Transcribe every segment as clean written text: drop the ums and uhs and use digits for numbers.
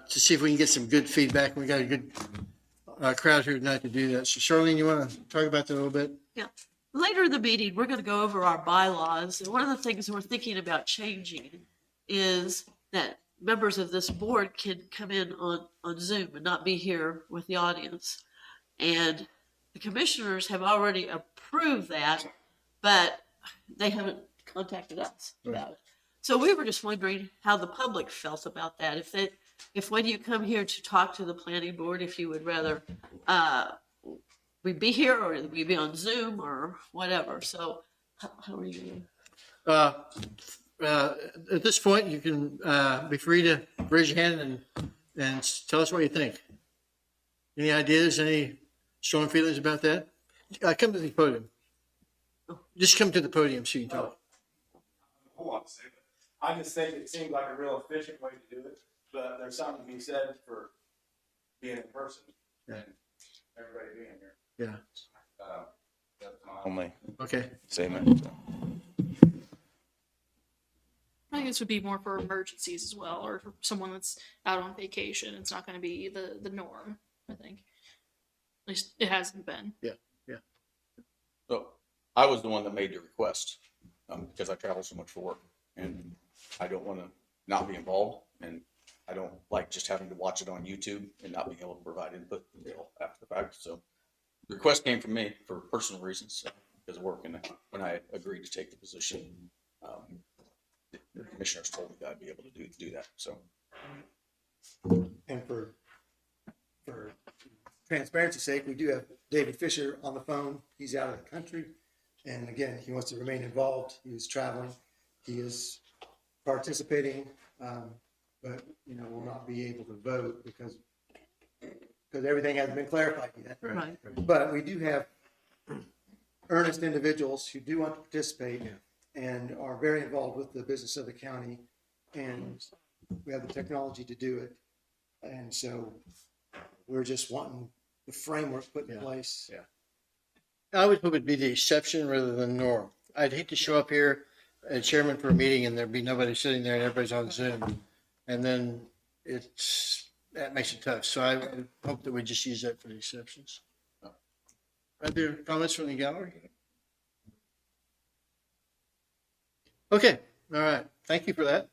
To see if we can get some good feedback. We got a good crowd here tonight to do that. So Charlene, you want to talk about that a little bit? Yeah. Later in the meeting, we're going to go over our bylaws. And one of the things we're thinking about changing is that members of this board can come in on Zoom and not be here with the audience. And the commissioners have already approved that, but they haven't contacted us about it. So we were just wondering how the public felt about that. If when you come here to talk to the planning board, if you would rather we be here or we be on Zoom or whatever. So how are you? At this point, you can be free to raise your hand and tell us what you think. Any ideas? Any strong feelings about that? Come to the podium. Just come to the podium so you can talk. I just think it seems like a real efficient way to do it, but there's something to be said for being in person and everybody being here. Yeah. That's my only Okay. statement. I think this would be more for emergencies as well, or for someone that's out on vacation. It's not going to be the norm, I think. At least it hasn't been. Yeah. So I was the one that made the request because I travel so much for work and I don't want to not be involved. And I don't like just having to watch it on YouTube and not being able to provide input until after the fact. So the request came from me for personal reasons because of work. And when I agreed to take the position, the commissioners told me that I'd be able to do that. So. And for transparency's sake, we do have David Fisher on the phone. He's out of the country. And again, he wants to remain involved. He was traveling. He is participating, but, will not be able to vote because everything hasn't been clarified yet. Right. But we do have earnest individuals who do want to participate and are very involved with the business of the county. And we have the technology to do it. And so we're just wanting the framework put in place. Yeah. I would hope it'd be the exception rather than the norm. I'd hate to show up here as chairman for a meeting and there'd be nobody sitting there and everybody's on Zoom. And then that makes it tough. So I would hope that we just use that for the exceptions. Are there comments from the gallery? Okay. All right. Thank you for that.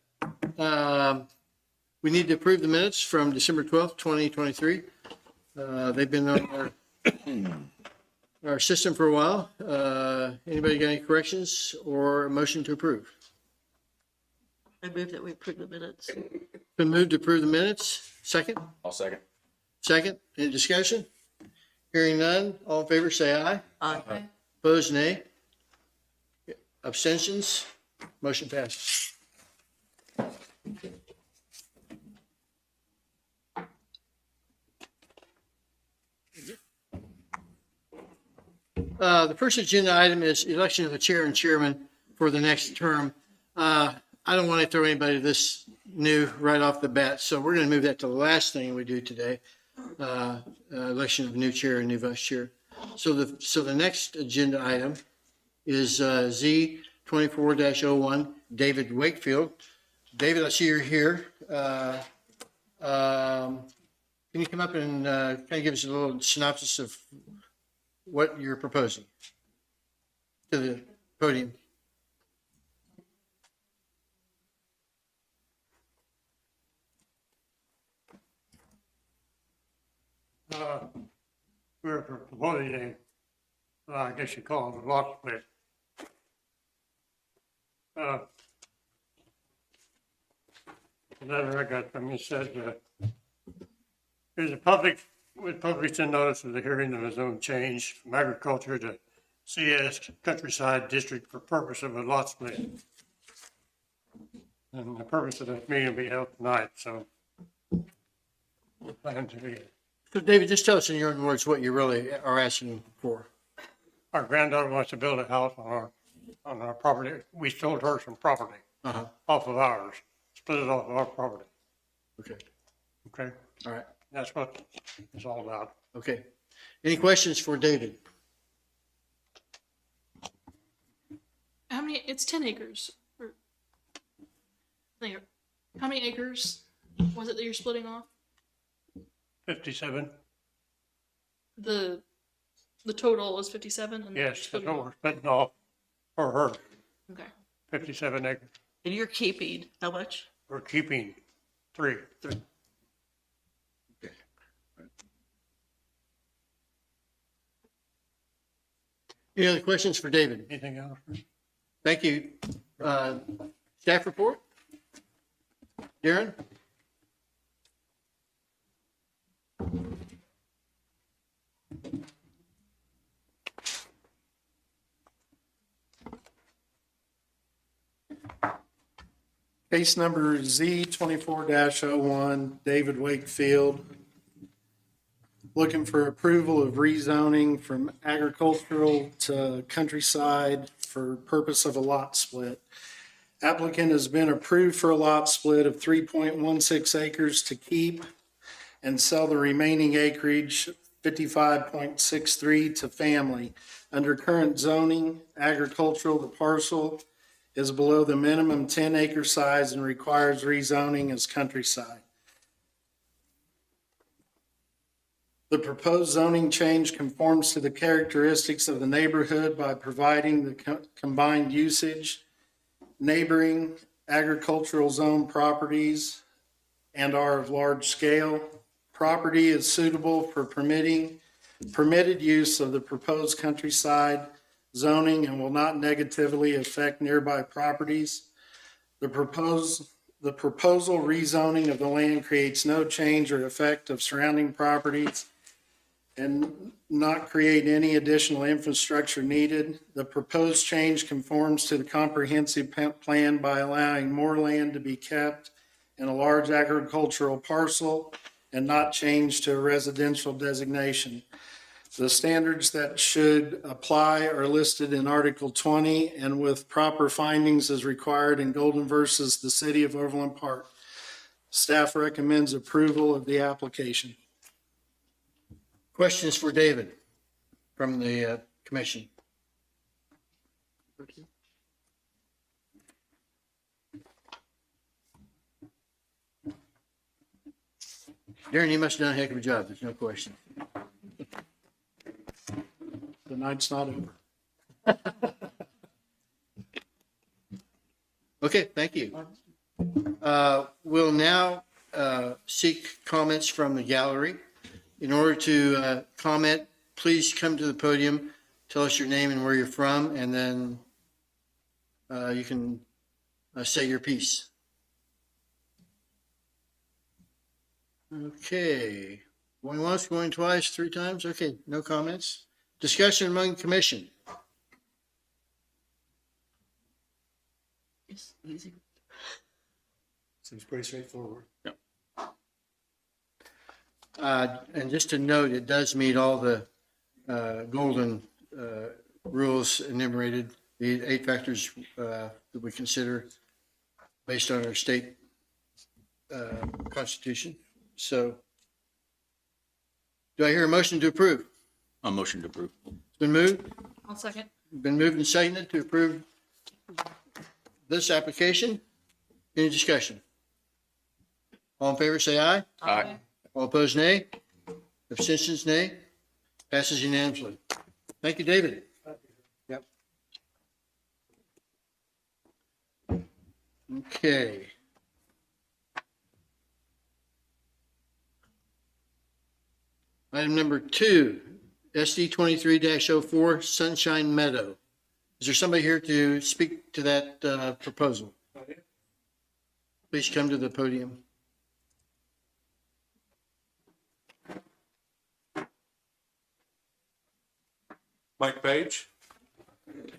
We need to approve the minutes from December 12th, 2023. They've been on our system for a while. Anybody got any corrections or a motion to approve? I move that we approve the minutes. Been moved to approve the minutes. Second? I'll second. Second. Any discussion? Hearing none. All in favor, say aye. Aye. Opposed, nay. Abstentions? Motion passes. The first agenda item is election of the chair and chairman for the next term. I don't want to throw anybody this new right off the bat, so we're going to move that to the last thing we do today, election of new chair and new vice chair. So the next agenda item is Z 24-01, David Wakefield. David, I see you're here. Can you come up and kind of give us a little synopsis of what you're proposing to the podium? We're proposing I guess you call it a lot split. Letter I got from you said, there's a public send notice of the hearing of a zone change from agriculture to CS countryside district for purpose of a lot split. And the purpose of this meeting will be held tonight, so we plan to be. So David, just tell us in your own words what you really are asking for. our granddaughter wants to build a house on our property. We sold her some property Uh-huh. off of ours, split it off of our property, Okay, okay? all right, That's what it's all about. okay. Any questions for David? How many? It's 10 acres. How many acres was it that you're splitting off? 57, The total is 57. And you're yes, that's splitting what off- we're splitting off for her, Okay. 57 acres. And you're keeping how much? We're keeping 3. Any other questions for David? Anything else? Thank you. Staff report? Darren? Case number Z 24-01, David Wakefield. Looking for approval of rezoning from agricultural to countryside for purpose of a lot split. Applicant has been approved for a lot split of 3.16 acres to keep and sell the remaining acreage, 55.63, to family. Under current zoning, agricultural, the parcel is below the minimum 10-acre size and requires rezoning as countryside. The proposed zoning change conforms to the characteristics of the neighborhood by providing the combined usage, neighboring agricultural zone properties, and are of large scale. Property is suitable for permitted use of the proposed countryside zoning and will not negatively affect nearby properties. The proposal rezoning of the land creates no change or effect of surrounding properties and not create any additional infrastructure needed. The proposed change conforms to the comprehensive plan by allowing more land to be kept in a large agricultural parcel and not change to a residential designation. The standards that should apply are listed in Article 20 and with proper findings as required in Golden versus the City of Overland Park. Staff recommends approval of the application. Questions for David from the commission? Darren, you must have done a heck of a job. There's no question. The night's not over. Okay, thank you. We'll now seek comments from the gallery. In order to comment, please come to the podium, tell us your name and where you're from, and then you can say your piece. Okay, going once, going twice, 3 times. Okay, no comments. Discussion among the commission. It's easy. Seems pretty straightforward. And just to note, it does meet all the golden rules enumerated, the 8 factors that we consider based on our state constitution. So do I hear a motion to approve? A motion to approve. It's been moved, I'll second. been moved and seconded to approve this application. Any discussion? All in favor, say aye. Aye. All opposed, nay. Abstentions, nay. Passes unanimously. Thank you, David. Yep. Okay. Item number 2, SD 23-04 Sunshine Meadow. Is there somebody here to speak to that proposal? Please come to the podium. Mike Page.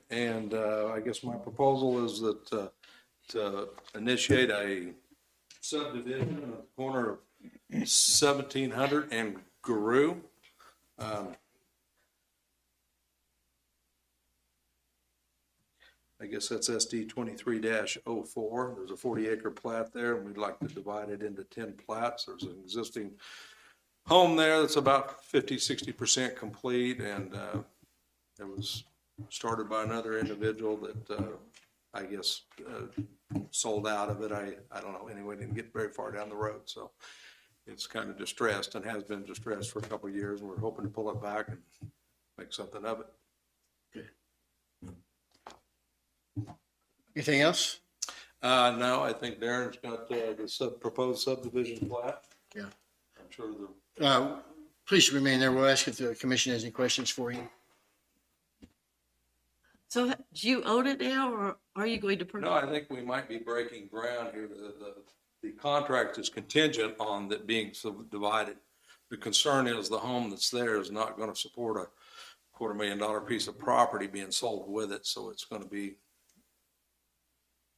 And I guess my proposal is that to initiate a subdivision at the corner of 1700 and Guru. I guess that's SD 23-04. There's a 40-acre plat there, and we'd like to divide it into 10 plats. There's an existing home there that's about 50-60% complete, and it was started by another individual that I guess sold out of it. I don't know, anyway, didn't get very far down the road, so it's kind of distressed and has been distressed for a couple of years, and we're hoping to pull it back and make something of it. Anything else? No, I think Darren's got the proposed subdivision plat. Yeah. I'm sure the Please remain there. We'll ask if the commission has any questions for you. So do you own it now, or are you going to purchase? No, I think we might be breaking ground here. The contract is contingent on that being subdivided. The concern is the home that's there is not going to support a $250,000 piece of property being sold with it, so it's going to be,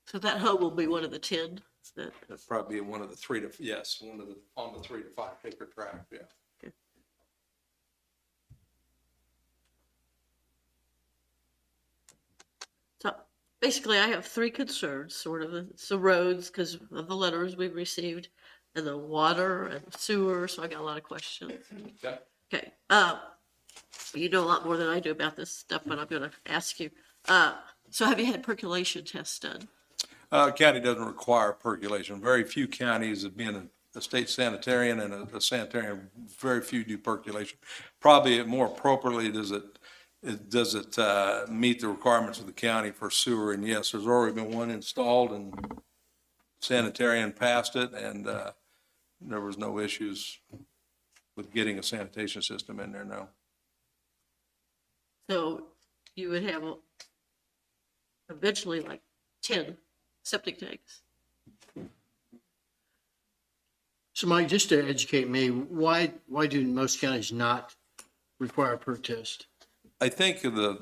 So that home will be one of the 10 that, that's probably one of the 3 to, yes, one of the, on the 3 to 5 acre tract, yeah. so basically I have 3 concerns, sort of. It's the roads because of the letters we've received, and the water and sewer, so I got a lot of questions. Okay. Okay, you know a lot more than I do about this stuff, but I'm gonna ask you. So have you had percolation tests done? County doesn't require percolation. Very few counties, being a state sanitarian and a sanitarian, very few do percolation. Probably more appropriately, does it meet the requirements of the county for sewer? And yes, there's already been one installed, and sanitarian passed it, and there was no issues with getting a sanitation system in there, no. So you would have eventually like 10 septic tanks. So Mike, just to educate me, why do most counties not require a perk test? I think the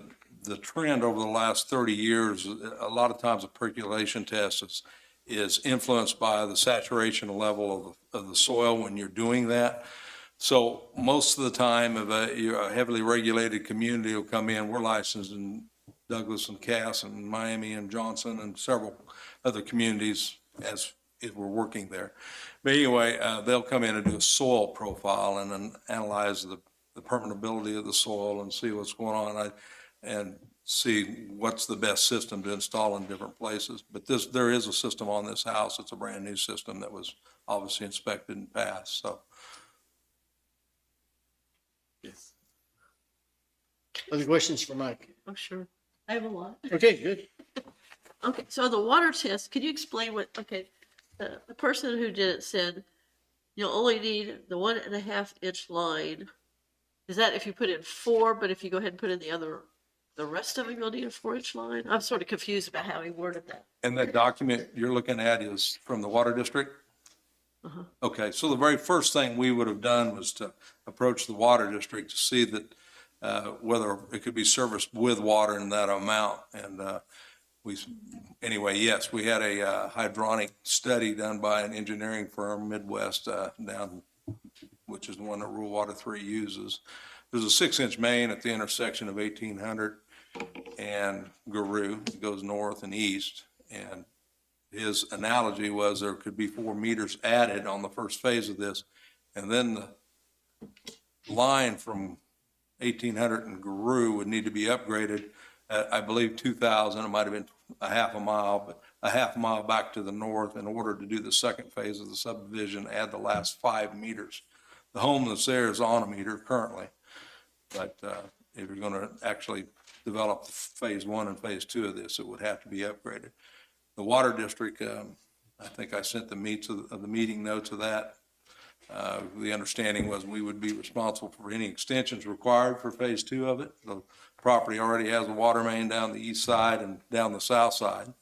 trend over the last 30 years, a lot of times a percolation test is influenced by the saturation level of the soil when you're doing that. So most of the time, if a heavily regulated community will come in, we're licensed in Douglas and Cass and Miami and Johnson and several other communities as if we're working there. But anyway, they'll come in and do a soil profile and then analyze the permeability of the soil and see what's going on and see what's the best system to install in different places. But there is a system on this house. It's a brand new system that was obviously inspected and passed, so. Other questions for Mike? Oh, sure. I have a lot. Okay, good. Okay, so the water test, could you explain what, okay, the person who did it said you'll only need the 1.5 inch line. Is that if you put in 4, but if you go ahead and put in the rest of them, you'll need a 4-inch line? I'm sort of confused about how he worded that. And that document you're looking at is from the water district? Uh-huh. Okay, so the very first thing we would have done was to approach the water district to see that whether it could be serviced with water in that amount. And anyway, yes, we had a hydronic study done by an engineering firm, Midwest, down, which is the one that Rural Water 3 uses. There's a 6-inch main at the intersection of 1800 and Guru. It goes north and east. And his analogy was there could be 4 meters added on the first phase of this. And then the line from 1800 and Guru would need to be upgraded at, I believe, 2000. It might have been a half a mile, but a half mile back to the north in order to do the second phase of the subdivision, add the last 5 meters. The home that's there is on a meter currently. But if you're going to actually develop phase 1 and phase 2 of this, it would have to be upgraded. The water district, I think I sent the meeting notes of that. The understanding was we would be responsible for any extensions required for phase 2 of it. The property already has a water main down the east side and down the south side,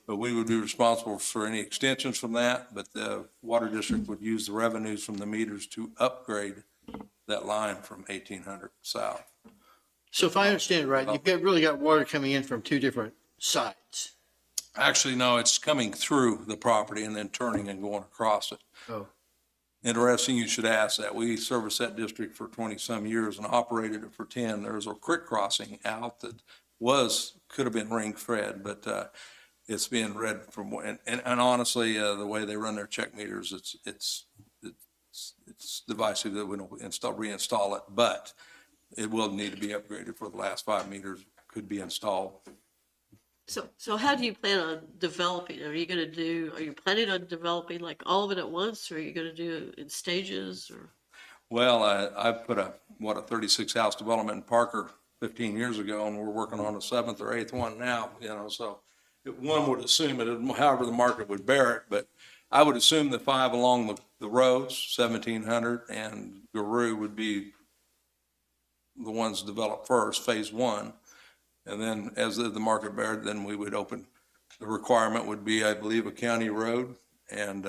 but we would be responsible for any extensions from that. But the water district would use the revenues from the meters to upgrade that line from 1800 south. So if I understand it right, you've really got water coming in from 2 different sides. Actually, no, it's coming through the property and then turning and going across it. Oh. Interesting you should ask that. We serviced that district for 20-some years and operated it for 10. There's a creek crossing out that could have been ring fed, but, it's being read from, and honestly, the way they run their check meters, it's divisive that we don't reinstall it, but it will need to be upgraded for the last 5 meters could be installed. So how do you plan on developing? Are you planning on developing like all of it at once, or are you gonna do it in stages, or? Well, I put a 36 house development in Parker 15 years ago, and we're working on a 7th or 8th one now, so one would assume it, however the market would bear it, but I would assume the 5 along the roads, 1700 and Guru would be the ones developed first, phase 1. And then as the market bared, then we would open, the requirement would be, I believe, a county road and,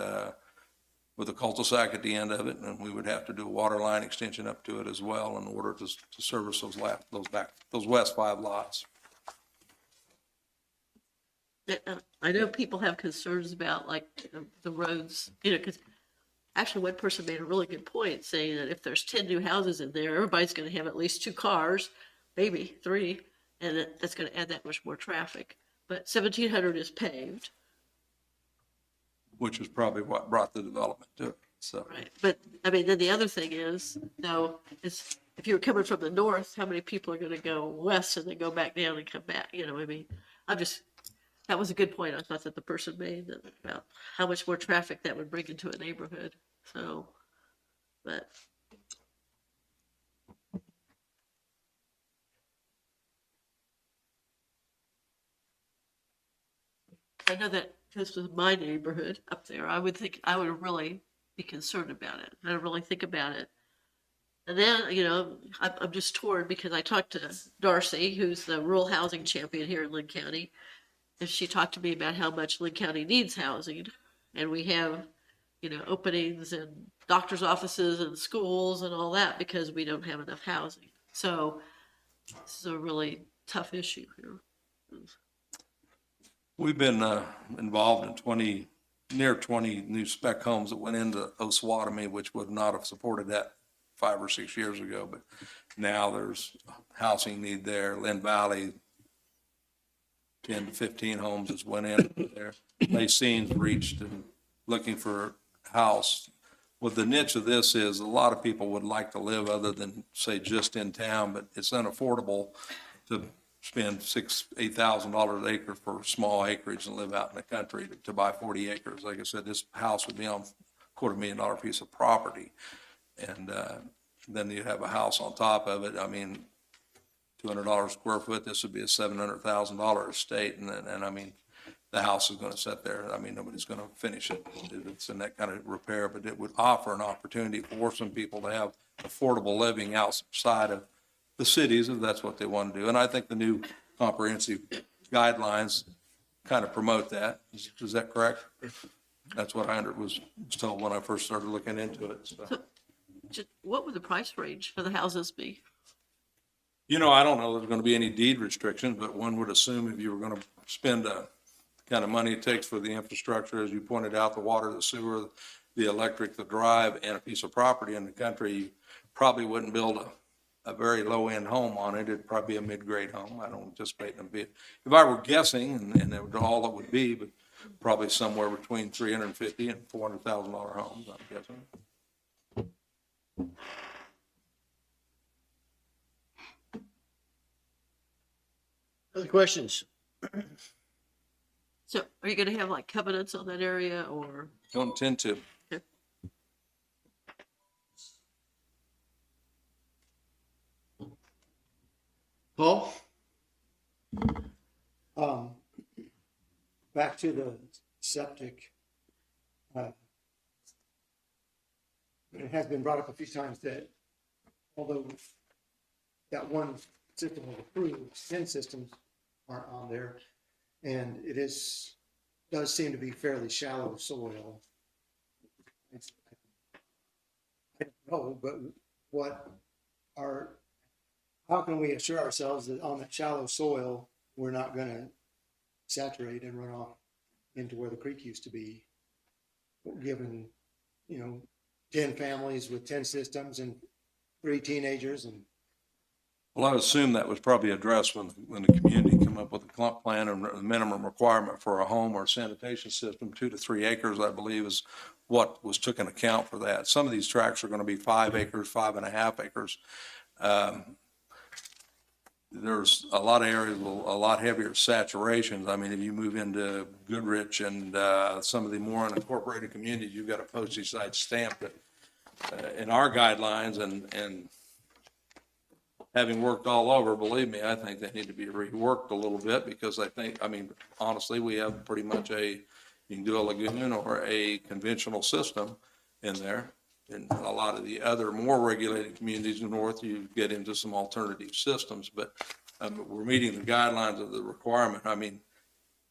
with a cul-de-sac at the end of it, and we would have to do a water line extension up to it as well in order to service those west 5 lots. I know people have concerns about like the roads, because actually one person made a really good point saying that if there's 10 new houses in there, everybody's going to have at least 2 cars, maybe 3, and that's going to add that much more traffic. But 1700 is paved. Which is probably what brought the development to it, so. Right. But I mean, then the other thing is, though, is if you're coming from the north, how many people are going to go west and then go back down and come back? I mean, that was a good point I thought that the person made about how much more traffic that would bring into a neighborhood. So, but. I know that this was my neighborhood up there. I would really be concerned about it. I would really think about it. And then, I'm just torn because I talked to Darcy, who's the rural housing champion here in Linn County. And she talked to me about how much Linn County needs housing. And we have, openings in doctor's offices and schools and all that because we don't have enough housing. So this is a really tough issue here. We've been involved in near 20 new spec homes that went into Osawatomie, which would not have supported that 5 or 6 years ago. But now there's housing need there. Linn Valley, 10 to 15 homes has went in there. Lacine's reached and looking for a house. What the niche of this is, a lot of people would like to live other than, say, just in town, but it's unaffordable to spend $8,000 an acre for small acreage and live out in the country to buy 40 acres. Like I said, this house would be on $250,000 piece of property. And then you have a house on top of it. I mean, $200 a square foot, this would be a $700,000 estate. And I mean, the house is going to sit there. I mean, nobody's going to finish it. It's in that kind of repair, but it would offer an opportunity for some people to have affordable living outside of the cities, if that's what they want to do. And I think the new comprehensive guidelines kind of promote that. Is that correct? That's what I was told when I first started looking into it. So what would the price range for the houses be? I don't know if there's going to be any deed restrictions, but one would assume if you were going to spend the kind of money it takes for the infrastructure, as you pointed out, the water, the sewer, the electric, the drive, and a piece of property in the country, you probably wouldn't build a very low-end home on it. It'd probably be a mid-grade home. I don't anticipate them being, if I were guessing, and that would all it would be, but probably somewhere between $350,000 and $400,000 homes, I'm guessing. Other questions? So are you going to have like covenants on that area or? Don't intend to. Paul? Back to the septic. It has been brought up a few times that although that one system was approved, 10 systems aren't on there. And it does seem to be fairly shallow soil. I don't know, but how can we assure ourselves that on that shallow soil, we're not going to saturate and run off into where the creek used to be, given, 10 families with 10 systems and 3 teenagers and Well, I assume that was probably addressed when the community came up with a clump plan and the minimum requirement for a home or sanitation system, 2 to 3 acres, I believe, is what was took into account for that. Some of these tracts are going to be 5 acres, 5.5 acres. There's a lot of areas with a lot heavier saturations. I mean, if you move into Goodrich and some of the more unincorporated communities, you've got a postage site stamp that in our guidelines and having worked all over, believe me, I think they need to be reworked a little bit because I mean, honestly, we have pretty much you can do a lagoon or a conventional system in there. In a lot of the other more regulated communities in the north, you get into some alternative systems, but we're meeting the guidelines of the requirement. I mean,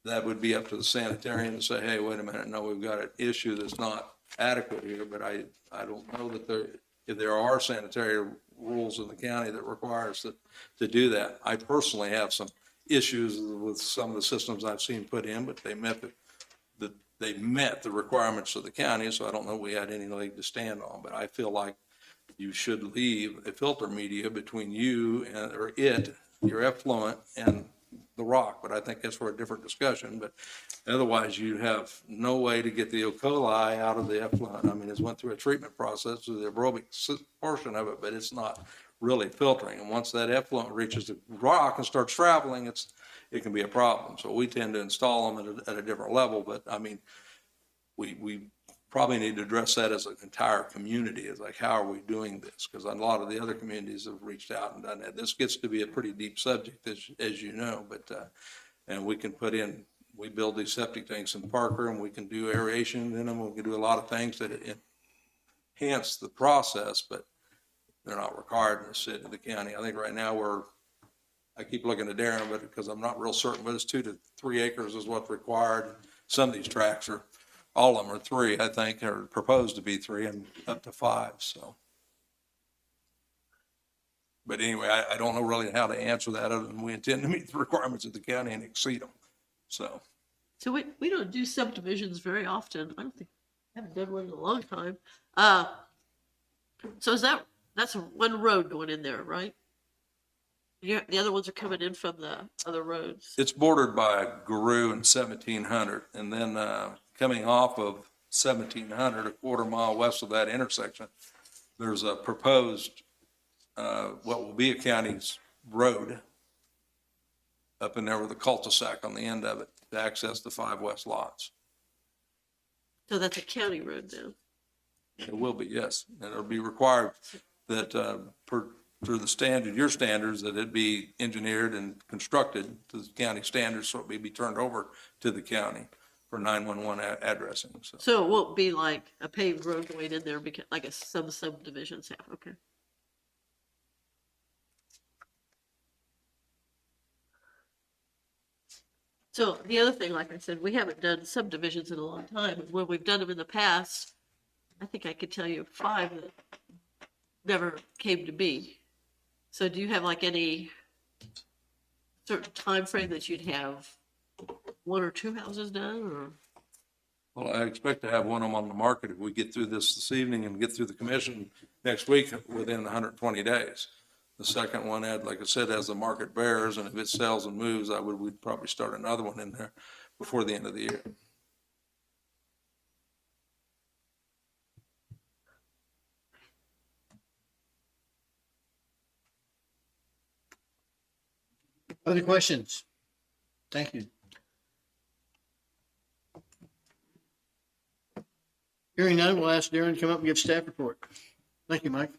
that would be up to the sanitarian to say, hey, wait a minute, no, we've got an issue that's not adequate here, but I don't know that if there are sanitary rules in the county that require us to do that. I personally have some issues with some of the systems I've seen put in, but they met the requirements of the county, so I don't know we had any leg to stand on, but I feel like you should leave a filter media between you or your effluent and the rock, but I think that's for a different discussion, but otherwise you have no way to get the E. coli out of the effluent. I mean, it's went through a treatment process through the aerobic portion of it, but it's not really filtering. And once that effluent reaches the rock and starts traveling, it can be a problem. So we tend to install them at a different level, but I mean, we probably need to address that as an entire community. It's like, how are we doing this? Because a lot of the other communities have reached out and done that. This gets to be a pretty deep subject, as you know, but, and we build these septic tanks in Parker and we can do aeration in them. We can do a lot of things that enhance the process, but they're not required in the city, the county. I think right now I keep looking at Darren, but because I'm not real certain, but it's 2 to 3 acres is what's required. Some of these tracts all of them are 3, I think, are proposed to be 3 and up to 5, so. But anyway, I don't know really how to answer that other than we intend to meet the requirements of the county and exceed them, so. So we don't do subdivisions very often. I haven't done one in a long time. So that's one road going in there, right? The other ones are coming in from the other roads. It's bordered by Guru and 1700, and then coming off of 1700, a quarter mile west of that intersection, there's a proposed, what will be a county's road up in there with a cul-de-sac on the end of it to access the 5 west lots. So that's a county road now. It will be, yes, and it'll be required that through the standard, your standards, that it be engineered and constructed to the county standards, so it may be turned over to the county for 911 addressing. So it won't be like a paved road going in there because like some subdivisions have. Okay. So the other thing, like I said, we haven't done subdivisions in a long time. And when we've done them in the past, I think I could tell you 5 that never came to be. So do you have like any certain time frame that you'd have 1 or 2 houses done, or? Well, I expect to have one of them on the market if we get through this evening and get through the commission next week within 120 days. The second one like I said, as the market bears, and if it sells and moves, we'd probably start another one in there before the end of the year. Other questions? Thank you. Hearing none, we'll ask Darren to come up and give staff report. Thank you, Mike.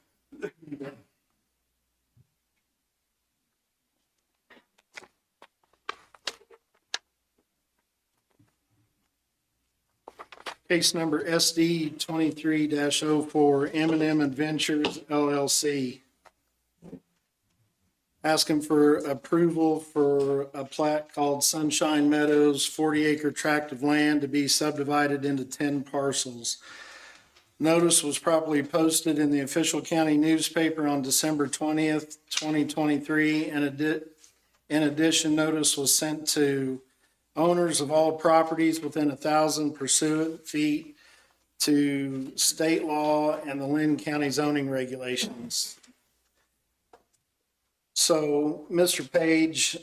Case number SD 23-04, M&M Adventures LLC. Asking for approval for a plat called Sunshine Meadows, 40-acre tract of land to be subdivided into 10 parcels. Notice was properly posted in the official county newspaper on December 20th, 2023. And in addition, notice was sent to owners of all properties within 1,000 pursuant feet to state law and the Linn County zoning regulations. So Mr. Page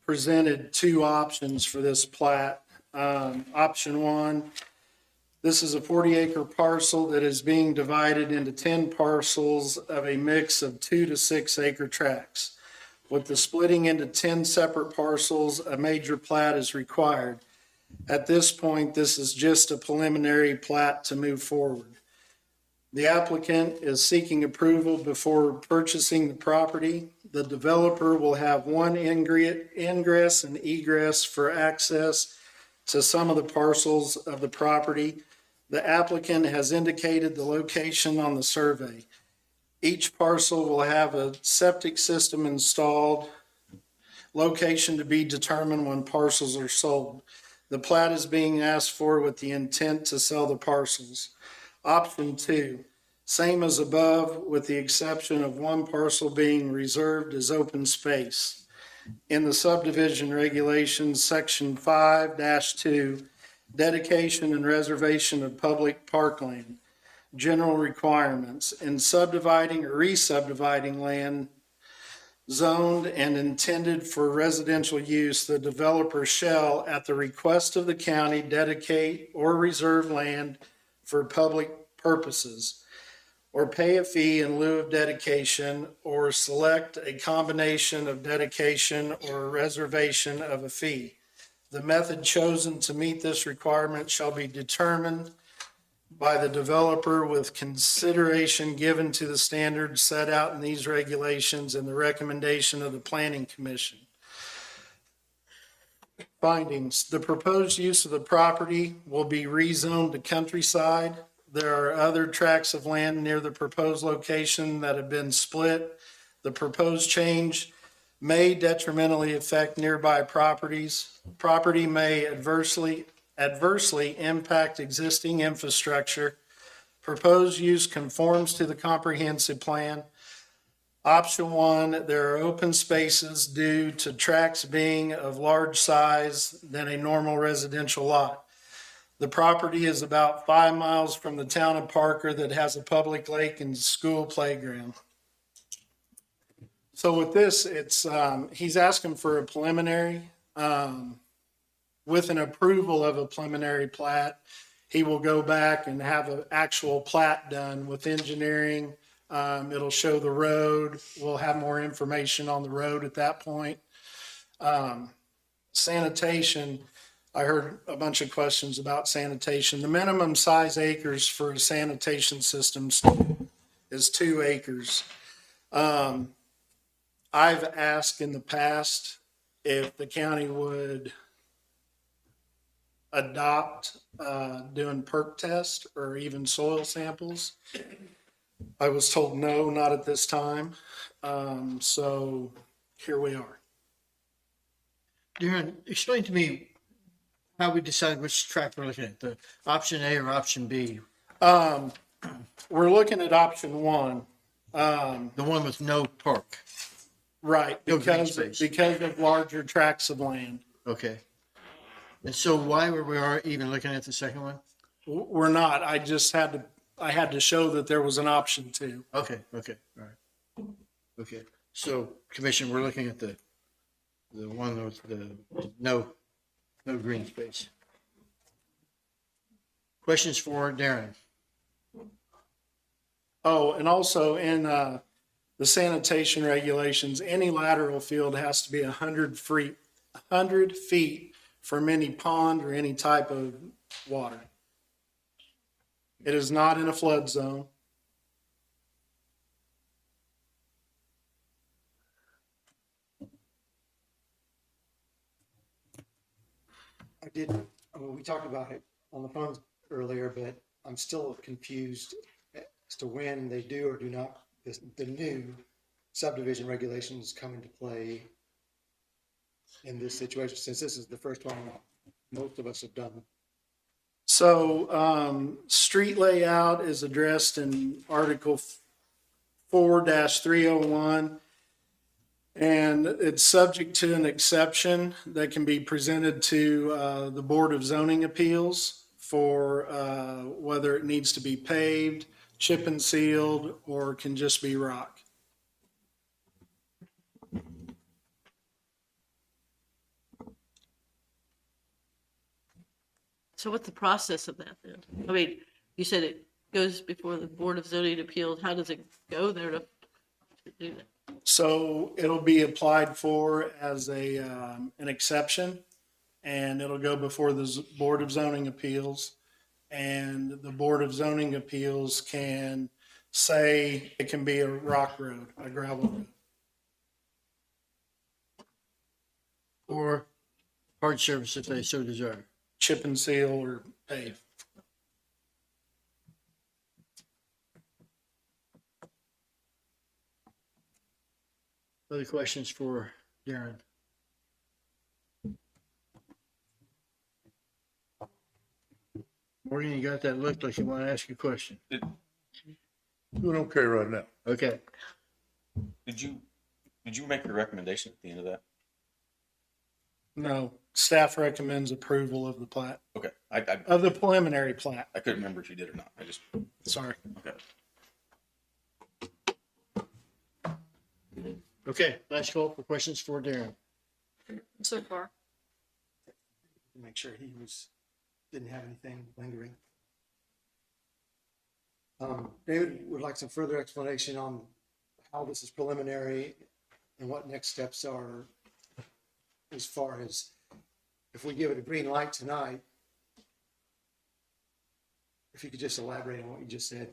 presented two options for this plat. Option one, this is a 40-acre parcel that is being divided into 10 parcels of a mix of 2 to 6 acre tracts. With the splitting into 10 separate parcels, a major plat is required. At this point, this is just a preliminary plat to move forward. The applicant is seeking approval before purchasing the property. The developer will have one ingress and egress for access to some of the parcels of the property. The applicant has indicated the location on the survey. Each parcel will have a septic system installed, location to be determined when parcels are sold. The plat is being asked for with the intent to sell the parcels. Option two, same as above, with the exception of one parcel being reserved as open space. In the subdivision regulations, section 5-2, dedication and reservation of public parkland. General requirements. In subdividing or re-subdividing land zoned and intended for residential use, the developer shall, at the request of the county, dedicate or reserve land for public purposes, or pay a fee in lieu of dedication, or select a combination of dedication or reservation of a fee. The method chosen to meet this requirement shall be determined by the developer with consideration given to the standards set out in these regulations and the recommendation of the Planning Commission. Findings: the proposed use of the property will be rezoned to countryside. There are other tracts of land near the proposed location that have been split. The proposed change may detrimentally affect nearby properties. Property may adversely impact existing infrastructure. Proposed use conforms to the comprehensive plan. Option one, there are open spaces due to tracts being of large size than a normal residential lot. The property is about 5 miles from the town of Parker that has a public lake and school playground. So with this, it's, he's asking for a preliminary, with an approval of a preliminary plat. He will go back and have an actual plat done with engineering. It'll show the road. We'll have more information on the road at that point. Sanitation, I heard a bunch of questions about sanitation. The minimum size acres for a sanitation system is 2 acres. I've asked in the past if the county would adopt doing perk test or even soil samples. I was told no, not at this time. So here we are. Darren, explain to me how we decide which track we're looking at, the option A or option B, We're looking at option one. the one with no park. Right, No green because space. of larger tracts of land. Okay. And so why were we even looking at the second one? We're not. I had to show that there was an option two. Okay, all right. Okay, so Commission, we're looking at the one with the no green space. Questions for Darren? Oh, and also in the sanitation regulations, any lateral field has to be 100 feet from any pond or any type of water. It is not in a flood zone. We talked about it on the phone earlier, but I'm still confused as to when they do or do not, the new subdivision regulations come into play in this situation, since this is the first one most of us have done. So, street layout is addressed in Article 4-301. And it's subject to an exception that can be presented to the Board of Zoning Appeals for whether it needs to be paved, chip and sealed, or can just be rock. So what's the process of that then? I mean, you said it goes before the Board of Zoning Appeals. How does it go there to do that? So it'll be applied for as an exception, and it'll go before the Board of Zoning Appeals. And the Board of Zoning Appeals can say it can be a rock road, a gravel road. Or hard surface if they so desire. Chip and seal or pave. Other questions for Darren? Morgan, you got that look like you want to ask a question. Doing okay right now. Okay. Did you make your recommendation at the end of that? No, staff recommends approval of the plat, Okay, of the preliminary plat. I couldn't remember if you did or not. I just, Sorry. okay. Okay, last call for questions for Darren. So far. Make sure he didn't have anything lingering. David would like some further explanation on how this is preliminary and what next steps are as far as if we give it a green light tonight. If you could just elaborate on what you just said.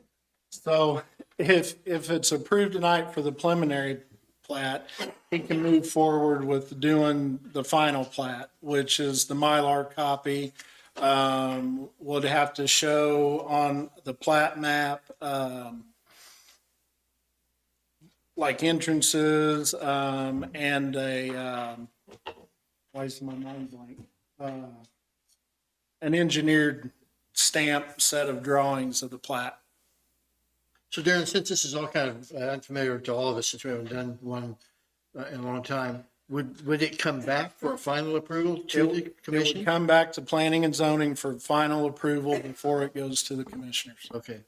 So if it's approved tonight for the preliminary plat, he can move forward with doing the final plat, which is the Mylar copy. Would have to show on the plat map, like entrances, and why is my mind blank? An engineered stamp set of drawings of the plat. So Darren, since this is all kind of unfamiliar to all of us, since we haven't done one in a long time, would it come back for a final approval to the It would commission? come back to planning and zoning for final approval before it goes to the commissioners. Okay.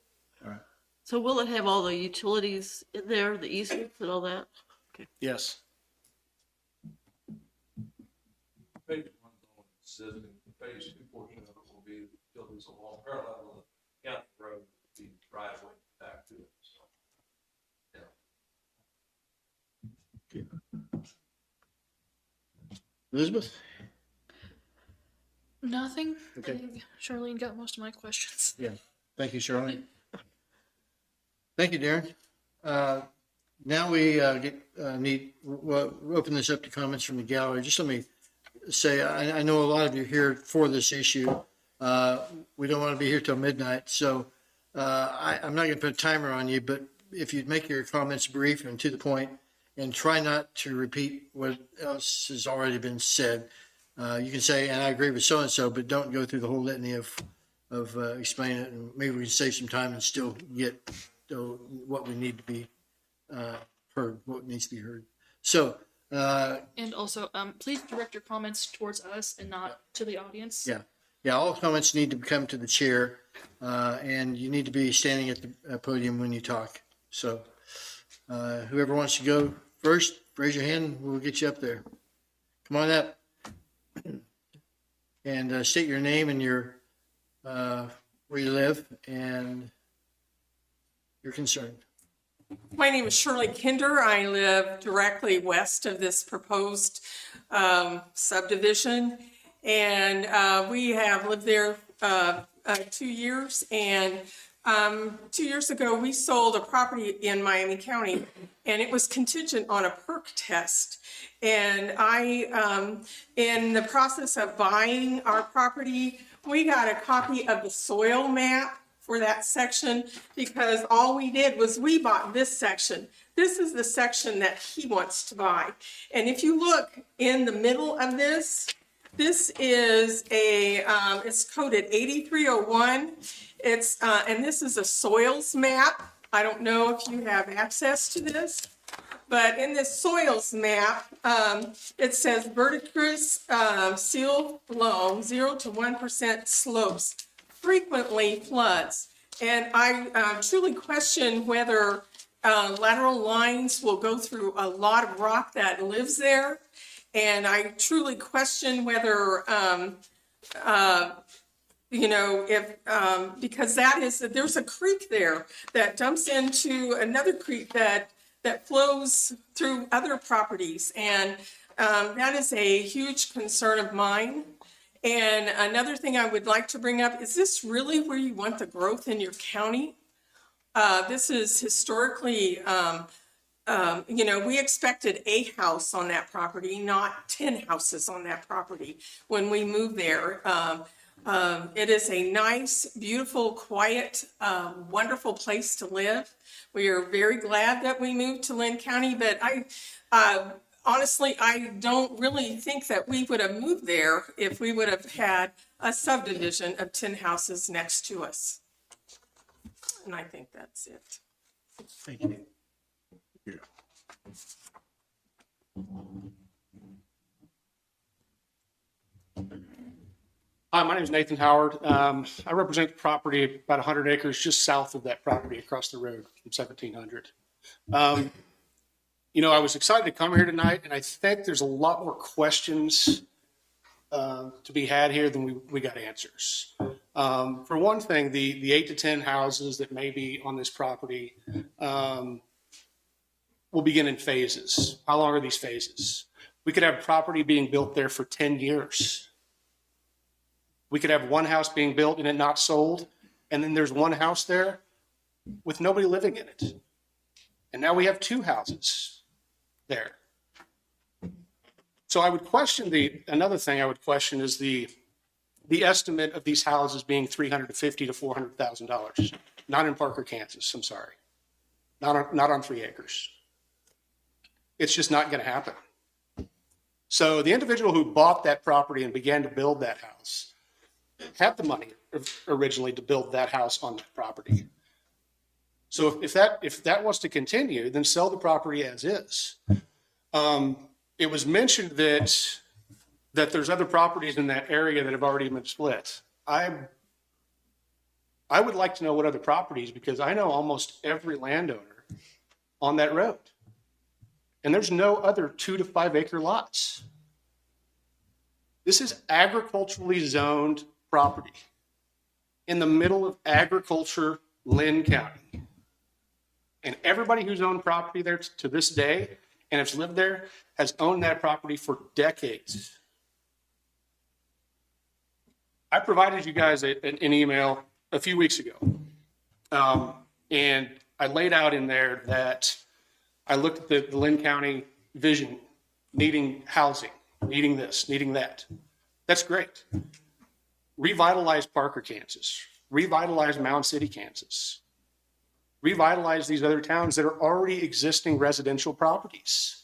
So will it have all the utilities in there, the easements and all that? Yes. Phase one says the phase two portion of it will be utilities along parallel with the county road, the driveway back to it, so. Elizabeth? Nothing. Okay. I think Charlene got most of my questions. Thank you, Charlene. Thank you, Darren. Now we we'll open this up to comments from the gallery. Just let me say, I know a lot of you are here for this issue. We don't want to be here till midnight, so I'm not going to put a timer on you, but if you'd make your comments brief and to the point, and try not to repeat what else has already been said. You can say, and I agree with so-and-so, but don't go through the whole litany of explaining it, and maybe we can save some time and still get what we need to be heard, what needs to be heard. So, And also, please direct your comments towards us and not to the audience. yeah, all comments need to come to the chair, and you need to be standing at the podium when you talk. So, whoever wants to go first, raise your hand, we'll get you up there. Come on up. And state your name and your, where you live and your concern. My name is Shirley Kinder. I live directly west of this proposed subdivision. And we have lived there 2 years. And 2 years ago, we sold a property in Miami County, and it was contingent on a perk test. And in the process of buying our property, we got a copy of the soil map for that section, because all we did was we bought this section. This is the section that he wants to buy. And if you look in the middle of this, this is it's coded 8301. And this is a soils map. I don't know if you have access to this, but in this soils map, it says verdigris seal loam, 0 to 1% slopes, frequently floods. And I truly question whether lateral lines will go through a lot of rock that lives there. And I truly question whether you know, if, because there's a creek there that dumps into another creek that flows through other properties. And that is a huge concern of mine. And another thing I would like to bring up, is this really where you want the growth in your county? This is historically, you know, we expected a house on that property, not 10 houses on that property when we moved there. It is a nice, beautiful, quiet, wonderful place to live. We are very glad that we moved to Linn County, but honestly, I don't really think that we would have moved there if we would have had a subdivision of 10 houses next to us. And I think that's it. Thank you. Hi, my name is Nathan Howard. I represent the property about 100 acres just south of that property across the road from 1700. You know, I was excited to come here tonight, and I think there's a lot more questions to be had here than we got answers. For one thing, the 8 to 10 houses that may be on this property will begin in phases. How long are these phases? We could have property being built there for 10 years. We could have one house being built and it not sold, and then there's one house there with nobody living in it. And now we have 2 houses there. So I would question another thing I would question is the estimate of these houses being $350,000 to $400,000. Not in Parker, Kansas, I'm sorry. Not on 3 acres. It's just not gonna happen. So the individual who bought that property and began to build that house had the money originally to build that house on the property. So if that was to continue, then sell the property as is. It was mentioned that there's other properties in that area that have already been split. I would like to know what other properties, because I know almost every landowner on that road. And there's no other 2 to 5 acre lots. This is agriculturally zoned property in the middle of agriculture, Linn County. And everybody who's owned property there to this day and has lived there has owned that property for decades. I provided you guys an email a few weeks ago. And I laid out in there that I looked at the Linn County vision, needing housing, needing this, needing that. That's great. Revitalize Parker, Kansas. Revitalize Mound City, Kansas. Revitalize these other towns that are already existing residential properties.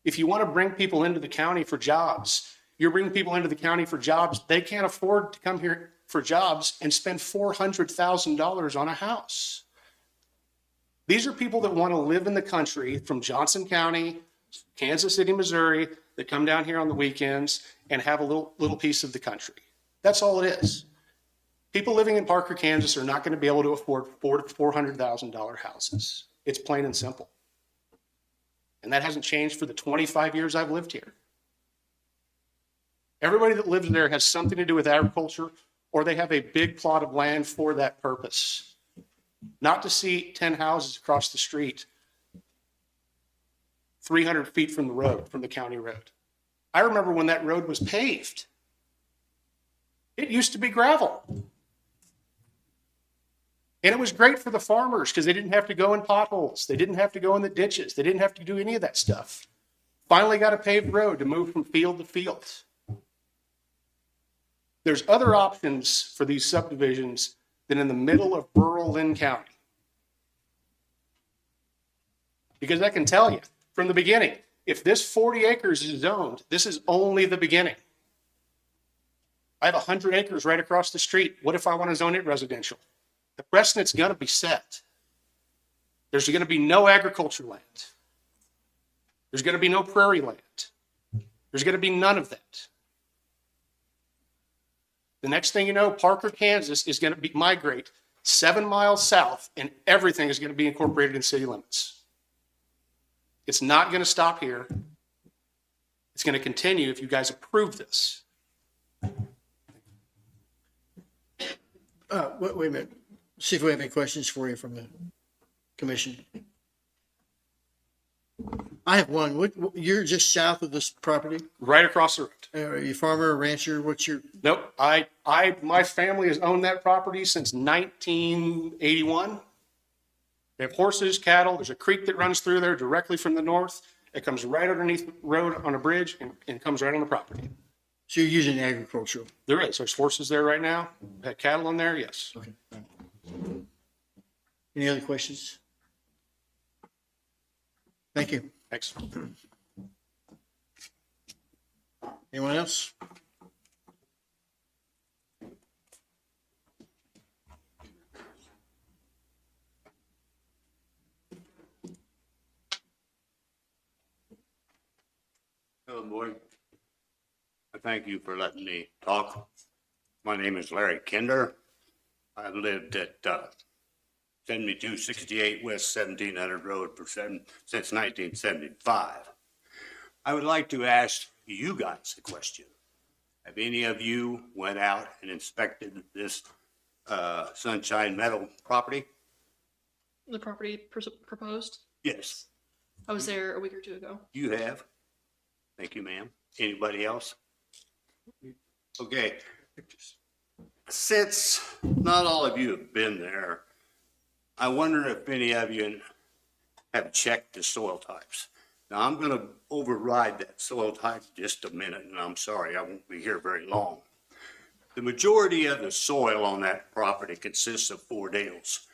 If you want to bring people into the county for jobs, you're bringing people into the county for jobs. They can't afford to come here for jobs and spend $400,000 on a house. These are people that want to live in the country from Johnson County, Kansas City, Missouri, that come down here on the weekends and have a little piece of the country. That's all it is. People living in Parker, Kansas are not going to be able to afford $400,000 houses. It's plain and simple. And that hasn't changed for the 25 years I've lived here. Everybody that lives there has something to do with agriculture, or they have a big plot of land for that purpose. Not to see 10 houses across the street, 300 feet from the road, from the county road. I remember when that road was paved. It used to be gravel. And it was great for the farmers because they didn't have to go in potholes. They didn't have to go in the ditches. They didn't have to do any of that stuff. Finally got a paved road to move from field to field. There's other options for these subdivisions than in the middle of rural Linn County. Because I can tell you from the beginning, if this 40 acres is zoned, this is only the beginning. I have 100 acres right across the street. What if I want to zone it residential? The precedent's going to be set. There's going to be no agriculture land. There's going to be no prairie land. There's going to be none of that. The next thing you know, Parker, Kansas is going to migrate 7 miles south, and everything is going to be incorporated in city limits. It's not going to stop here. It's going to continue if you guys approve this. Wait a minute. See if we have any questions for you from the commission. I have one. You're just south of this property? Right across the road. Are you farmer, rancher? What's your, Nope, my family has owned that property since 1981. They have horses, cattle. There's a creek that runs through there directly from the north. It comes right underneath the road on a bridge and comes right on the property. so you're using agricultural? There is. There's horses there right now. Had cattle in there, yes. Okay. Any other questions? Thank you. Thanks. Anyone else? Hello, board. I thank you for letting me talk. My name is Larry Kinder. I've lived at 7268 West 1700 Road since 1975. I would like to ask you guys a question. Have any of you went out and inspected this Sunshine Meadow property? The property proposed? Yes, I was there a week or two ago. you have. Thank you, ma'am. Anybody else? Okay. Since not all of you have been there, I wonder if any of you have checked the soil types. Now, I'm going to override that soil type just a minute, and I'm sorry, I won't be here very long. The majority of the soil on that property consists of 4 dales: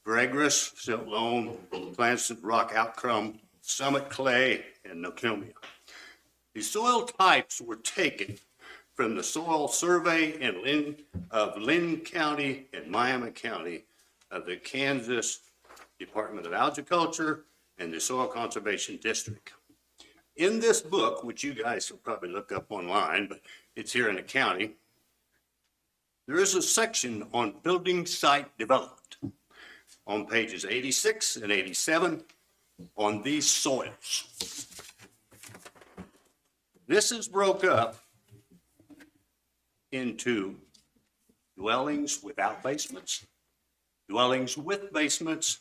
Gregris, silt loam, Clanson rock outcrop, summit clay, and Nokumia. The soil types were taken from the soil survey of Linn County and Miami County of the Kansas Department of Agriculture and the Soil Conservation District. In this book, which you guys will probably look up online, but it's here in the county, there is a section on building site development on pages 86 and 87 on these soils. This is broke up into dwellings without basements, dwellings with basements,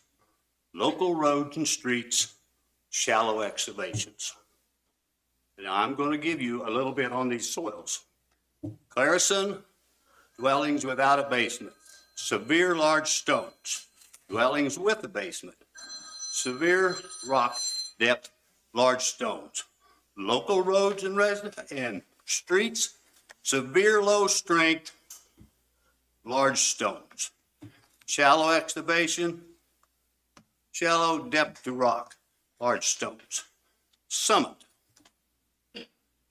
local roads and streets, shallow excavations. Now, I'm going to give you a little bit on these soils. Clarison, dwellings without a basement. Severe large stones, dwellings with a basement. Severe rock depth, large stones. Local roads and streets, severe low strength, large stones. Shallow excavation, shallow depth to rock, large stones. Summit,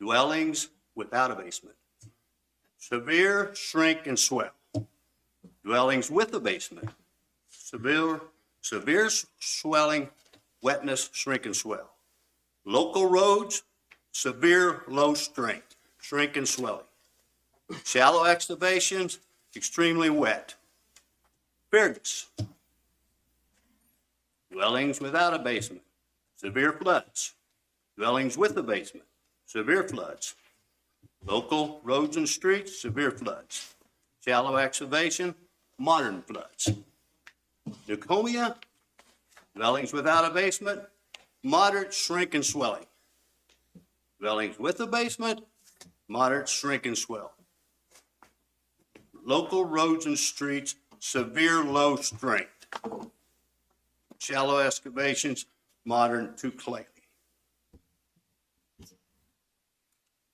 dwellings without a basement. Severe shrink and swell, dwellings with a basement. Severe swelling, wetness, shrink and swell. Local roads, severe low strength, shrink and swelling. Shallow excavations, extremely wet. Fergus, dwellings without a basement. Severe floods, dwellings with a basement. Severe floods. Local roads and streets, severe floods. Shallow excavation, modern floods. Nokumia, dwellings without a basement, moderate shrink and swelling. Dwellings with a basement, moderate shrink and swell. Local roads and streets, severe low strength. Shallow excavations, modern to clay.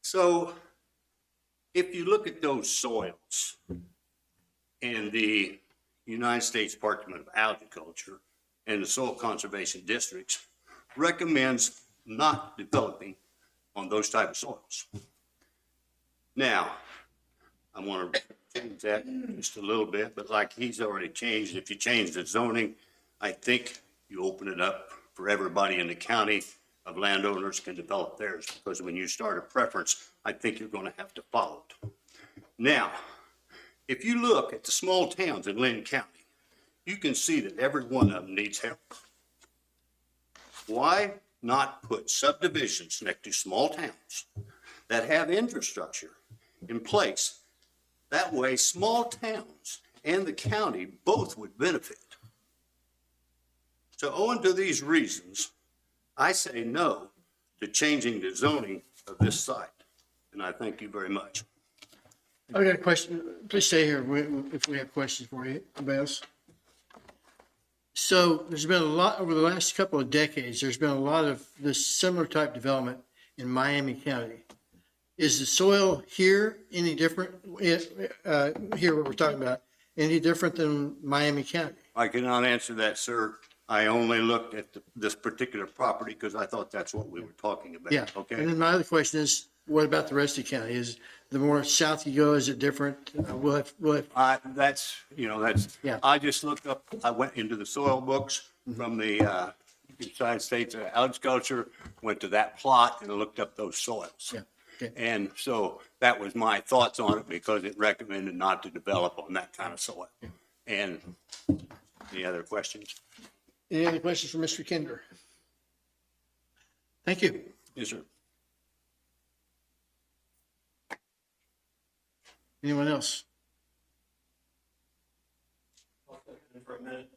So if you look at those soils and the United States Department of Agriculture and the Soil Conservation Districts recommends not developing on those type of soils. Now, I want to change that just a little bit, but like he's already changed, if you change the zoning, I think you open it up for everybody in the county of landowners can develop theirs, because when you start a preference, I think you're going to have to follow it. Now, if you look at the small towns in Linn County, you can see that every one of them needs help. Why not put subdivisions next to small towns that have infrastructure in place? That way, small towns and the county both would benefit. So owing to these reasons, I say no to changing the zoning of this site. And I thank you very much. I got a question. Please stay here if we have questions for you. Anybody else? So there's been a lot over the last couple of decades, there's been a lot of this similar type development in Miami County. Is the soil here any different, here what we're talking about, any different than Miami County? I cannot answer that, sir. I only looked at this particular property because I thought that's what we were talking about. Yeah. Okay? And then my other question is, what about the rest of the county? Is the more south you go, is it different? We'll have, That's, Yeah. I just looked up, I went into the soil books from the United States Agriculture, went to that plot and looked up those soils. Yeah, okay. And so that was my thoughts on it because it recommended not to develop on that kind of soil. And any other questions? Any other questions for Mr. Kinder? Thank you. Yes, sir. Anyone else? For a minute.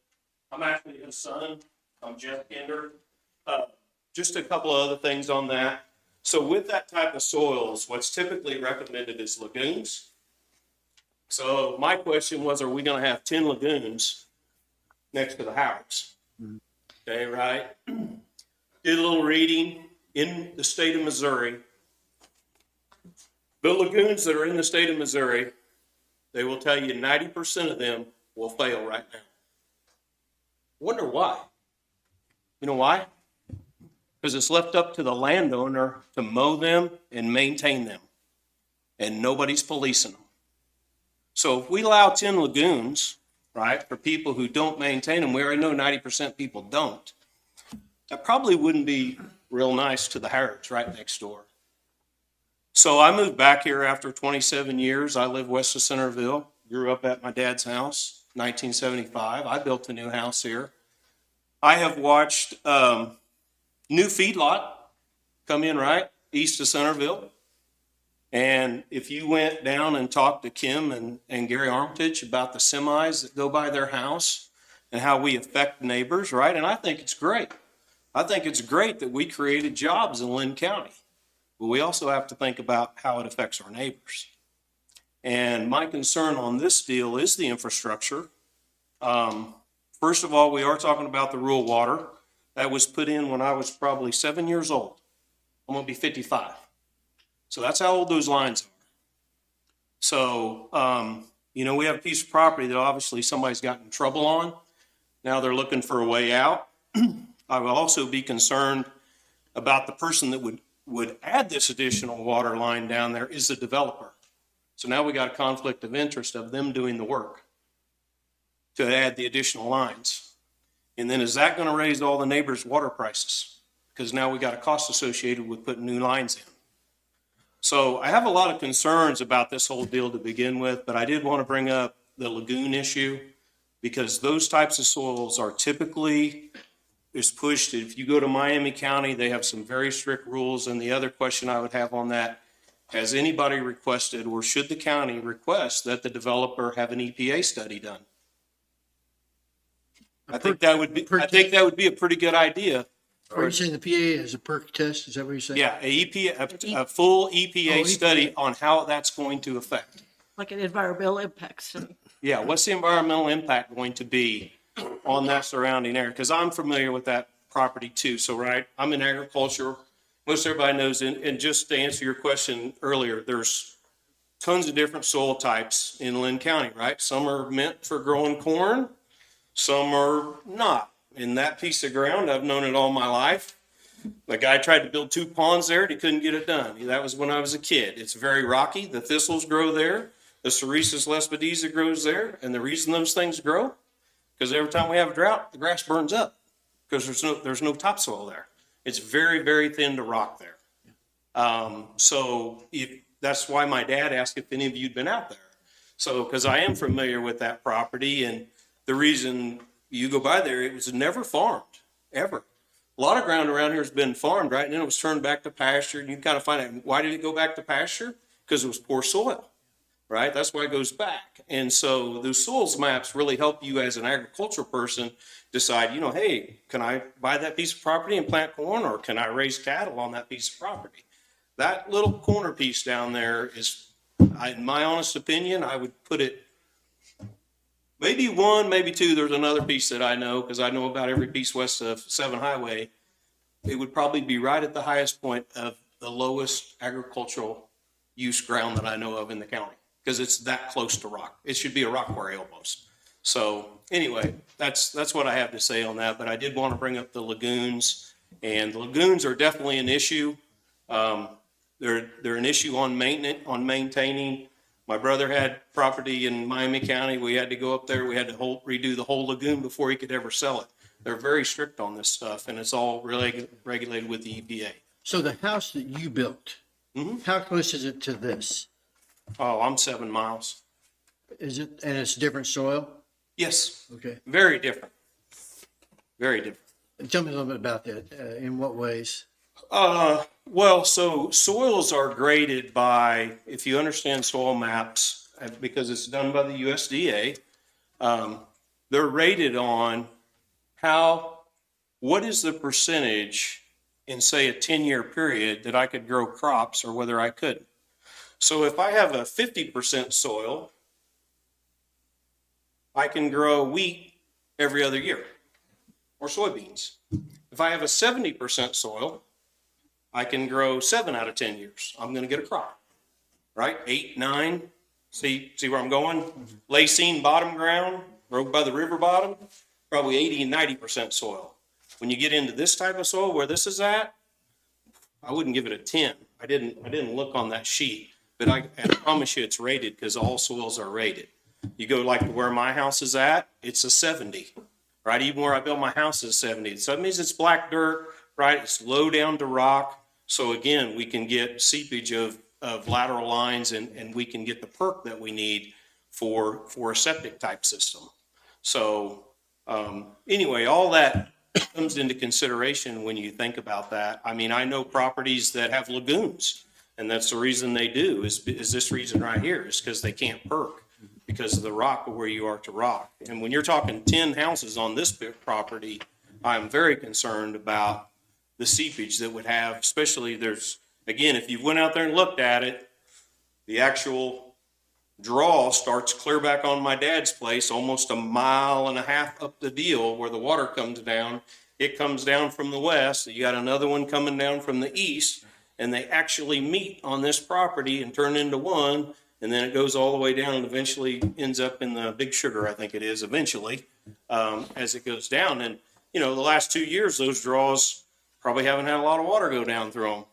I'm actually his son. I'm Jeff Kinder. Just a couple of other things on that. So with that type of soils, what's typically recommended is lagoons. So my question was, are we going to have 10 lagoons next to the house? Okay, right? Did a little reading in the state of Missouri. The lagoons that are in the state of Missouri, they will tell you 90% of them will fail right now. Wonder why? You know why? Because it's left up to the landowner to mow them and maintain them, and nobody's policing them. So if we allow 10 lagoons, right, for people who don't maintain them, we already know 90% people don't, that probably wouldn't be real nice to the Harrods right next door. So I moved back here after 27 years. I live west of Centerville, grew up at my dad's house, 1975. I built a new house here. I have watched new feedlot come in right east of Centerville. And if you went down and talked to Kim and Gary Armitage about the semis that go by their house and how we affect neighbors, right? And I think it's great. I think it's great that we created jobs in Linn County. But we also have to think about how it affects our neighbors. And my concern on this deal is the infrastructure. First of all, we are talking about the rural water. That was put in when I was probably 7 years old. I'm going to be 55. So that's how old those lines are. So, we have a piece of property that obviously somebody's gotten in trouble on. Now they're looking for a way out. I would also be concerned about the person that would add this additional water line down there is the developer. So now we got a conflict of interest of them doing the work to add the additional lines. And then is that going to raise all the neighbors' water prices? Because now we got a cost associated with putting new lines in. So I have a lot of concerns about this whole deal to begin with, but I did want to bring up the lagoon issue because those types of soils are typically is pushed. If you go to Miami County, they have some very strict rules. And the other question I would have on that, has anybody requested or should the county request that the developer have an EPA study done? I think that would be a pretty good idea. Are you saying the PA is a perk test? Is that what you're saying? Yeah, a full EPA study on how that's going to affect. Like an environmental impact study. Yeah, what's the environmental impact going to be on that surrounding area? Because I'm familiar with that property too. So, right, I'm in agriculture. Most everybody knows, and just to answer your question earlier, there's tons of different soil types in Linn County, right? Some are meant for growing corn, some are not. In that piece of ground, I've known it all my life. The guy tried to build 2 ponds there and he couldn't get it done. That was when I was a kid. It's very rocky. The thistles grow there. The Ceresus lespedeza grows there. And the reason those things grow, because every time we have a drought, the grass burns up because there's no topsoil there. It's very, very thin to rock there. That's why my dad asked if any of you'd been out there. So, because I am familiar with that property, and the reason you go by there, it was never farmed, ever. A lot of ground around here has been farmed, right? And then it was turned back to pasture, and you kind of find out, why did it go back to pasture? Because it was poor soil. right? That's why it goes back. And so those soils maps really help you as an agricultural person decide, you know, hey, can I buy that piece of property and plant corn, or can I raise cattle on that piece of property? That little corner piece down there is, in my honest opinion, I would put it maybe one, maybe two. There's another piece that I know, because I know about every piece west of 7 Highway. It would probably be right at the highest point of the lowest agricultural use ground that I know of in the county, because it's that close to rock. It should be a rock quarry almost. So anyway, that's what I have to say on that. But I did want to bring up the lagoons, and the lagoons are definitely an issue. They're an issue on maintaining. My brother had property in Miami County. We had to go up there. We had to redo the whole lagoon before he could ever sell it. They're very strict on this stuff, and it's all really regulated with the EPA. So the house that you built, how close is it to this? Oh, I'm 7 miles. Is it, and it's different soil? Yes, Okay. very different. Very different. Tell me a little bit about that. In what ways? Well, so soils are graded by, if you understand soil maps, because it's done by the USDA, they're rated on what is the percentage in, say, a 10-year period that I could grow crops, or whether I couldn't. So if I have a 50% soil, I can grow wheat every other year, or soybeans. If I have a 70% soil, I can grow 7 out of 10 years. I'm going to get a crop, right? 8, 9. See where I'm going? Lacine bottom ground, broke by the river bottom, probably 80 and 90% soil. When you get into this type of soil where this is at, I wouldn't give it a 10. I didn't look on that sheet, but I promise you it's rated, because all soils are rated. You go like to where my house is at, it's a 70, right? Even where I built my house is 70. So that means it's black dirt, right? It's low down to rock. So again, we can get seepage of lateral lines, and we can get the perk that we need for a septic type system. So anyway, all that comes into consideration when you think about that. I mean, I know properties that have lagoons, and that's the reason they do, is this reason right here, is because they can't perk because of the rock of where you are to rock. And when you're talking 10 houses on this property, I'm very concerned about the seepage that would have, especially again, if you went out there and looked at it, the actual draw starts clear back on my dad's place, almost 1.5 miles up the deal where the water comes down. It comes down from the west. You got another one coming down from the east, and they actually meet on this property and turn into one. And then it goes all the way down and eventually ends up in the Big Sugar, I think it is, eventually, as it goes down. And, you know, the last 2 years, those draws probably haven't had a lot of water go down through them.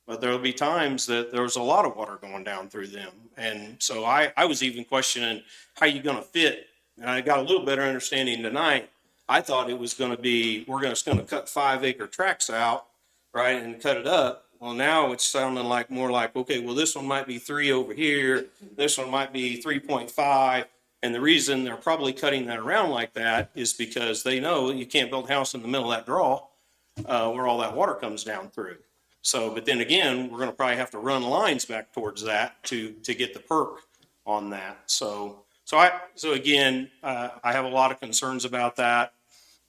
But there'll be times that there was a lot of water going down through them. And so I was even questioning how you going to fit. And I got a little better understanding tonight. I thought it was going to be, we're just going to cut 5-acre tracts out, right, and cut it up. Well, now it's sounding like more like, okay, well, this one might be 3 over here. This one might be 3.5. And the reason they're probably cutting that around like that is because they know you can't build a house in the middle of that draw where all that water comes down through. So, but then again, we're going to probably have to run lines back towards that to get the perk on that. So again, I have a lot of concerns about that.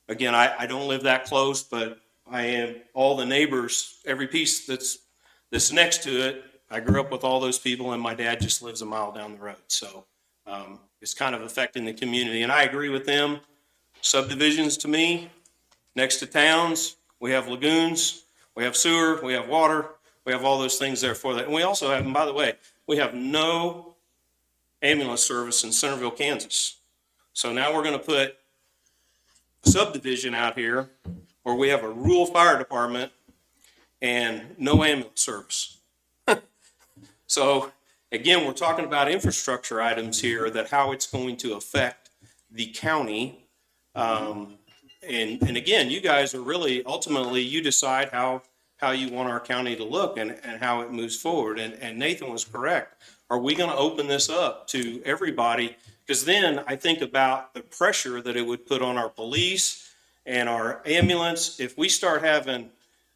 Again, I don't live that close, but I am, all the neighbors, every piece that's next to it, I grew up with all those people, and my dad just lives 1 mile down the road. So it's kind of affecting the community. And I agree with them. Subdivisions, to me, next to towns, we have lagoons. We have sewer, we have water, we have all those things there for that. And we also have, and by the way, we have no ambulance service in Centerville, Kansas. So now we're going to put a subdivision out here where we have a rural fire department and no ambulance service. So again, we're talking about infrastructure items here, that how it's going to affect the county. And again, you guys are really, ultimately, you decide how you want our county to look and how it moves forward. And Nathan was correct. Are we going to open this up to everybody? Because then I think about the pressure that it would put on our police and our ambulance. If we start having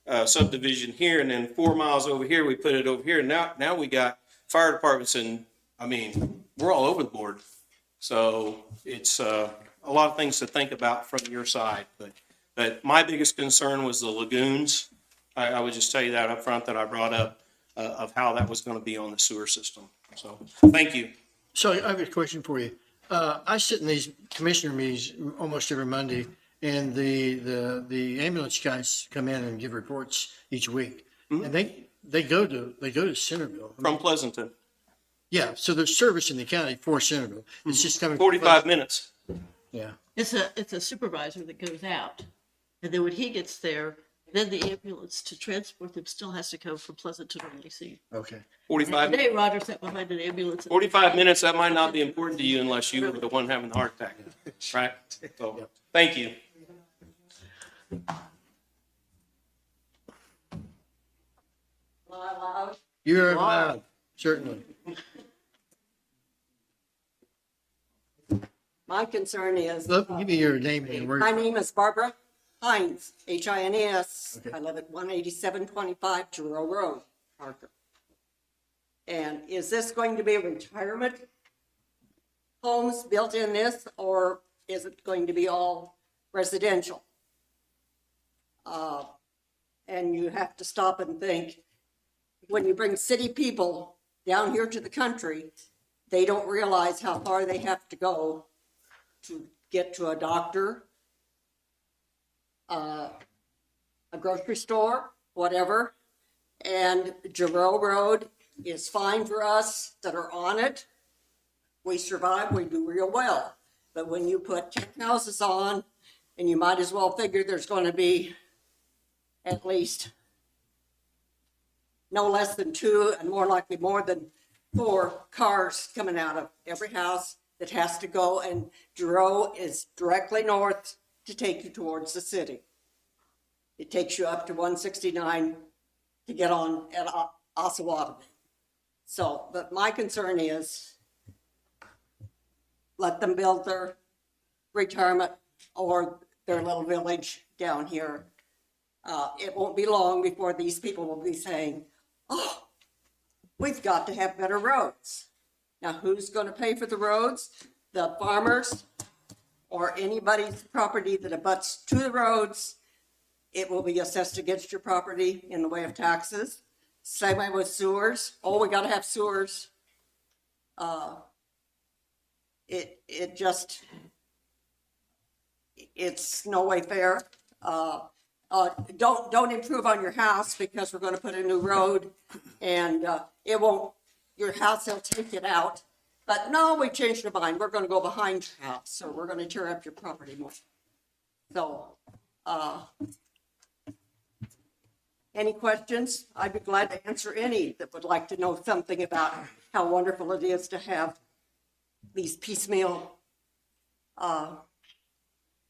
a subdivision here and then 4 miles over here, we put it over here. Now we got fire departments in I mean, we're all over the board. So it's a lot of things to think about from your side. But my biggest concern was the lagoons. I would just tell you that up front that I brought up of how that was going to be on the sewer system. So thank you. So I have a question for you. I sit in these commissioner meetings almost every Monday, and the ambulance guys come in and give reports each week. And they go to Centerville. From Pleasanton, Yeah, so there's service in the county for Centerville. It's just coming. 45 minutes. Yeah. It's a supervisor that goes out. And then when he gets there, then the ambulance to transport them still has to come from Pleasanton or Lacey. Okay. 45, Today, Roger sat behind an ambulance. 45 minutes, that might not be important to you unless you were the one having the heart attack, right? So, thank you. You're allowed, certainly. My concern is, Look, give me your name and where. my name is Barbara Hines, Hines. Okay. I live at 18725 Giroux Road, Parker. And is this going to be retirement homes built in this, or is it going to be all residential? And you have to stop and think, when you bring city people down here to the country, they don't realize how far they have to go to get to a doctor, a grocery store, whatever. And Giroux Road is fine for us that are on it. We survive, we do real well. But when you put 10 houses on, and you might as well figure there's going to be at least no less than 2 and more likely more than 4 cars coming out of every house that has to go, and Giroux is directly north to take you towards the city. It takes you up to 169 to get on at Osawatomie. So, but my concern is let them build their retirement or their little village down here. It won't be long before these people will be saying, oh, we've got to have better roads. Now, who's going to pay for the roads? The farmers or anybody's property that abuts to the roads. It will be assessed against your property in the way of taxes. Same way with sewers. Oh, we got to have sewers. It's no way fair. Don't improve on your house because we're going to put a new road and it won't, your house will take it out. But no, we changed our mind. We're going to go behind your house, or we're going to tear up your property more. So, any questions? I'd be glad to answer any that would like to know something about how wonderful it is to have these piecemeal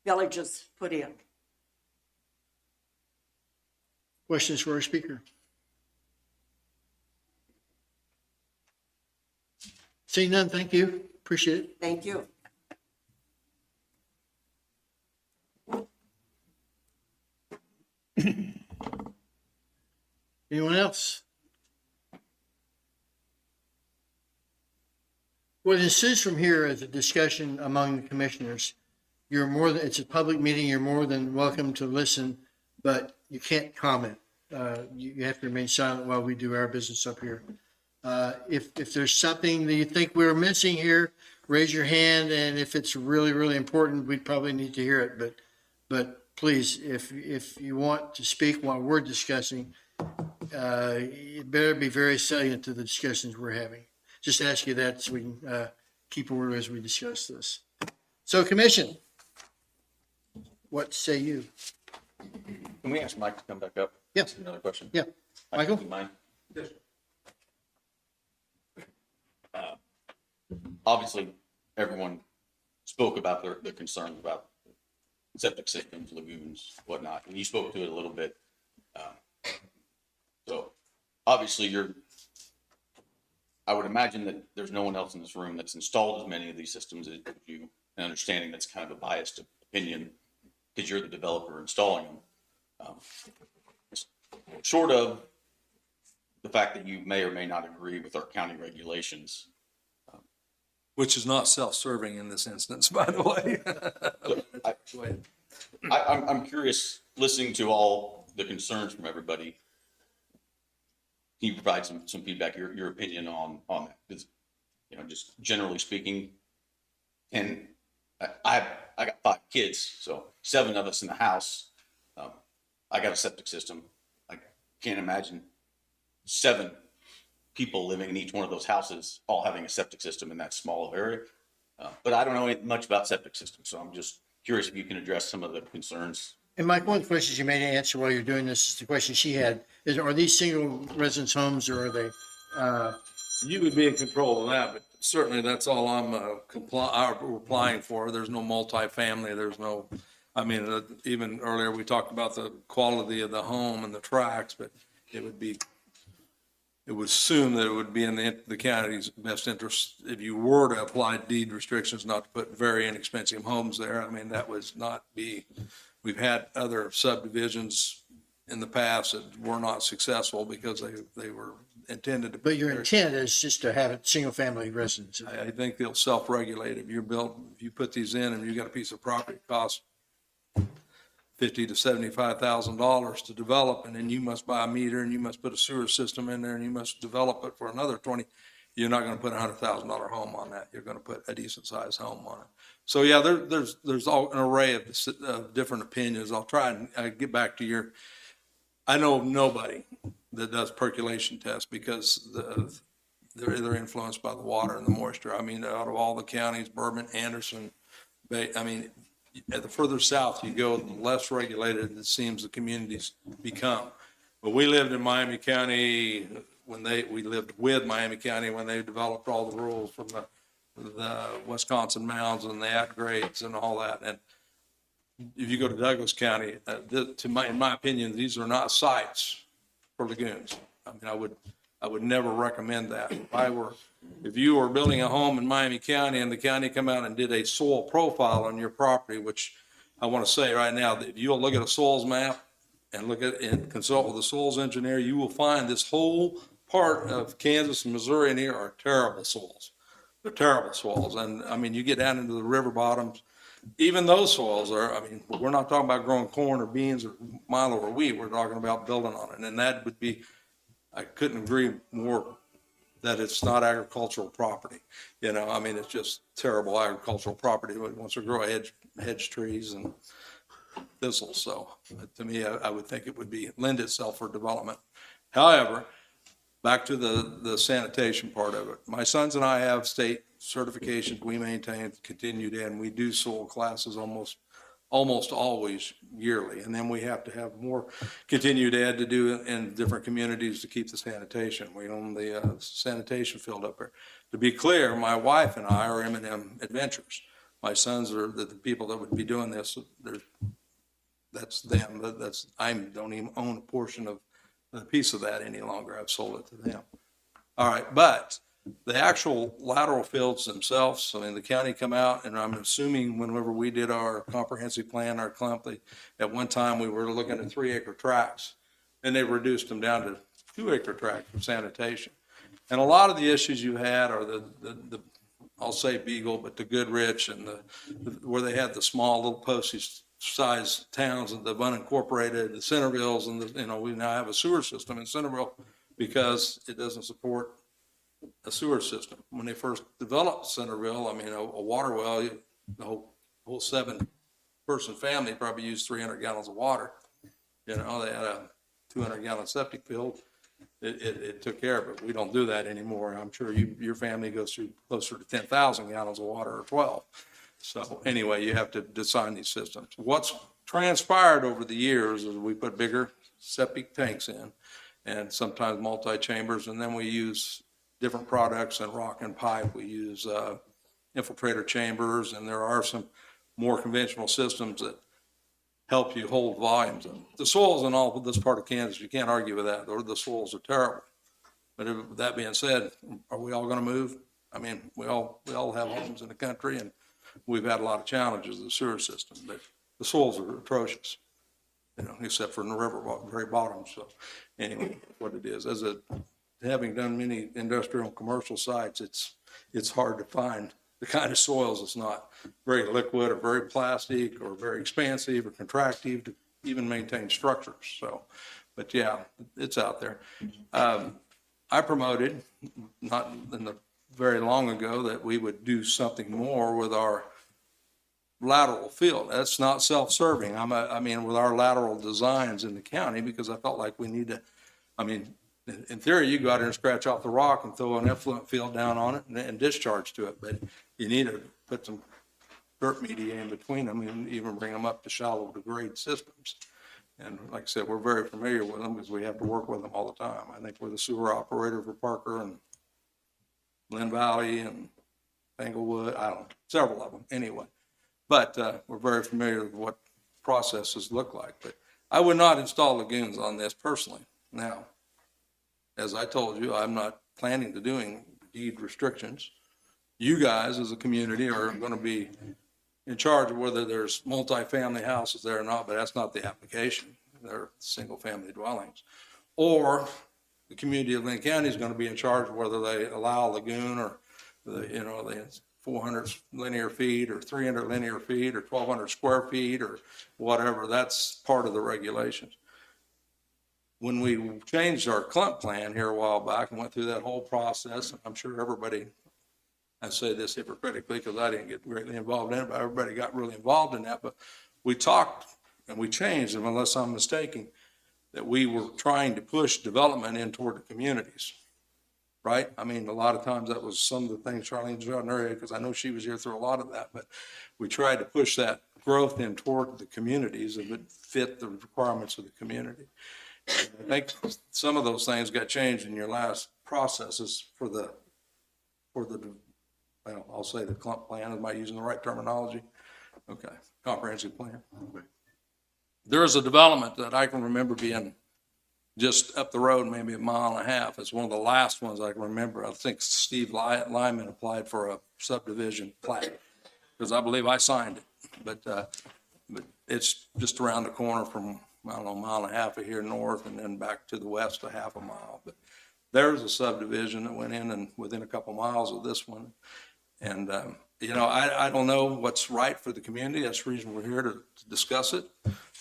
villages put in. Questions for our speaker? Seeing none, thank you. Appreciate it. Thank you. Anyone else? What ensues from here is a discussion among the commissioners. You're more than, it's a public meeting, you're more than welcome to listen, but you can't comment. You have to remain silent while we do our business up here. If there's something that you think we're missing here, raise your hand, and if it's really, really important, we'd probably need to hear it. But please, if you want to speak while we're discussing, it better be very salient to the discussions we're having. Just ask you that so we can keep order as we discuss this. So, Commission, what say you? Can we ask Mike to come back up? Yes. Another question? Yeah. Michael? Do you mind? Obviously, everyone spoke about their concerns about septic systems, lagoons, whatnot, and you spoke to it a little bit. So obviously I would imagine that there's no one else in this room that's installed as many of these systems as you, and understanding that's kind of a biased opinion because you're the developer installing them. Short of the fact that you may or may not agree with our county regulations, which is not self-serving in this instance, by the way. Go ahead. I'm curious, listening to all the concerns from everybody. Can you provide some feedback, your opinion on that? Because, just generally speaking, and I got 5 kids, so 7 of us in the house. I got a septic system. I can't imagine 7 people living in each one of those houses all having a septic system in that small of area. But I don't know much about septic systems, so I'm just curious if you can address some of the concerns. And Mike, one of the questions you may answer while you're doing this is the question she had, is are these single residence homes or are they, You would be in control of that, but certainly that's all I'm applying for. There's no multifamily, there's no, even earlier we talked about the quality of the home and the tracks, but it would assume that it would be in the county's best interest if you were to apply deed restrictions, not to put very inexpensive homes there. That would not be, we've had other subdivisions in the past that were not successful because they were intended to. but your intent is just to have it single family residence? I think they'll self-regulate. If you put these in and you got a piece of property that costs $50,000 to $75,000 to develop, and then you must buy a meter and you must put a sewer system in there and you must develop it for another 20, you're not going to put $100,000 home on that. You're going to put a decent sized home on it. So yeah, there's all an array of different opinions. I'll try and get back to I know of nobody that does percolation tests because they're influenced by the water and the moisture. Out of all the counties, Bourbon, Anderson, Bay, at the further south you go, the less regulated it seems the communities become. But we lived in Miami County we lived with Miami County when they developed all the rules from the Wisconsin mounds and the at-grades and all that. And if you go to Douglas County, in my opinion, these are not sites for lagoons. I would never recommend that. If you were building a home in Miami County and the county come out and did a soil profile on your property, which I want to say right now, that if you'll look at a soils map and consult with a soils engineer, you will find this whole part of Kansas and Missouri in here are terrible soils. They're terrible soils. And you get down into the river bottoms, even those soils we're not talking about growing corn or beans or milo or wheat. We're talking about building on it. And that would be, I couldn't agree more that it's not agricultural property. It's just terrible agricultural property. It wants to grow hedge trees and thistles. So to me, I would think it would lend itself for development. However, back to the sanitation part of it. My sons and I have state certifications we maintain continued in. We do soil classes almost always yearly. And then we have to have more continued ed to do in different communities to keep the sanitation. We own the sanitation field up there. To be clear, my wife and I are M&M Adventures. My sons are the people that would be doing this. That's them. I don't even own a portion of a piece of that any longer. I've sold it to them. All right, but the actual lateral fields themselves, the county come out, and I'm assuming whenever we did our comprehensive plan, our clump, at one time we were looking at 3-acre tracts, and they reduced them down to 2-acre tracts for sanitation. And a lot of the issues you had are the I'll say Beagle, but the Goodrich and where they had the small little postage-sized towns and the unincorporated, the Centervilles, and we now have a sewer system in Centerville because it doesn't support a sewer system. When they first developed Centerville, a water well, the whole 7-person family probably used 300 gallons of water. They had a 200-gallon septic field. It took care of it. We don't do that anymore. I'm sure your family goes through closer to 10,000 gallons of water or 12. So anyway, you have to design these systems. What's transpired over the years is we put bigger septic tanks in and sometimes multi-chambers, and then we use different products and rock and pipe. We use infiltrator chambers, and there are some more conventional systems that help you hold volumes. The soils in all of this part of Kansas, you can't argue with that. The soils are terrible. But that being said, are we all going to move? We all have homes in the country, and we've had a lot of challenges with the sewer system, but the soils are atrocious, except for in the river, very bottom. So anyway, what it is, having done many industrial and commercial sites, it's hard to find the kind of soils that's not very liquid or very plastic or very expansive or contractive to even maintain structures. So, but yeah, it's out there. I promoted, not in the very long ago, that we would do something more with our lateral field. That's not self-serving. I mean, with our lateral designs in the county, because I felt like we need to, I mean, in theory, you go out there and scratch off the rock and throw an effluent field down on it and discharge to it, but you need to put some dirt media in between them and even bring them up to shallow to grade systems. And like I said, we're very familiar with them because we have to work with them all the time. I think we're the sewer operator for Parker and Linn Valley and Englewood, I don't know, several of them anyway. But we're very familiar with what processes look like. But I would not install lagoons on this personally. Now, as I told you, I'm not planning to doing deed restrictions. You guys as a community are going to be in charge of whether there's multifamily houses there or not, but that's not the application. They're single-family dwellings. Or the community of Linn County is going to be in charge of whether they allow a lagoon or the 400 linear feet or 300 linear feet or 1,200 square feet or whatever. That's part of the regulations. When we changed our clump plan here a while back and went through that whole process, and I'm sure everybody, I say this hypocritically because I didn't get greatly involved in it, but everybody got really involved in that. But we talked and we changed them, unless I'm mistaken, that we were trying to push development in toward the communities, right? I mean, a lot of times that was some of the things Charlene's on her area, because I know she was here through a lot of that, but we tried to push that growth in toward the communities and it fit the requirements of the community. I think some of those things got changed in your last processes for the, well, I'll say the clump plan. Am I using the right terminology? Okay, comprehensive plan. There is a development that I can remember being just up the road, maybe a mile and a half. It's one of the last ones I can remember. I think Steve Lyman applied for a subdivision plat because I believe I signed it. But it's just around the corner from, I don't know, a mile and a half of here north and then back to the west a half a mile. But there's a subdivision that went in and within a couple miles of this one. And, I don't know what's right for the community. That's the reason we're here to discuss it,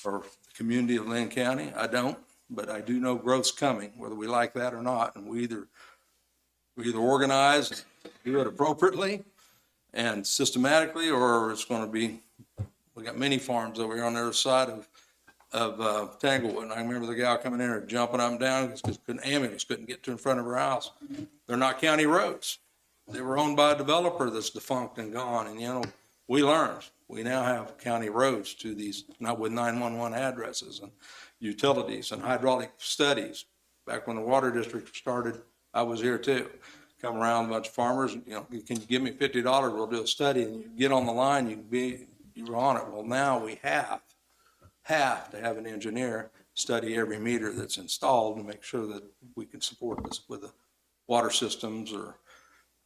or the community of Linn County. I don't, but I do know growth's coming, whether we like that or not. And we either organize and do it appropriately and systematically, or it's going to be, we got many farms over here on the other side of Tanglewood. And I remember the gal coming in there jumping up and down because ambulance couldn't get to in front of her house. They're not county roads. They were owned by a developer that's defunct and gone. And, we learned. We now have county roads to these, not with 911 addresses and utilities and hydraulic studies. Back when the water district started, I was here too. Come around, a bunch of farmers, can you give me $50? We'll do a study. And you get on the line, you're on it. Well, now we have to have an engineer study every meter that's installed and make sure that we can support this with the water systems or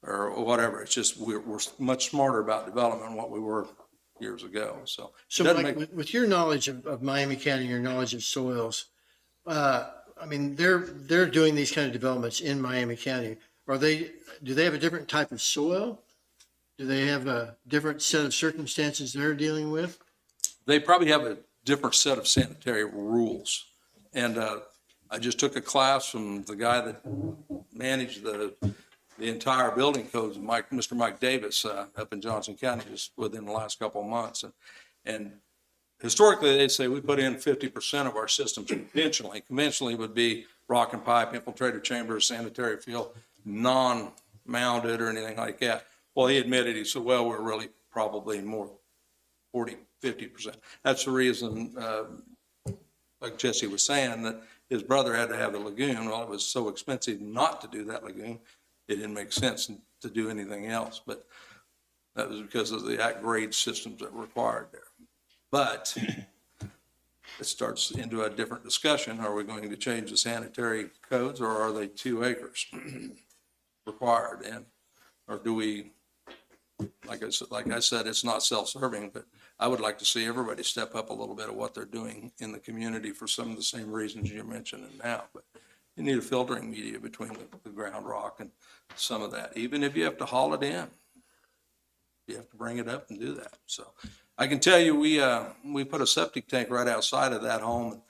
whatever. It's just, we're much smarter about development than what we were years ago. So Mike, with your knowledge of Miami County, your knowledge of soils, they're doing these kind of developments in Miami County. Do they have a different type of soil? Do they have a different set of circumstances they're dealing with? They probably have a different set of sanitary rules. And I just took a class from the guy that managed the entire building codes, Mr. Mike Davis, up in Johnson County, just within the last couple of months. And historically, they'd say we put in 50% of our systems conventionally. Conventionally would be rock and pipe, infiltrator chambers, sanitary field, non-mounded or anything like that. Well, he admitted, he said, well, we're really probably more 40, 50%. That's the reason, like Jesse was saying, that his brother had to have a lagoon. Well, it was so expensive not to do that lagoon. It didn't make sense to do anything else, but that was because of the at-grade systems that were required there. But it starts into a different discussion. Are we going to change the sanitary codes, or are they 2 acres required? Or do we, like I said, it's not self-serving, but I would like to see everybody step up a little bit of what they're doing in the community for some of the same reasons you're mentioning now. But you need a filtering media between the ground rock and some of that, even if you have to haul it in. you have to bring it up and do that. So I can tell you, we put a septic tank right outside of that home,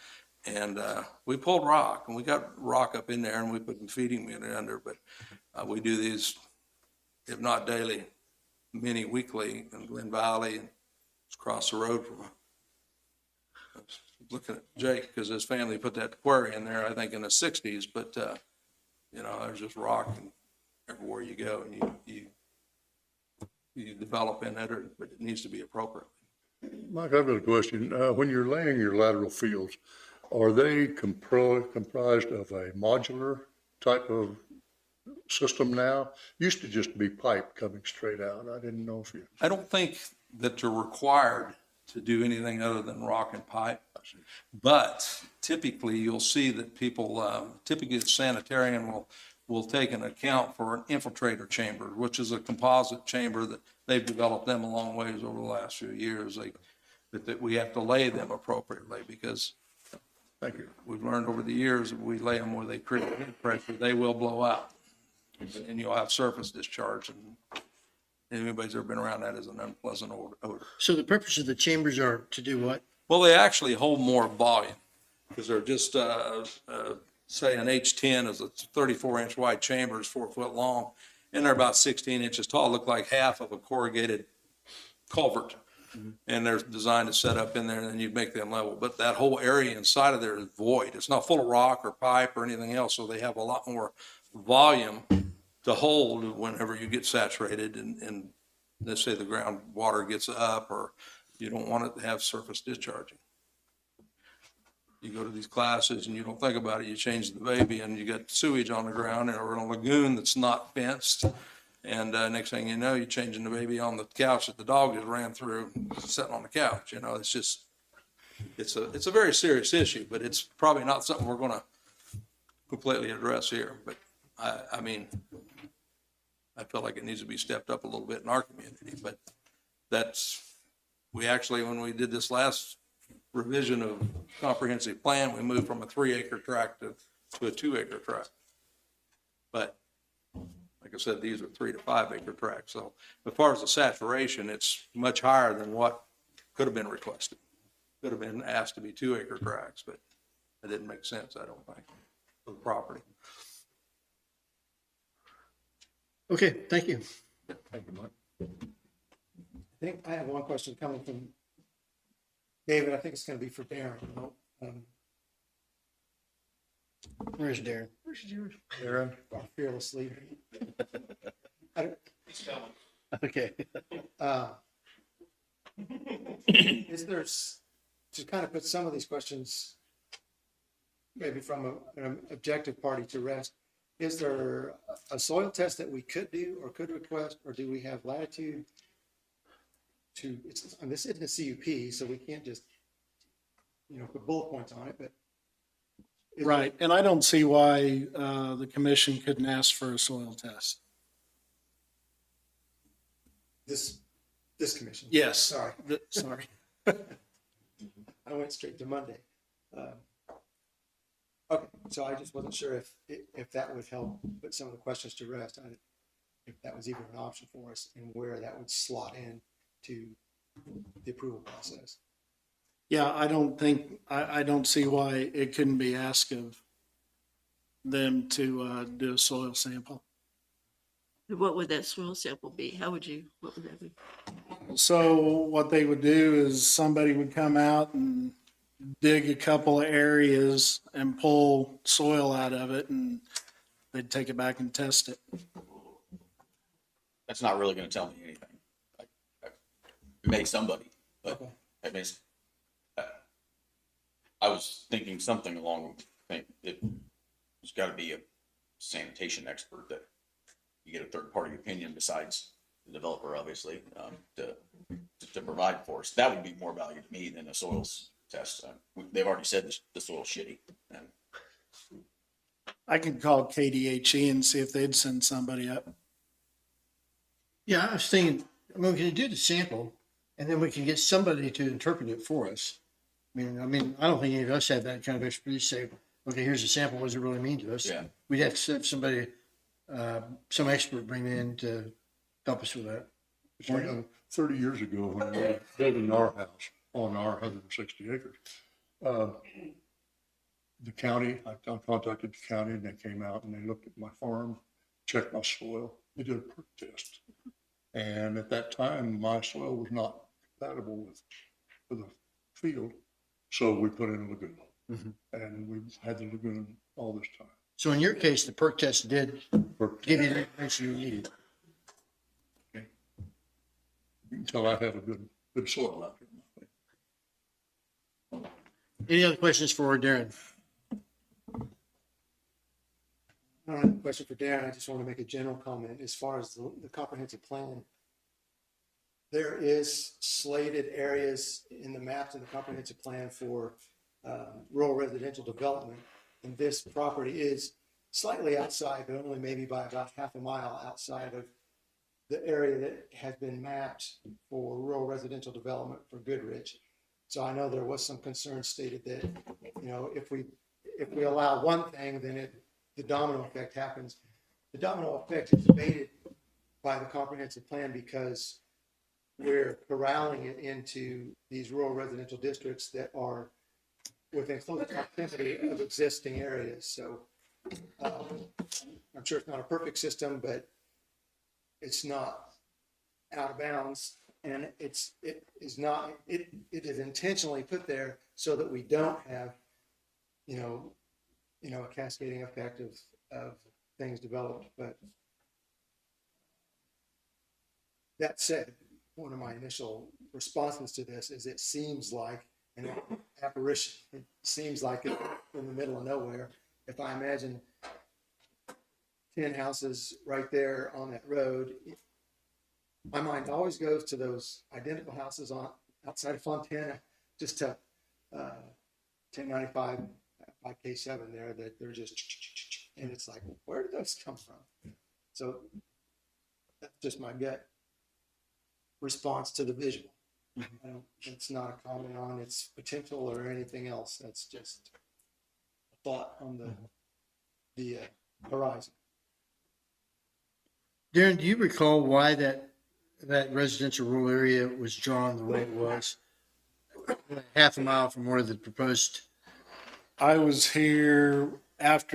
and we pulled rock, and we got rock up in there, and we put some feeding unit under, but we do these, if not daily, many weekly in Glen Valley, and it's across the road from I was looking at Jake, because his family put that quarry in there, I think in the 60s, but, you know, there's just rock and everywhere you go, and you develop in it, but it needs to be appropriate. Mike, I've got a question. When you're laying your lateral fields, are they comprised of a modular type of system now? Used to just be pipe coming straight out. I didn't know if you. I don't think that you're required to do anything other than rock and pipe. But typically, you'll see that people, typically the sanitarian will take an account for an infiltrator chamber, which is a composite chamber that they've developed them a long ways over the last few years. That we have to lay them appropriately because Thank you. we've learned over the years, if we lay them where they create heat pressure, they will blow out. And you'll have surface discharge, and anybody's ever been around that is an unpleasant odor. So the purpose of the chambers are to do what? Well, they actually hold more volume because they're just, say an H10 is a 34-inch wide chamber, is 4 foot long, and they're about 16 inches tall, look like half of a corrugated culvert. And they're designed to set up in there, and then you make them level. But that whole area inside of there is void. It's not full of rock or pipe or anything else, so they have a lot more volume to hold whenever you get saturated and let's say the groundwater gets up or you don't want it to have surface discharging. You go to these classes and you don't think about it, you change the baby and you got sewage on the ground or in a lagoon that's not fenced. And next thing you know, you're changing the baby on the couch that the dog just ran through, sitting on the couch. You know, it's just, it's a very serious issue, but it's probably not something we're going to completely address here. But I mean, I feel like it needs to be stepped up a little bit in our community, but we actually, when we did this last revision of comprehensive plan, we moved from a 3-acre tract to a 2-acre tract. But like I said, these are 3 to 5 acre tracts. So as far as the saturation, it's much higher than what could have been requested. Could have been asked to be 2-acre tracts, but it didn't make sense, I don't think, for the property. Okay, thank you. Thank you, Mike. I think I have one question coming from David. I think it's going to be for Darren. Where's Darren? Darren, our fearless leader. Okay. Is there, to kind of put some of these questions, maybe from an objective party to rest, is there a soil test that we could do or could request, or do we have latitude to, and this isn't a CUP, so we can't just, put bullet points on it, but. Right, and I don't see why the commission couldn't ask for a soil test. This commission? Yes. Sorry. Sorry. I went straight to Monday. Okay, so I just wasn't sure if that would help put some of the questions to rest, if that was even an option for us and where that would slot in to the approval process. Yeah, I don't see why it couldn't be asked of them to do a soil sample. What would that soil sample be? What would that be? So what they would do is somebody would come out and dig a couple of areas and pull soil out of it, and they'd take it back and test it. That's not really gonna tell me anything. May somebody, but I mean, I was thinking something along, there's gotta be a sanitation expert that you get a third-party opinion besides the developer, obviously, to provide for us. That would be more value to me than a soils test. They've already said the soil's shitty. And I could call KDHE and see if they'd send somebody up. Yeah, I was thinking, we can do the sample and then we can get somebody to interpret it for us. I mean, I don't think any of us have that kind of expertise. Say, okay, here's a sample. What does it really mean to us? Yeah. We'd have to have somebody, some expert bring in to help us with that. It's like 30 years ago when we were building our house on our 160 acres. The county, I contacted the county and they came out and they looked at my farm, checked my soil. They did a perk test. And at that time, my soil was not compatible with the field. So we put in a lagoon. And we've had the lagoon all this time. So in your case, the perk test did Perk give you the information you needed. You can tell I have a good soil out there. Any other questions for Darren? I don't have a question for Darren. I just want to make a general comment as far as the comprehensive plan. There is slated areas in the maps in the comprehensive plan for rural residential development. And this property is slightly outside, but only maybe by about half a mile outside of the area that has been mapped for rural residential development for Goodrich. So I know there was some concern stated that, you know, if we allow one thing, then the domino effect happens. The domino effect is abated by the comprehensive plan because we're corralling it into these rural residential districts that are within close proximity of existing areas. So I'm sure it's not a perfect system, but it's not out of bounds. And it is intentionally put there so that we don't have, you know, a cascading effect of things developed. But that said, one of my initial responses to this is it seems like an apparition. It seems like it's in the middle of nowhere. If I imagine 10 houses right there on that road, my mind always goes to those identical houses outside of Fontana, just to 1095 by K7 there, that they're just, and it's like, where did those come from? So that's just my gut response to the visual. It's not a comment on its potential or anything else. That's just a thought on the horizon. Darren, do you recall why that residential rural area was drawn the way it was? Half a mile from where the proposed. I was here just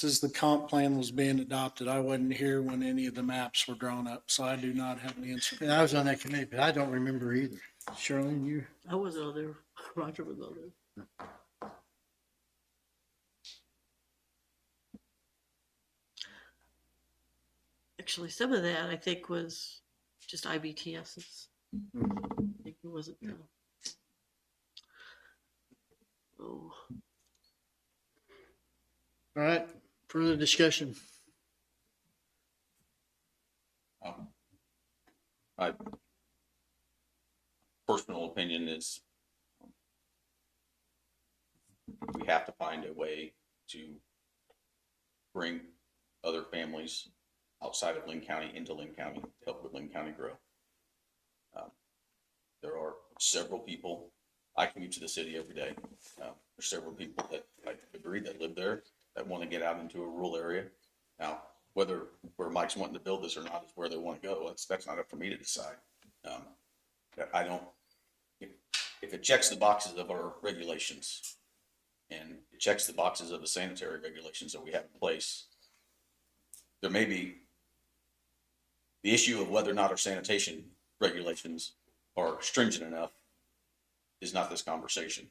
as the comp plan was being adopted. I wasn't here when any of the maps were drawn up, so I do not have an answer. And I was on that committee, but I don't remember either. Charlene, you? I wasn't on there. Roger was on there. Actually, some of that I think was just IBTS's. I think it wasn't. Oh. All right, further discussion. My personal opinion is we have to find a way to bring other families outside of Linn County into Linn County to help with Linn County grow. There are several people, I commute to the city every day. There's several people that I agree that live there that want to get out into a rural area. Now, whether where Mike's wanting to build this or not is where they want to go. That's not up for me to decide. I don't, if it checks the boxes of our regulations and it checks the boxes of the sanitary regulations that we have in place, there may be the issue of whether or not our sanitation regulations are stringent enough is not this conversation.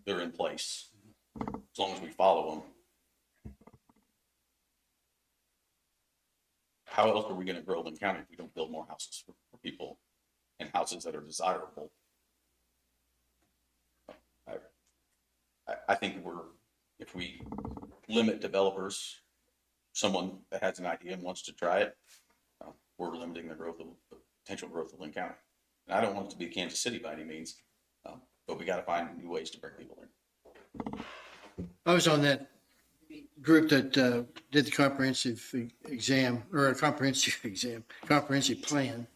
They're in place as long as we follow them. How else are we going to grow Linn County if we don't build more houses for people and houses that are desirable? I think if we limit developers, someone that has an idea and wants to try it, we're limiting the potential growth of Linn County. And I don't want it to be Kansas City by any means, but we got to find new ways to bring people in. I was on that group that did the comprehensive exam, or a comprehensive plan.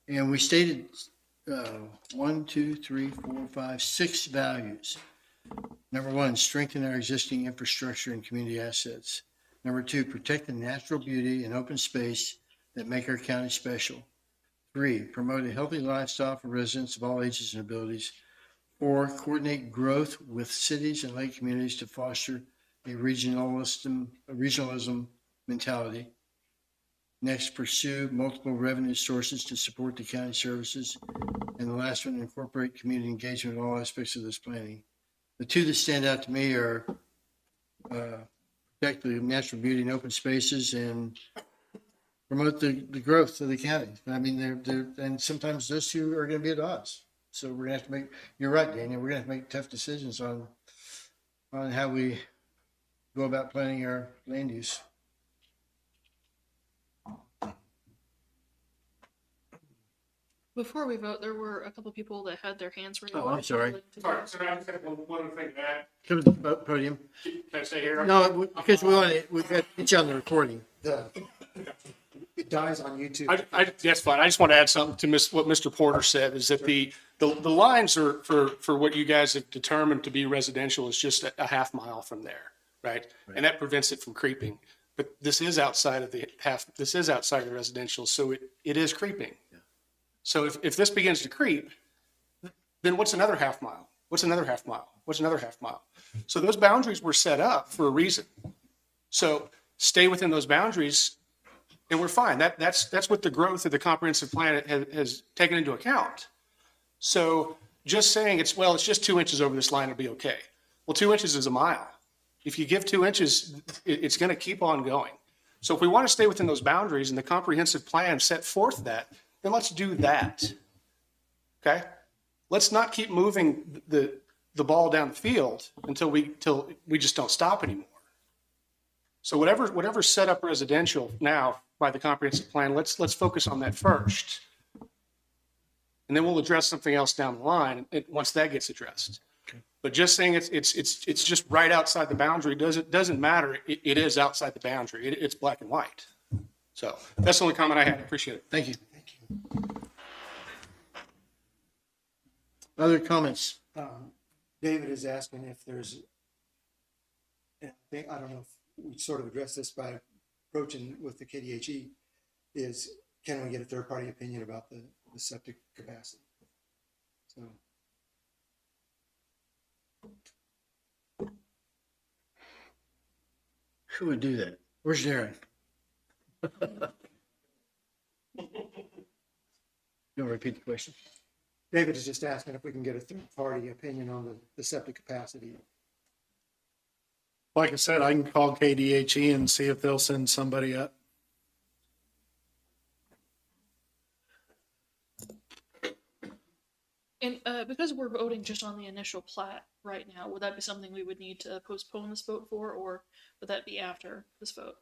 And we stated 6 values. Number 1, strengthen our existing infrastructure and community assets. Number 2, protect the natural beauty and open space that make our county special. 3, promote a healthy lifestyle for residents of all ages and abilities. 4, coordinate growth with cities and lake communities to foster a regionalism mentality. Next, pursue multiple revenue sources to support the county services. And the last one, incorporate community engagement in all aspects of this planning. The two that stand out to me are protect the natural beauty and open spaces and promote the growth of the county. I mean, and sometimes those two are going to be at odds. So we're going to have to make, you're right, Daniel, we're going to have to make tough decisions on how we go about planning our land use. Before we vote, there were a couple people that had their hands raised. Oh, I'm sorry. Sorry, so I just have one other thing to add. Come to the podium. Can I stay here? No, because we've got each on the recording. It dies on YouTube. That's fine. I just want to add something to what Mr. Porter said, is that the lines are for what you guys have determined to be residential is just a half mile from there, right? And that prevents it from creeping. But this is outside of the residential, so it is creeping. So if this begins to creep, then what's another half mile? What's another half mile? What's another half mile? So those boundaries were set up for a reason. So stay within those boundaries and we're fine. That's what the growth of the comprehensive plan has taken into account. So just saying it's just 2 inches over this line will be okay. Well, 2 inches is a mile. If you give 2 inches, it's going to keep on going. So if we want to stay within those boundaries and the comprehensive plan set forth that, then let's do that. Okay? Let's not keep moving the ball down the field until we just don't stop anymore. So whatever's set up residential now by the comprehensive plan, let's focus on that first. And then we'll address something else down the line once that gets addressed. Okay. But just saying it's just right outside the boundary doesn't matter. It is outside the boundary. It's black and white. So that's the only comment I had. Appreciate it. Thank you. Other comments? David is asking if there's, I don't know if we sort of addressed this by approaching with the KDHE, is can we get a third-party opinion about the septic capacity? So. Who would do that? Where's Darren? You want to repeat the question? David is just asking if we can get a third-party opinion on the septic capacity. Like I said, I can call KDHE and see if they'll send somebody up. And because we're voting just on the initial plat right now, would that be something we would need to postpone this vote for, or would that be after this vote?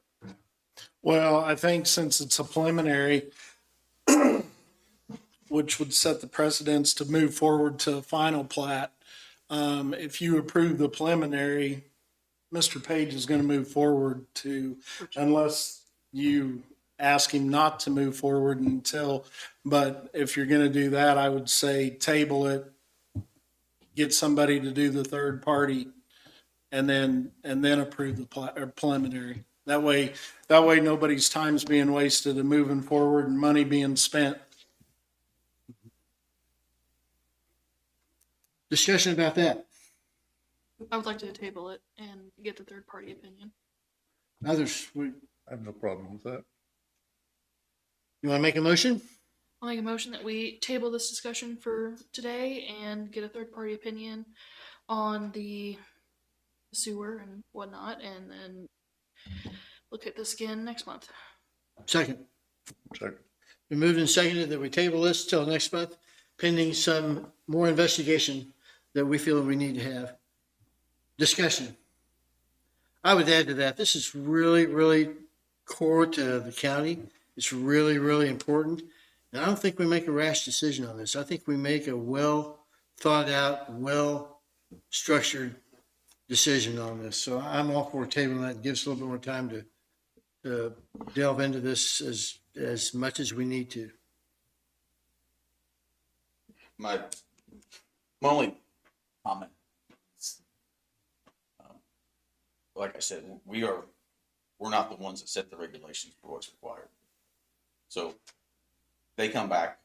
Well, I think since it's a preliminary, which would set the precedence to move forward to a final plat, if you approve the preliminary, Mr. Page is going to move forward unless you ask him not to move forward but if you're going to do that, I would say table it, get somebody to do the third party, and then approve the preliminary. That way nobody's time's being wasted and moving forward and money being spent. Discussion about that. I would like to table it and get the third party opinion. Others, I have no problem with that. you want to make a motion? I'll make a motion that we table this discussion for today and get a third party opinion on the sewer and whatnot, and then look at this again next month. Second. Second. We moved and seconded that we table this till next month, pending some more investigation that we feel we need to have. Discussion. I would add to that, this is really, really core to the county. It's really, really important. And I don't think we make a rash decision on this. I think we make a well thought out, well structured decision on this. So I'm all for tabling that. It gives us a little bit more time to delve into this as much as we need to. My only comment is, like I said, we're not the ones that set the regulations for what's required. So they come back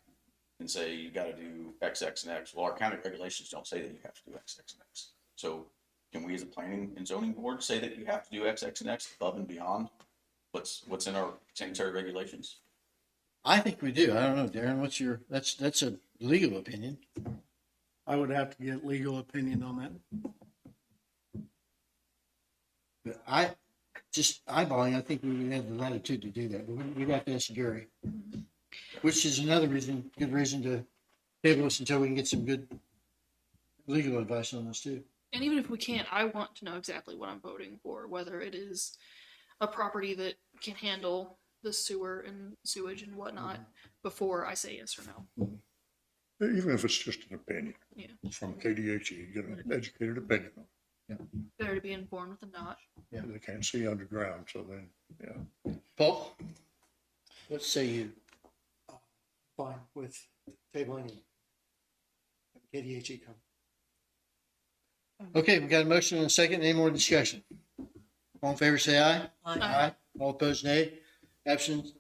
and say, you gotta do X, X, and X. Well, our county regulations don't say that you have to do X, X, and X. So can we as a planning and zoning board say that you have to do X, X, and X above and beyond what's in our sanitary regulations? I think we do. I don't know, Darren, that's a legal opinion. I would have to get legal opinion on that. But just eyeballing, I think we would have the latitude to do that, but we got to ask Gary. Which is another good reason to table this until we can get some good legal advice on this too. And even if we can't, I want to know exactly what I'm voting for, whether it is a property that can handle the sewer and sewage and whatnot before I say yes or no. Even if it's just an opinion. Yeah. From KDHE, you get an educated opinion. Better to be informed than not. Yeah. They can't see underground, so then, yeah. Paul, what say you? Fine with tabling and KDHE come. Okay, we got a motion and a second. Any more discussion? All in favor, say aye. Aye. All opposed, nay. Abstentions?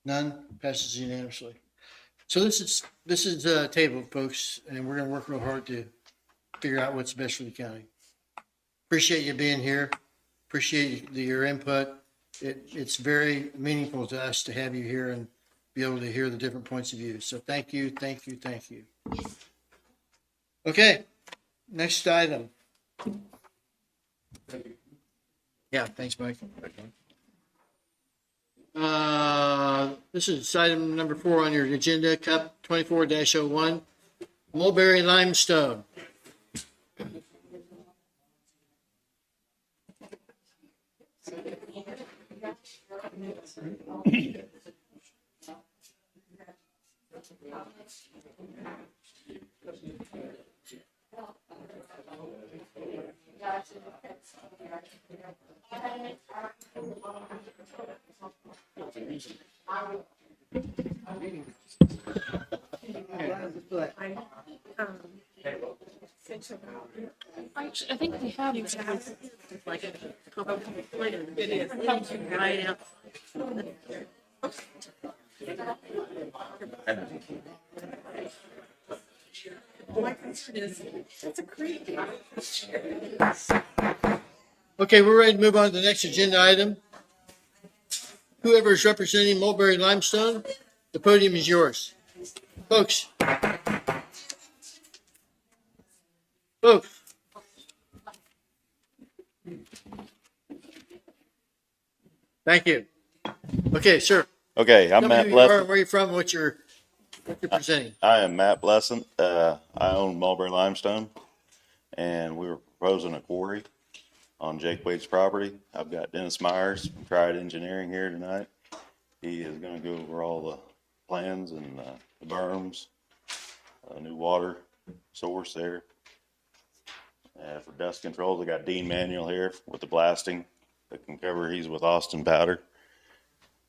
None. Passes unanimously. So this is table, folks, and we're gonna work real hard to figure out what's best for the county. Appreciate you being here. Appreciate your input. It's very meaningful to us to have you here and be able to hear the different points of view. So thank you, thank you, thank you. Okay, next item. Yeah, thanks, Mike. This is item number 4 on your agenda, Cup 24-01, Mulberry Limestone. Actually, I think we have exactly. Like a public plan. It is. Right out. My concern is, it's a creek. Okay, we're ready to move on to the next agenda item. Whoever is representing Mulberry Limestone, the podium is yours. Folks. Thank you. Okay, sir. Okay, I'm Tell me Matt who you are, Blessant. where you from, what you're presenting. I am Matt Blessant. I own Mulberry Limestone, and we were proposing a quarry on Jake Wade's property. I've got Dennis Myers from Triad Engineering here tonight. He is going to go over all the plans and the berms, new water source there. For dust controls, I got Dean Manuel here with the blasting that can cover. He's with Austin Powder,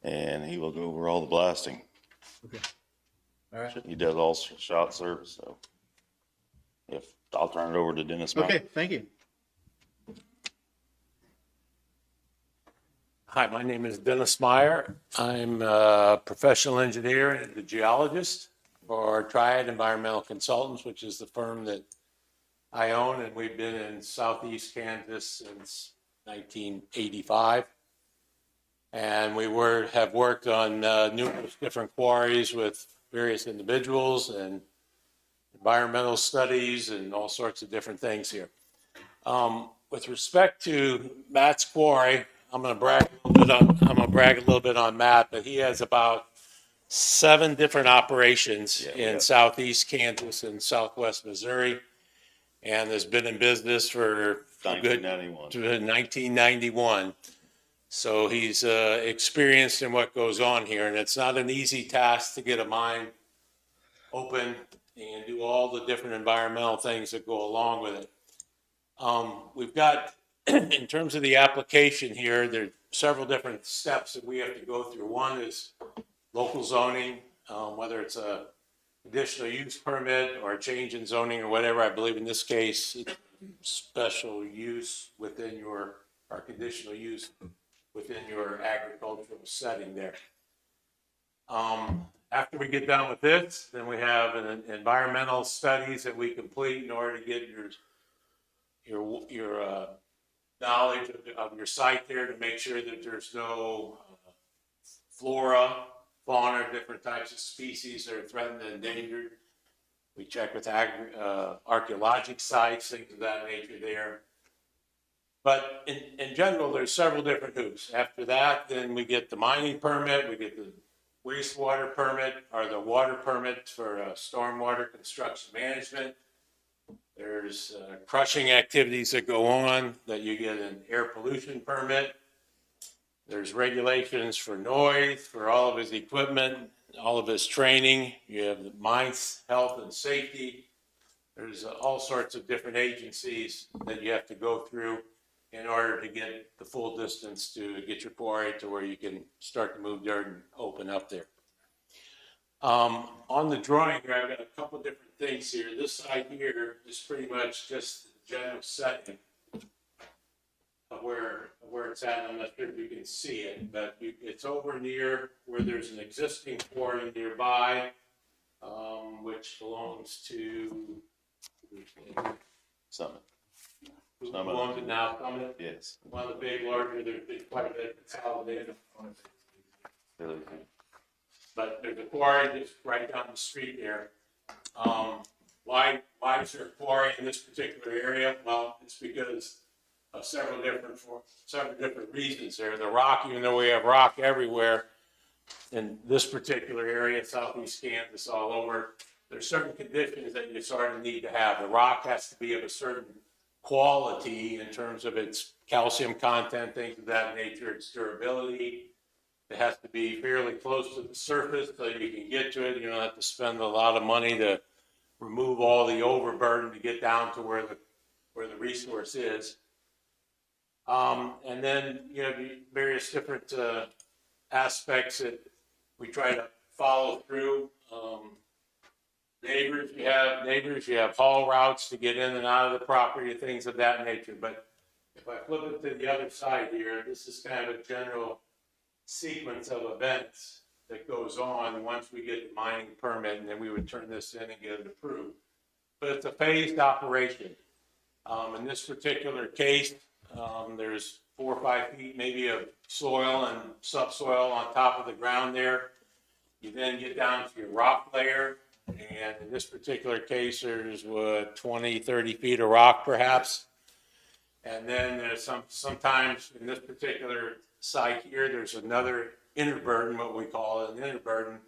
and he will go over all the blasting. Okay. All right. He does all shot service, so I'll turn it over to Dennis. Okay, thank you. Hi, my name is Dennis Meyer. I'm a professional engineer and a geologist for Triad Environmental Consultants, which is the firm that I own, and we've been in southeast Kansas since 1985. And we have worked on numerous different quarries with various individuals and environmental studies and all sorts of different things here. With respect to Matt's quarry, I'm going to brag a little bit on Matt, but he has about 7 different operations in southeast Kansas and southwest Missouri, and has been in business for 1991. So he's experienced in what goes on here, and it's not an easy task to get a mine open and do all the different environmental things that go along with it. We've got, in terms of the application here, there are several different steps that we have to go through. One is local zoning, whether it's a additional use permit or a change in zoning or whatever. I believe in this case, it's special use within our conditional use within your agricultural setting there. After we get done with this, then we have an environmental studies that we complete in order to get your knowledge of your site there, to make sure that there's no flora, fauna, different types of species that are threatened and endangered. We check with archaeologic sites, things of that nature there. But in general, there's several different hoops. After that, then we get the mining permit, we get the wastewater permit, or the water permit for stormwater construction management. There's crushing activities that go on, that you get an air pollution permit. There's regulations for noise, for all of his equipment, all of his training. You have the mines, health and safety. There's all sorts of different agencies that you have to go through in order to get the full distance to get your quarry to where you can start to move dirt and open up there. On the drawing here, I've got a couple different things here. This side here is pretty much just the general setting of where it's at. I'm not sure if you can see it, but it's over near where there's an existing quarry nearby, which belongs to Summit. who owns it now, Summit? Yes. One of the big, larger, there's been quite a bit consolidated. But there's a quarry just right down the street there. Why is there a quarry in this particular area? Well, it's because of several different reasons there. The rock, even though we have rock everywhere in this particular area, southeast Kansas, all over, there's certain conditions that you sort of need to have. The rock has to be of a certain quality in terms of its calcium content, things of that nature, its durability. It has to be fairly close to the surface so you can get to it. You don't have to spend a lot of money to remove all the overburden to get down to where the resource is. And then, you know, various different aspects that we try to follow through. Neighbors, you have haul routes to get in and out of the property, things of that nature. But if I flip it to the other side here, this is kind of a general sequence of events that goes on once we get the mining permit, and then we would turn this in and get it approved. But it's a phased operation. In this particular case, there's 4 or 5 feet maybe of soil and subsoil on top of the ground there. You then get down to your rock layer, and in this particular case, there's 20, 30 feet of rock perhaps. And then there's sometimes in this particular site here, there's another interburden, what we call it. An interburden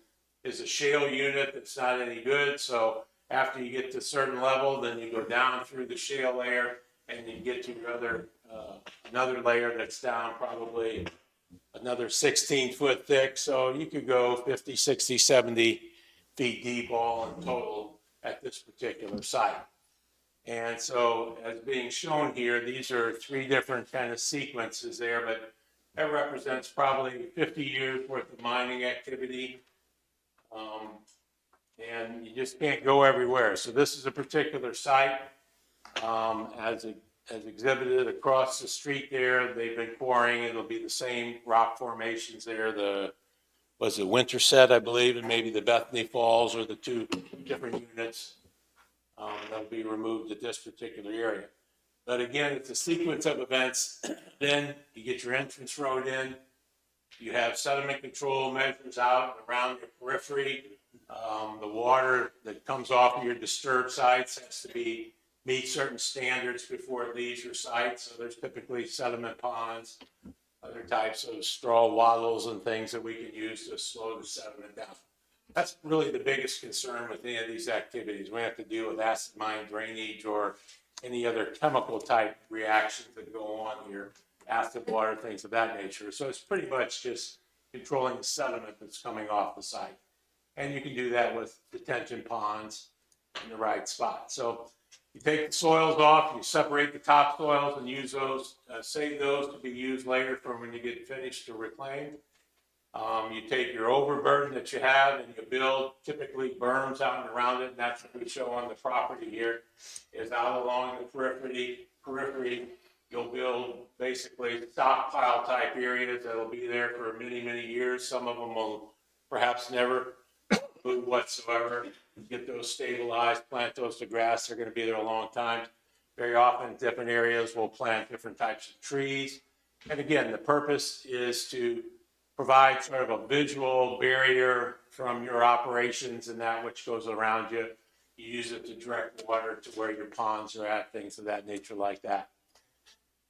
is a shale unit that's not any good. So after you get to a certain level, then you go down through the shale layer and you get to your another layer that's down probably another 16 foot thick. So you could go 50, 60, 70 feet deep all in total at this particular site. And so as being shown here, these are 3 different kind of sequences there, but that represents probably 50 years worth of mining activity. And you just can't go everywhere. So this is a particular site, as exhibited across the street there. They've been quarrying. It'll be the same rock formations there. Was it Winterset, I believe, and maybe the Bethany Falls are the 2 different units that'll be removed at this particular area. But again, it's a sequence of events. Then you get your entrance road in. You have sediment control measures out around your periphery. The water that comes off of your disturbed sites has to meet certain standards before it leaves your site. So there's typically sediment ponds, other types of straw wattles and things that we can use to slow the sediment down. That's really the biggest concern with any of these activities. We have to deal with acid mine drainage or any other chemical type reactions that go on here, acid water, things of that nature. So it's pretty much just controlling the sediment that's coming off the site. And you can do that with detention ponds in the right spot. So you take the soils off, you separate the top soils and use those, save those to be used later for when you get finished to reclaim. You take your overburden that you have and you build typically berms out and around it. And that's what we show on the property here, is out along the periphery You'll build basically stockpile type areas that'll be there for many, many years. Some of them will perhaps never move whatsoever. Get those stabilized, plant those to grass. They're going to be there a long time. Very often, different areas will plant different types of trees. And again, the purpose is to provide sort of a visual barrier from your operations and that which goes around you. You use it to direct water to where your ponds are at, things of that nature like that.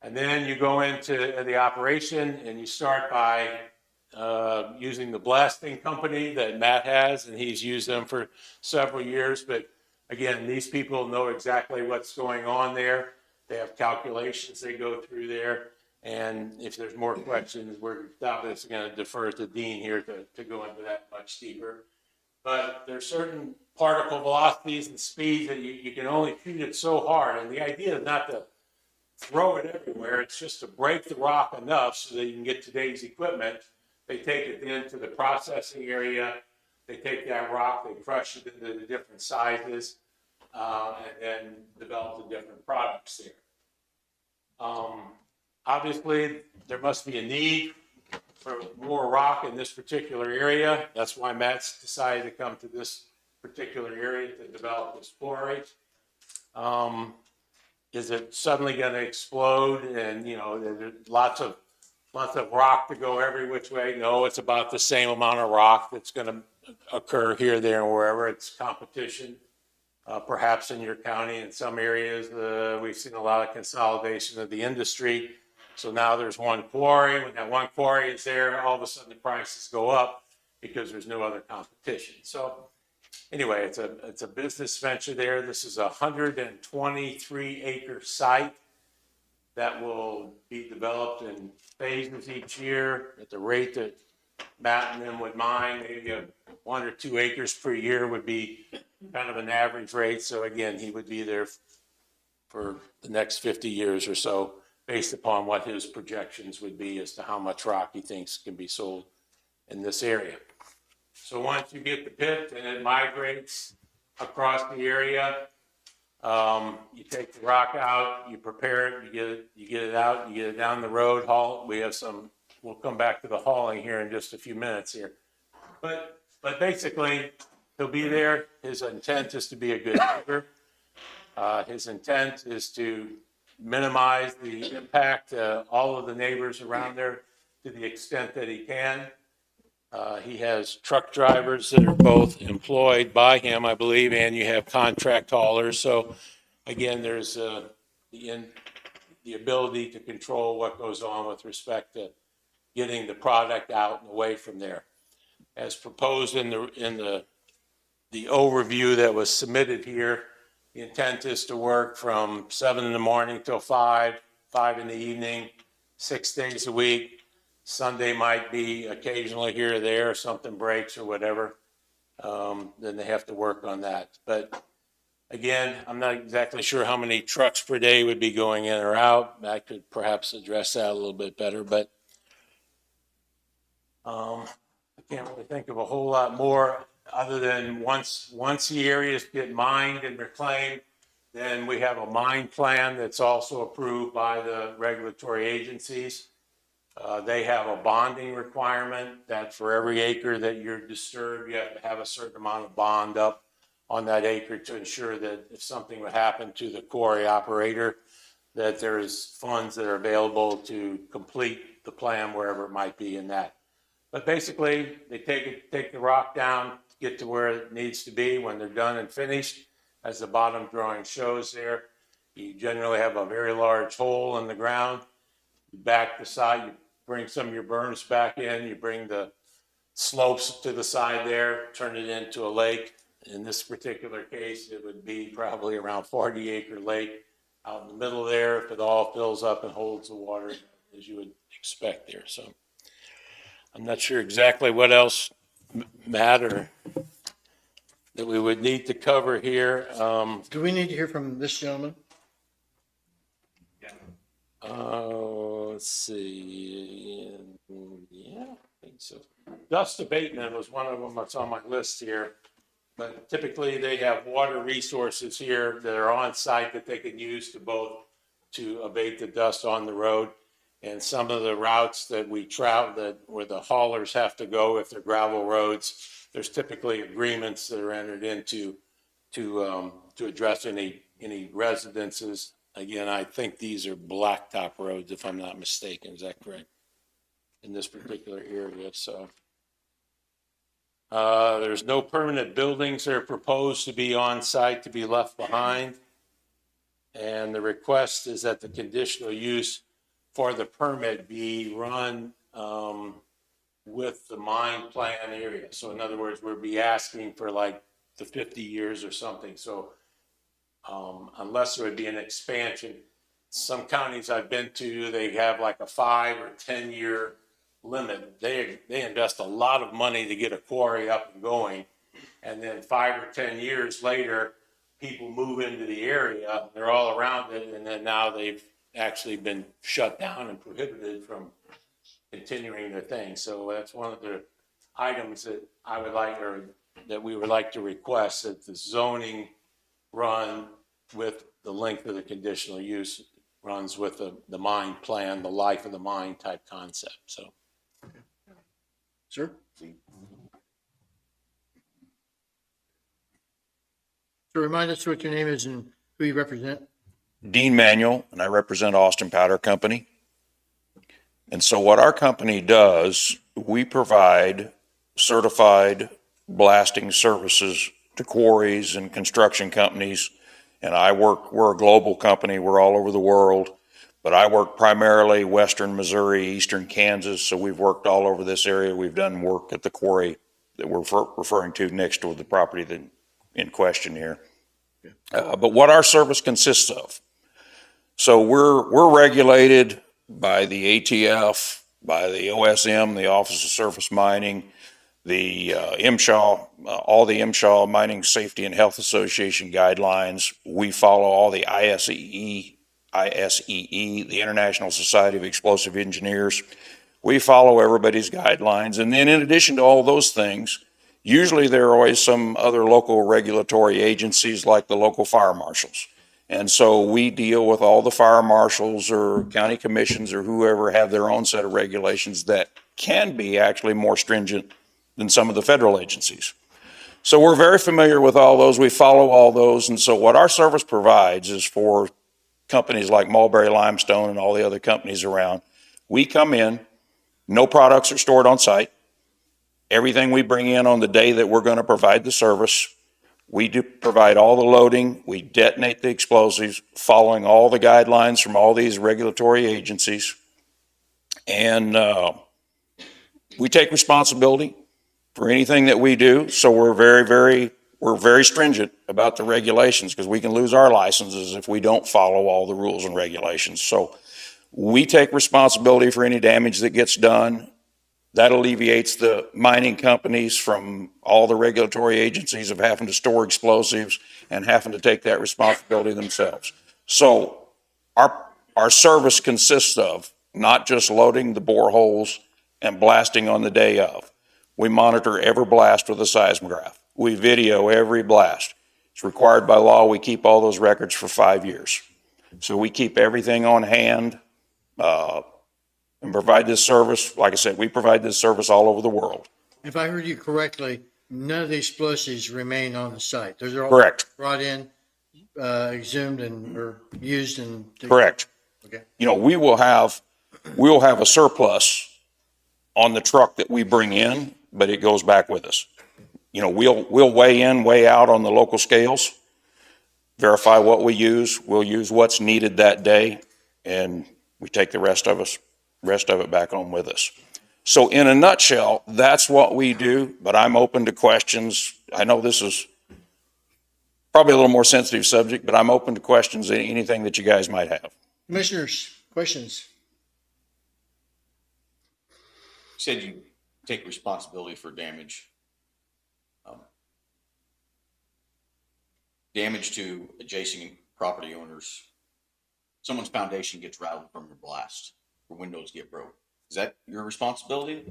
And then you go into the operation and you start by using the blasting company that Matt has, and he's used them for several years. But again, these people know exactly what's going on there. They have calculations they go through there. And if there's more questions, we're obviously going to defer to Dean here to go into that much deeper. But there's certain particle velocities and speeds that you can only shoot it so hard. And the idea is not to throw it everywhere. It's just to break the rock enough so that you can get today's equipment. They take it into the processing area. They take that rock, they crush it into the different sizes, and then develop the different products there. Obviously, there must be a need for more rock in this particular area. That's why Matt's decided to come to this particular area to develop this quarry. Is it suddenly going to explode and, you know, there's lots of rock to go every which way? No, it's about the same amount of rock that's going to occur here, there, and wherever. It's competition. Perhaps in your county, in some areas, we've seen a lot of consolidation of the industry. So now there's one quarry. When that one quarry is there, all of a sudden the prices go up because there's no other competition. So anyway, it's a business venture there. This is a 123-acre site that will be developed in phases each year at the rate that Matt and them would mine. Maybe 1 or 2 acres per year would be kind of an average rate. So again, he would be there for the next 50 years or so, based upon what his projections would be as to how much rock he thinks can be sold in this area. So once you get the pit and it migrates across the area, you take the rock out, you prepare it, you get it out, you get it down the road, haul. We'll come back to the hauling here in just a few minutes here. But basically, he'll be there. His intent is to be a good neighbor. His intent is to minimize the impact to all of the neighbors around there to the extent that he can. He has truck drivers that are both employed by him, I believe, and you have contract haulers. So again, there's the ability to control what goes on with respect to getting the product out and away from there. As proposed in the overview that was submitted here, the intent is to work from 7 in the morning till 5 in the evening, 6 days a week. Sunday might be occasionally here or there, if something breaks or whatever. Then they have to work on that. But again, I'm not exactly sure how many trucks per day would be going in or out. I could perhaps address that a little bit better, but I can't really think of a whole lot more other than once the areas get mined and reclaimed, then we have a mine plan that's also approved by the regulatory agencies. They have a bonding requirement that for every acre that you're disturbed, you have to have a certain amount of bond up on that acre to ensure that if something would happen to the quarry operator, that there's funds that are available to complete the plan wherever it might be in that. But basically, they take the rock down, get to where it needs to be when they're done and finished. As the bottom drawing shows there, you generally have a very large hole in the ground. You back the side, you bring some of your berms back in, you bring the slopes to the side there, turn it into a lake. In this particular case, it would be probably around 40-acre lake out in the middle there if it all fills up and holds the water as you would expect there. So I'm not sure exactly what else, Matt, or that we would need to cover here. Do we need to hear from this gentleman? Let's see. Yeah, I think so. Dust abatement was one of them that's on my list here. But typically they have water resources here that are on site that they can use to both to abate the dust on the road. And some of the routes that we travel, where the haulers have to go, if they're gravel roads, there's typically agreements that are entered into to address any residences. Again, I think these are blacktop roads, if I'm not mistaken. Is that correct? In this particular area, so. There's no permanent buildings that are proposed to be on site to be left behind. And the request is that the conditional use for the permit be run with the mine plan area. So in other words, we'll be asking for like the 50 years or something. So unless there would be an expansion, some counties I've been to, they have like a 5 or 10 year limit. They invest a lot of money to get a quarry up and going. And then 5 or 10 years later, people move into the area, they're all around it, and then now they've actually been shut down and prohibited from continuing their thing. So that's one of the items that I would like, or that we would like to request, that the zoning run with the length of the conditional use runs with the mine plan, the life of the mine type concept, so. Sir? So remind us what your name is and who you represent. Dean Manuel, and I represent Austin Powder Company. And so what our company does, we provide certified blasting services to quarries and construction companies. And we're a global company, we're all over the world, but I work primarily western Missouri, eastern Kansas, so we've worked all over this area. We've done work at the quarry that we're referring to next to the property that in question here. But what our service consists of. So we're regulated by the ATF, by the OSM, the Office of Surface Mining, the MSHA, all the MSHA Mining Safety and Health Association guidelines. We follow all the ISEE, the International Society of Explosive Engineers. We follow everybody's guidelines. And then in addition to all those things, usually there are always some other local regulatory agencies like the local fire marshals. And so we deal with all the fire marshals or county commissions or whoever have their own set of regulations that can be actually more stringent than some of the federal agencies. So we're very familiar with all those. We follow all those. And so what our service provides is for companies like Mulberry Limestone and all the other companies around. We come in, no products are stored on site. Everything we bring in on the day that we're going to provide the service, we do provide all the loading, we detonate the explosives, following all the guidelines from all these regulatory agencies. And we take responsibility for anything that we do. So we're very stringent about the regulations because we can lose our licenses if we don't follow all the rules and regulations. So we take responsibility for any damage that gets done. That alleviates the mining companies from all the regulatory agencies of having to store explosives and having to take that responsibility themselves. So our service consists of not just loading the boreholes and blasting on the day of. We monitor every blast with a seismograph. We video every blast. It's required by law. We keep all those records for 5 years. So we keep everything on hand and provide this service. Like I said, we provide this service all over the world. If I heard you correctly, none of the explosives remain on the site. Those are all Correct. brought in, exhumed and or used and. Correct. Okay. You know, we'll have a surplus on the truck that we bring in, but it goes back with us. You know, we'll weigh in, weigh out on the local scales, verify what we use. We'll use what's needed that day, and we take the rest of it back home with us. So in a nutshell, that's what we do, but I'm open to questions. I know this is probably a little more sensitive subject, but I'm open to questions, anything that you guys might have. Commissioners, questions? You said you take responsibility for damage. Damage to adjacent property owners. Someone's foundation gets rattled from your blast, or windows get broke. Is that your responsibility?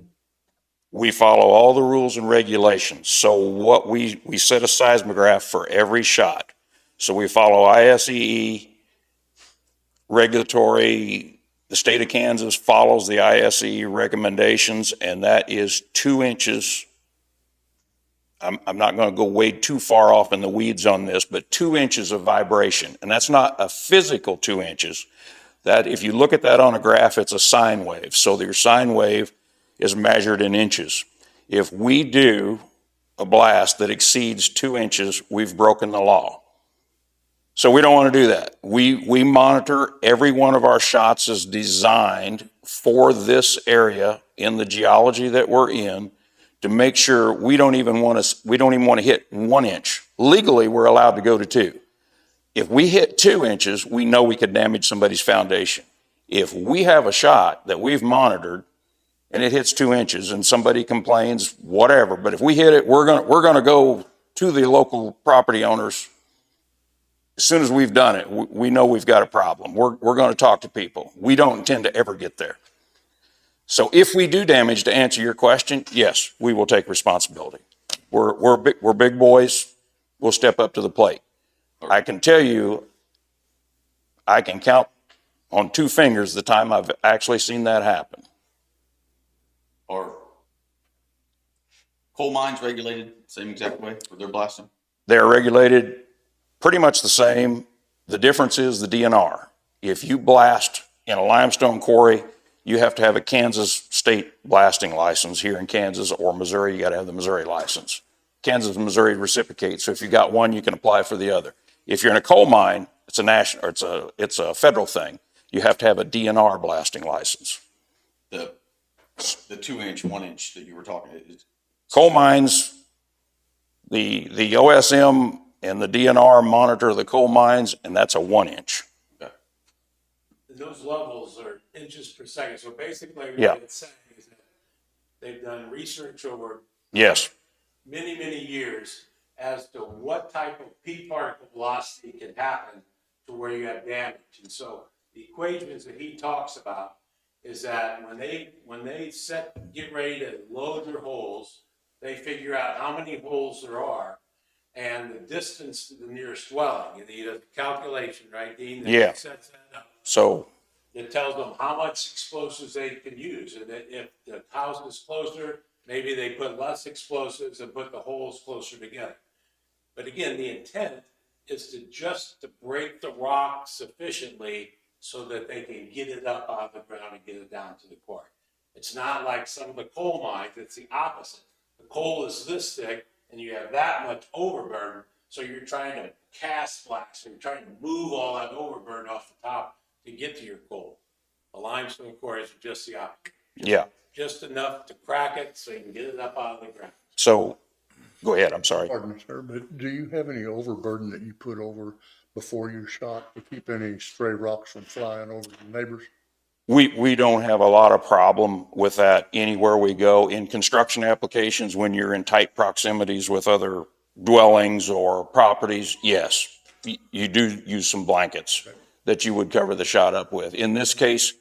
We follow all the rules and regulations. So what we set a seismograph for every shot. So we follow ISEE, regulatory, the state of Kansas follows the ISE recommendations, and that is 2 inches. I'm not going to go way too far off in the weeds on this, but 2 inches of vibration. And that's not a physical 2 inches. That, if you look at that on a graph, it's a sine wave. So your sine wave is measured in inches. If we do a blast that exceeds 2 inches, we've broken the law. So we don't want to do that. We monitor every one of our shots is designed for this area in the geology that we're in to make sure we don't even want to hit 1 inch. Legally, we're allowed to go to 2. If we hit 2 inches, we know we could damage somebody's foundation. If we have a shot that we've monitored and it hits 2 inches and somebody complains, whatever, but if we hit it, we're going to go to the local property owners. As soon as we've done it, we know we've got a problem. We're going to talk to people. We don't intend to ever get there. So if we do damage, to answer your question, yes, we will take responsibility. We're big boys. We'll step up to the plate. I can tell you, I can count on 2 fingers the time I've actually seen that happen. Are coal mines regulated same exact way for their blasting? They're regulated pretty much the same. The difference is the DNR. If you blast in a limestone quarry, you have to have a Kansas state blasting license. Here in Kansas or Missouri, you got to have the Missouri license. Kansas and Missouri reciprocate. So if you got one, you can apply for the other. If you're in a coal mine, it's a national, or it's a federal thing. You have to have a DNR blasting license. The 2 inch, 1 inch that you were talking about. Coal mines, the OSM and the DNR monitor the coal mines, and that's a 1 inch. Those levels are inches per second. So basically Yeah. what it's saying is that they've done research over Yes. many, many years as to what type of P particle velocity can happen to where you have damage. And so the equations that he talks about is that when they get ready to load their holes, they figure out how many holes there are and the distance to the nearest dwelling. And he does a calculation, right, Dean? That Yeah. sets that up. So It tells them how much explosives they can use. And that if the house is closer, maybe they put less explosives and put the holes closer together. But again, the intent is to break the rock sufficiently so that they can get it up out of the ground and get it down to the quarry. It's not like some of the coal mines, it's the opposite. The coal is this thick and you have that much overburden, so you're trying to cast blast, so you're trying to move all that overburden off the top to get to your coal. The limestone quarries are just the opposite. yeah. Just enough to crack it so you can get it up out of the ground. So go ahead. I'm sorry. Pardon me, sir, but do you have any overburden that you put over before you shot to keep any stray rocks from flying over the neighbors? We don't have a lot of problem with that anywhere we go. In construction applications, when you're in tight proximities with other dwellings or properties, yes, you do use some blankets that you would cover the shot up with. In this case,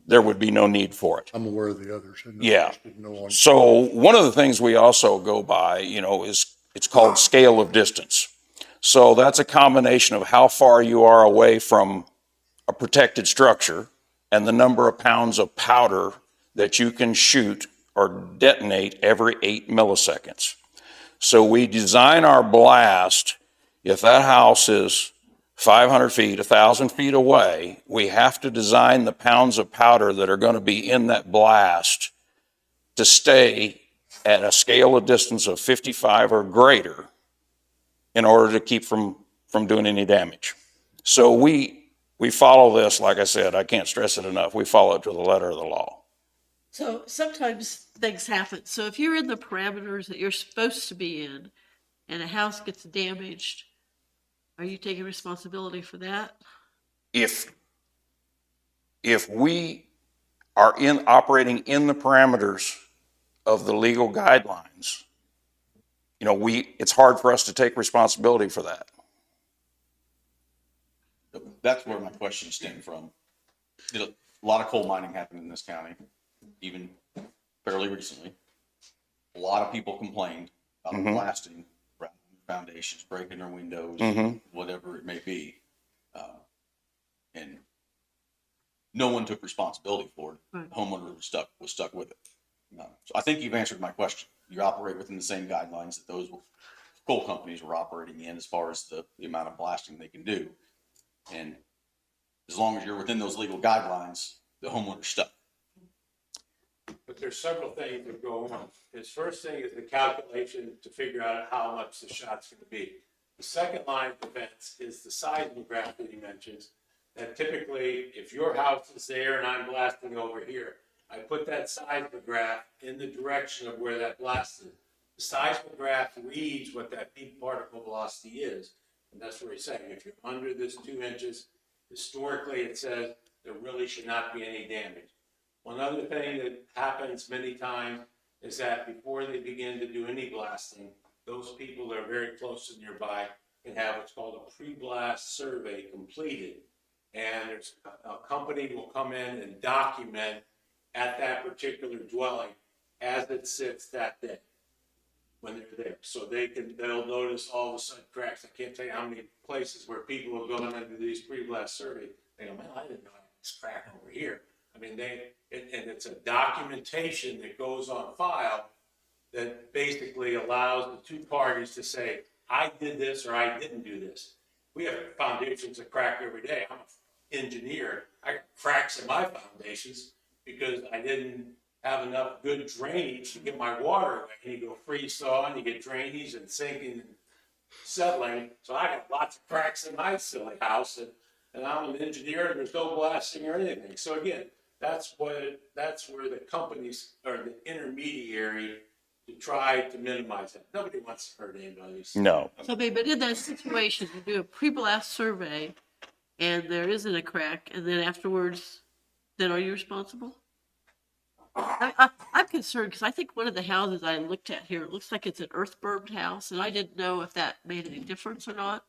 there would be no need for it. I'm aware of the others. And Yeah. I just didn't know on- So one of the things we also go by, is it's called scale of distance. So that's a combination of how far you are away from a protected structure and the number of pounds of powder that you can shoot or detonate every 8 milliseconds. So we design our blast, if that house is 500 feet, 1,000 feet away, we have to design the pounds of powder that are going to be in that blast to stay at a scale of distance of 55 or greater in order to keep from doing any damage. So we follow this, like I said, I can't stress it enough, we follow it to the letter of the law. So sometimes things happen. So if you're in the parameters that you're supposed to be in and a house gets damaged, are you taking responsibility for that? If we are operating in the parameters of the legal guidelines, it's hard for us to take responsibility for that. That's where my question stemmed from. A lot of coal mining happened in this county, even fairly recently. A lot of people complained about blasting foundations, breaking their windows, whatever it may be. And no one took responsibility for it. Right. The homeowner was stuck with it. So I think you've answered my question. You operate within the same guidelines that those coal companies were operating in as far as the amount of blasting they can do. And as long as you're within those legal guidelines, the homeowner's stuck. But there's several things that go on. His first thing is the calculation to figure out how much the shot's gonna be. The second line of defense is the seismograph that he mentions, that typically, if your house is there and I'm blasting over here, I put that seismograph in the direction of where that blast is. The seismograph reads what that peak particle velocity is, and that's what he's saying. If you're under this 2 inches, historically, it says there really should not be any damage. One other thing that happens many times is that before they begin to do any blasting, those people that are very close and nearby can have what's called a pre-blast survey completed. And there's a company will come in and document at that particular dwelling as it sits that day when they're there. So they'll notice all of a sudden cracks. I can't tell you how many places where people have gone into these pre-blast surveys. They go, man, I didn't know I had this crack over here. I mean, and it's a documentation that goes on file that basically allows the two parties to say, I did this or I didn't do this. We have foundations that crack every day. I'm an engineer. I got cracks in my foundations because I didn't have enough good drainage to get my water away. And you go freeze thaw and you get drainage and sinking and settling. So I got lots of cracks in my silly house, and I'm an engineer and there's no blasting or anything. So again, that's where the companies are the intermediary to try to minimize that. Nobody wants to hurt anybody. No. So, but in that situation, you do a pre-blast survey and there isn't a crack, and then afterwards, then are you responsible? I'm concerned because I think one of the houses I looked at here, it looks like it's an earth-burned house, and I didn't know if that made any difference or not.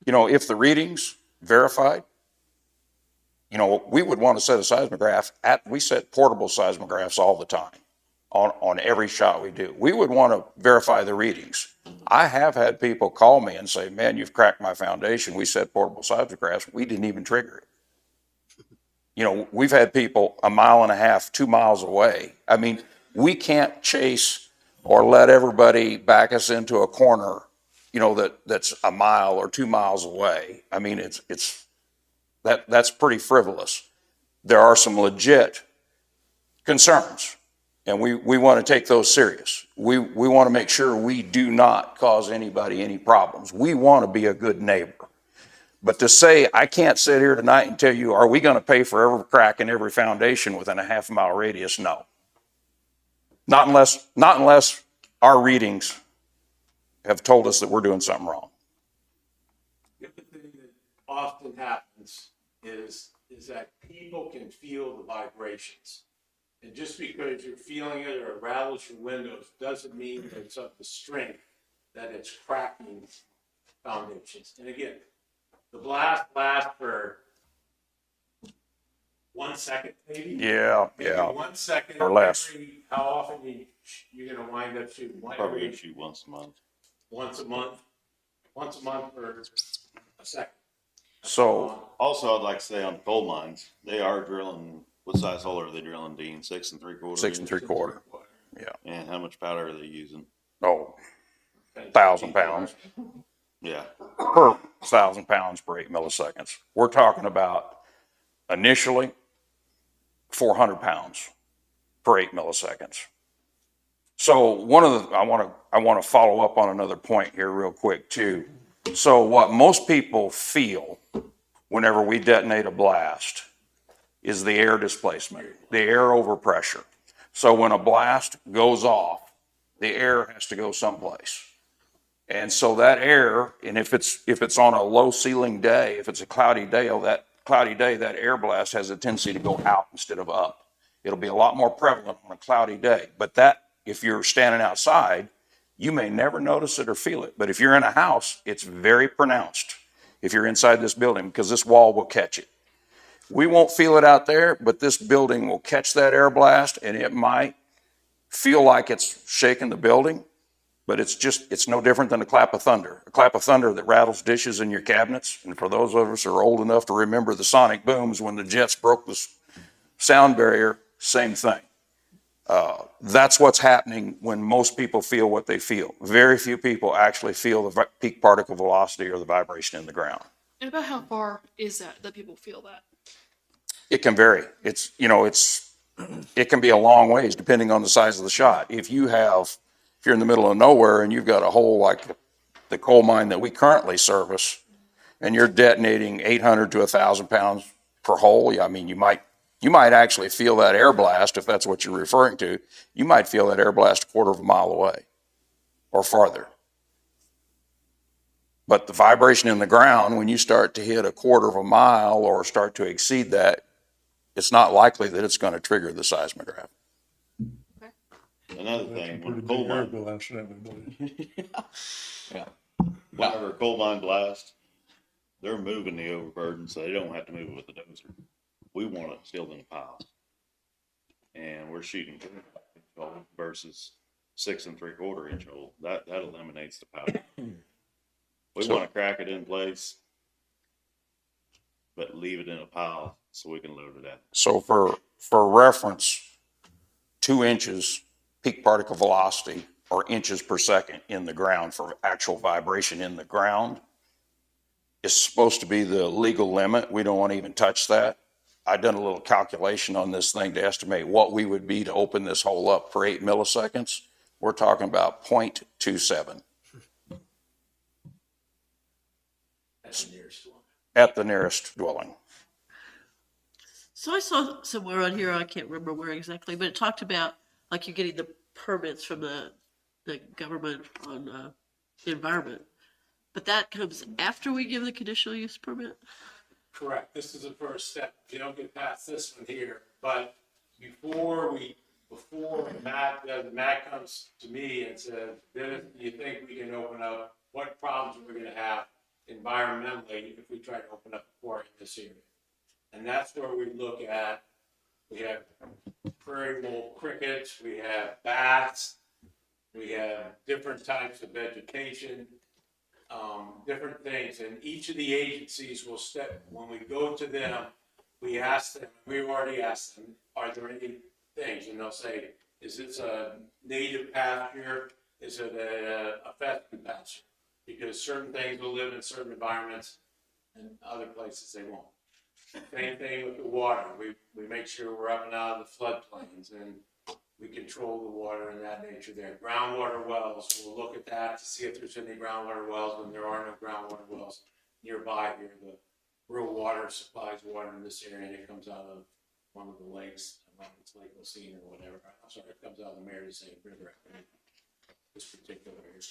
You know, if the readings verified, you know, we would want to set a seismograph we set portable seismographs all the time on every shot we do. We would want to verify the readings. I have had people call me and say, man, you've cracked my foundation. We set portable seismographs. We didn't even trigger it. You know, we've had people 1.5 miles, 2 miles away. I mean, we can't chase or let everybody back us into a corner, you know, that's 1 mile or 2 miles away. I mean, that's pretty frivolous. There are some legit concerns, and we want to take those serious. We want to make sure we do not cause anybody any problems. We want to be a good neighbor. But to say, I can't sit here tonight and tell you, are we going to pay for every crack in every foundation within a 1/2 mile radius? No. Not unless our readings have told us that we're doing something wrong. The thing that often happens is that people can feel the vibrations. And just because you're feeling it or it rattles your windows doesn't mean that it's of the strength that it's cracking foundations. And again, the blast lasts for 1 second, maybe? Yeah. 1 second. Or less. How often you're going to wind up shooting? Probably gonna shoot once a month. Once a month? Once a month for a second. So Also, I'd like to say on coal mines, they are drilling, what size hole are they drilling, Dean? 6 3/4? 6 3/4. Yeah. And how much powder are they using? Oh, 1,000 pounds. Yeah. Per 1,000 pounds per 8 milliseconds. We're talking about initially 400 pounds per 8 milliseconds. So I want to follow up on another point here real quick too. So what most people feel whenever we detonate a blast is the air displacement, the air overpressure. So when a blast goes off, the air has to go someplace. And so that air, and if it's on a low ceiling day, if it's a cloudy day, that air blast has a tendency to go out instead of up. It'll be a lot more prevalent on a cloudy day. But if you're standing outside, you may never notice it or feel it. But if you're in a house, it's very pronounced if you're inside this building, because this wall will catch it. We won't feel it out there, but this building will catch that air blast, and it might feel like it's shaking the building. But it's no different than a clap of thunder. A clap of thunder that rattles dishes in your cabinets. And for those of us who are old enough to remember the sonic booms when the jets broke the sound barrier, same thing. That's what's happening when most people feel what they feel. Very few people actually feel the peak particle velocity or the vibration in the ground. And about how far is that people feel that? It can vary. It can be a long ways depending on the size of the shot. If you're in the middle of nowhere and you've got a hole like the coal mine that we currently service, and you're detonating 800 to 1,000 pounds per hole, I mean, you might actually feel that air blast, if that's what you're referring to. You might feel that air blast a quarter of a mile away or farther. But the vibration in the ground, when you start to hit a quarter of a mile or start to exceed that, it's not likely that it's going to trigger the seismograph. Another thing, when a coal mine, Yeah. whenever a coal mine blasts, they're moving the overburden, so they don't have to move it with the dozer. We want it still in the pile. And we're shooting 4.5 inch hole versus 6 3/4 inch hole. That eliminates the powder. We want to crack it in place, but leave it in a pile so we can load it out. So for reference, 2 inches peak particle velocity or inches per second in the ground for actual vibration in the ground is supposed to be the legal limit. We don't want to even touch that. I've done a little calculation on this thing to estimate what we would be to open this hole up for 8 milliseconds. We're talking about 0.27. At the nearest dwelling. So I saw somewhere on here, I can't remember where exactly, but it talked about like you're getting the permits from the government on the environment. But that comes after we give the conditional use permit? Correct. This is the first step. You don't get past this one here, but before Matt comes to me and says, Dennis, do you think we can open up, what problems we're gonna have environmentally if we try to open up a quarry in this area? And that's where we look at, we have prairie vole crickets, we have bats, we have different types of vegetation, different things. And each of the agencies will when we go to them, we ask them, we've already asked them, are there any things? And they'll say, is this a native pasture? Is it a pheasant pasture? Because certain things will live in certain environments and other places they won't. Same thing with the water. We make sure we're up and out of the floodplains and we control the water in that nature there. Groundwater wells, we'll look at that to see if there's any groundwater wells when there are no groundwater wells nearby here. The rural water supplies water in this area and it comes out of one of the lakes. I don't know if it's Lake Lucine or whatever. I'm sorry, it comes out of the Mary-St. River, I think, this particular area.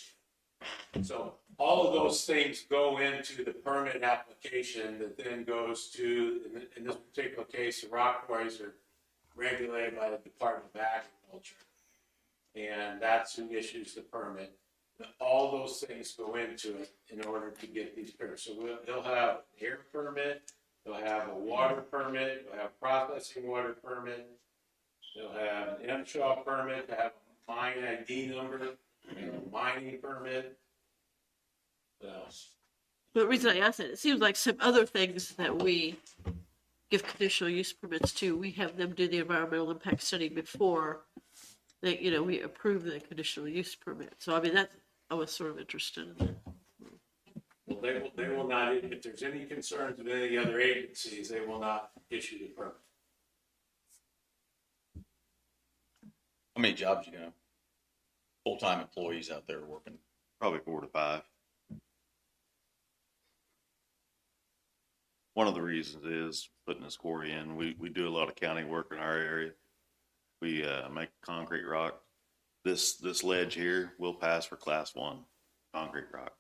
So all of those things go into the permit application that then goes to, in this particular case, the rock quarries are regulated by the Department of Agriculture. And that's who issues the permit. All those things go into it in order to get these permits. So they'll have an air permit, they'll have a water permit, they'll have a processing water permit, they'll have an MSHA permit, they have a mine ID number, a mining permit. What else? The reason I asked it seems like some other things that we give conditional use permits to, we have them do the environmental impact study before they, we approve the conditional use permit. So I mean, I was sort of interested in that. Well, they will not, if there's any concerns with any other agencies, they will not issue the permit. How many jobs you got? Full-time employees out there working? Probably 4 to 5. One of the reasons is putting this quarry in. We do a lot of county work in our area. We make concrete rock. This ledge here will pass for Class 1 concrete rock.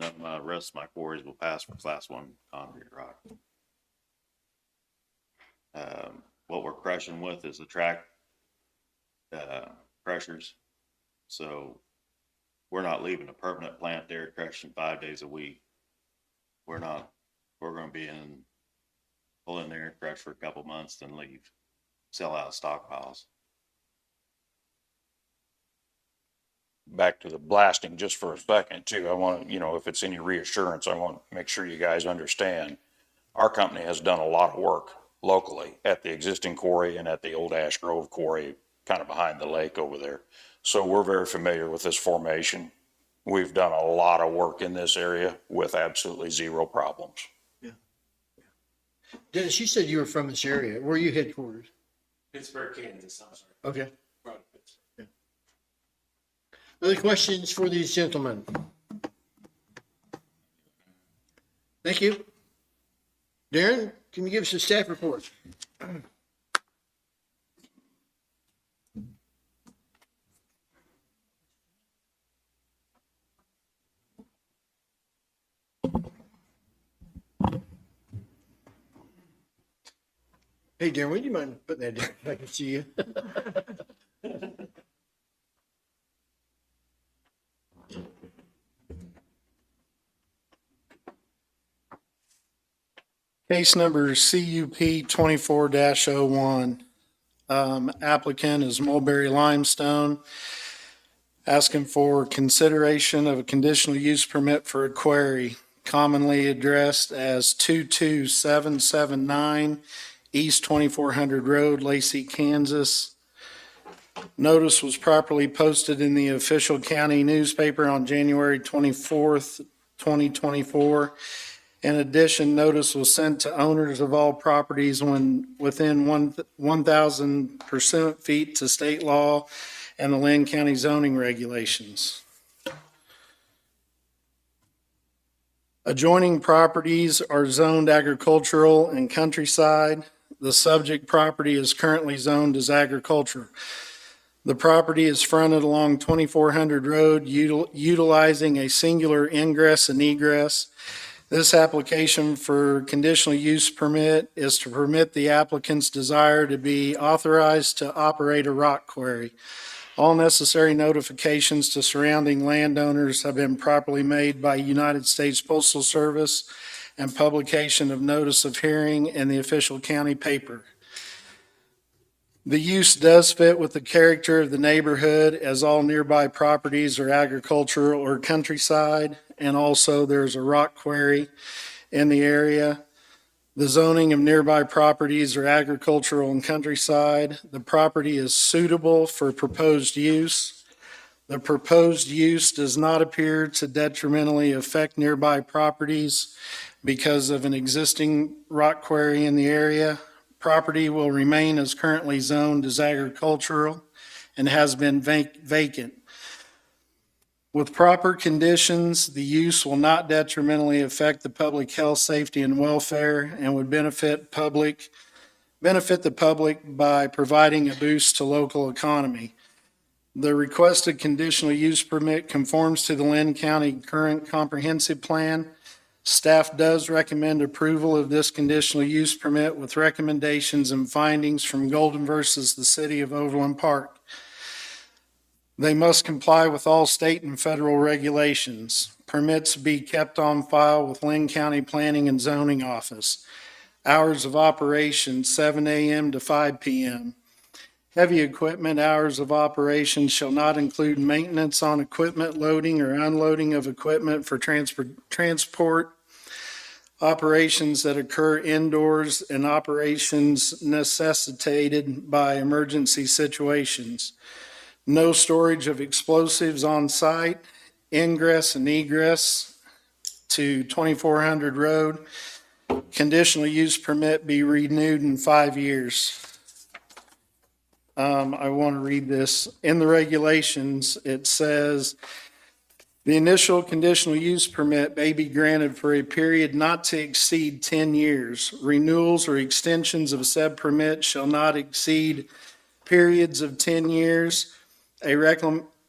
None of my rest of my quarries will pass for Class 1 concrete rock. What we're crushing with is the track crushers. So we're not leaving a permanent plant there crushing 5 days a week. We're going to be pull in there, crush for a couple months, then leave, sell out stockpiles. back to the blasting just for a second too. I want to, if it's any reassurance, I want to make sure you guys understand. Our company has done a lot of work locally at the existing quarry and at the old Ash Grove quarry, kind of behind the lake over there. So we're very familiar with this formation. We've done a lot of work in this area with absolutely zero problems. Dennis, you said you were from this area. Where are you headquartered? Pittsburgh, Kansas, I'm sorry. Okay. Right, Pittsburgh. Other questions for these gentlemen? Thank you. Darren, can you give us a staff report? Hey, Darren, would you mind putting that down if I can see you? Case number CUP 24-01. Applicant is Mulberry Limestone, asking for consideration of a conditional use permit for a quarry commonly addressed as 22779 East 2400 Road, Lacey, Kansas. Notice was properly posted in the official county newspaper on January 24th, 2024. In addition, notice was sent to owners of all properties when within 1,000% feet to state law and the Linn County zoning regulations. Adjoining properties are zoned agricultural and countryside. The subject property is currently zoned as agriculture. The property is fronted along 2400 Road, utilizing a singular ingress and egress. This application for conditional use permit is to permit the applicant's desire to be authorized to operate a rock quarry. All necessary notifications to surrounding landowners have been properly made by United States Postal Service and publication of notice of hearing in the official county paper. The use does fit with the character of the neighborhood, as all nearby properties are agricultural or countryside, and also there's a rock quarry in the area. The zoning of nearby properties are agricultural and countryside. The property is suitable for proposed use. The proposed use does not appear to detrimentally affect nearby properties because of an existing rock quarry in the area. Property will remain as currently zoned as agricultural and has been vacant. With proper conditions, the use will not detrimentally affect the public health, safety, and welfare and would benefit the public by providing a boost to local economy. The requested conditional use permit conforms to the Linn County current comprehensive plan. Staff does recommend approval of this conditional use permit with recommendations and findings from Golden versus the City of Overland Park. They must comply with all state and federal regulations. Permits be kept on file with Linn County Planning and Zoning Office. Hours of operation, 7 a.m. to 5 p.m. Heavy equipment hours of operation shall not include maintenance on equipment, loading or unloading of equipment for transport, operations that occur indoors, and operations necessitated by emergency situations. No storage of explosives on site, ingress and egress to 2400 Road. Conditional use permit be renewed in 5 years. I want to read this. In the regulations, it says, the initial conditional use permit may be granted for a period not to exceed 10 years. Renewals or extensions of said permit shall not exceed periods of 10 years. A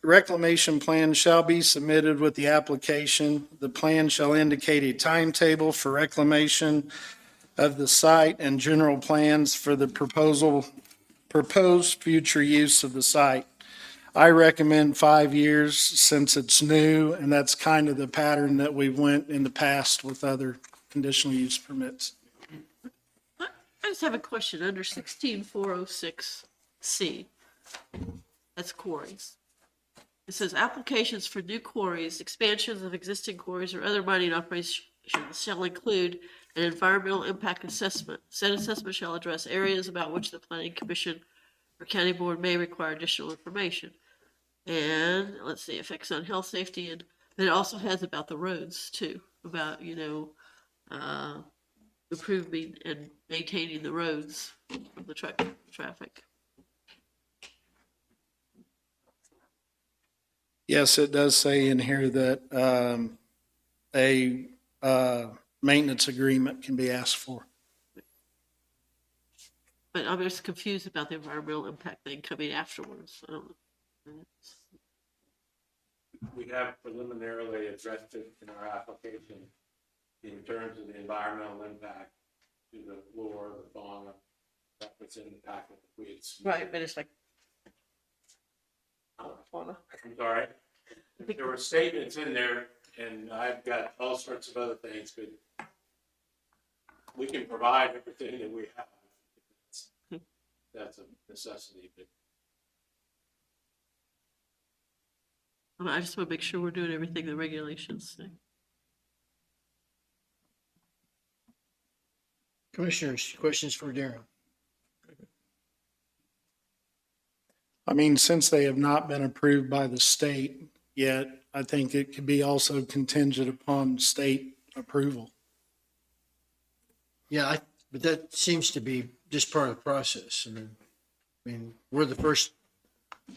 reclamation plan shall be submitted with the application. The plan shall indicate a timetable for reclamation of the site and general plans for the proposed future use of the site. I recommend 5 years since it's new, and that's kind of the pattern that we went in the past with other conditional use permits. I just have a question under 16406C. That's quarries. It says applications for new quarries, expansions of existing quarries, or other mining operations shall include an environmental impact assessment. Said assessment shall address areas about which the planning commission or county board may require additional information. And let's see, effects on health, safety, and it also has about the roads too, about, improving and maintaining the roads from the traffic. Yes, it does say in here that a maintenance agreement can be asked for. But I'm just confused about the environmental impact thing coming afterwards. I don't know. We have preliminarily addressed it in our application in terms of the environmental impact to the flora, the fauna, that was in the packet. Right, but it's like. I'm sorry. There were statements in there, and I've got all sorts of other things, but we can provide everything that we have. That's a necessity, but. I just want to make sure we're doing everything the regulations say. Commissioners, questions for Darren? I mean, since they have not been approved by the state yet, I think it could be also contingent upon state approval. Yeah, but that seems to be just part of the process. I mean, we're the first.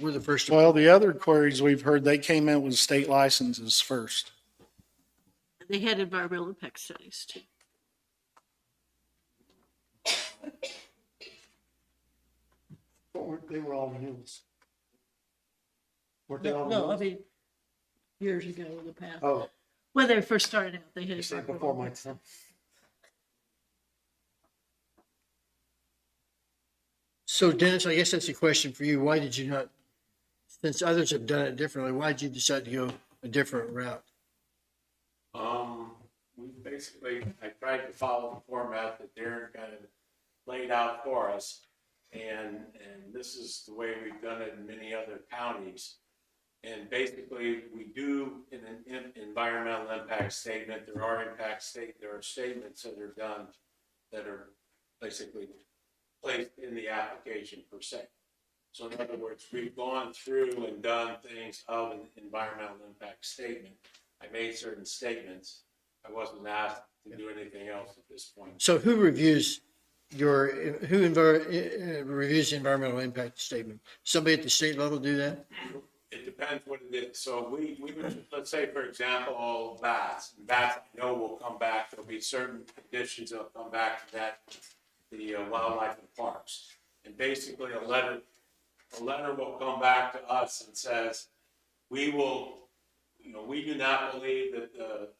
Well, the other quarries we've heard, they came in with state licenses first. And they had environmental impact studies too. They were all renewals. Weren't they all No, I renewals? mean, years ago in the past. Oh, When they first started out, they had. you said before my time. So Dennis, I guess that's a question for you. Why did you not, since others have done it differently, why did you decide to go a different route? We basically, I tried to follow the format that Darren kind of laid out for us. And this is the way we've done it in many other counties. And basically, we do in an environmental impact statement, there are statements that are done that are basically placed in the application per se. So in other words, we've gone through and done things of an environmental impact statement. I made certain statements. I wasn't asked to do anything else at this point. So who reviews reviews the environmental impact statement? Somebody at the state level do that? It depends what it is. So we let's say, for example, bats. Bats, I know will come back. There'll be certain conditions that'll come back to that, the wildlife and parks. And basically a letter will come back to us and says, we do not believe that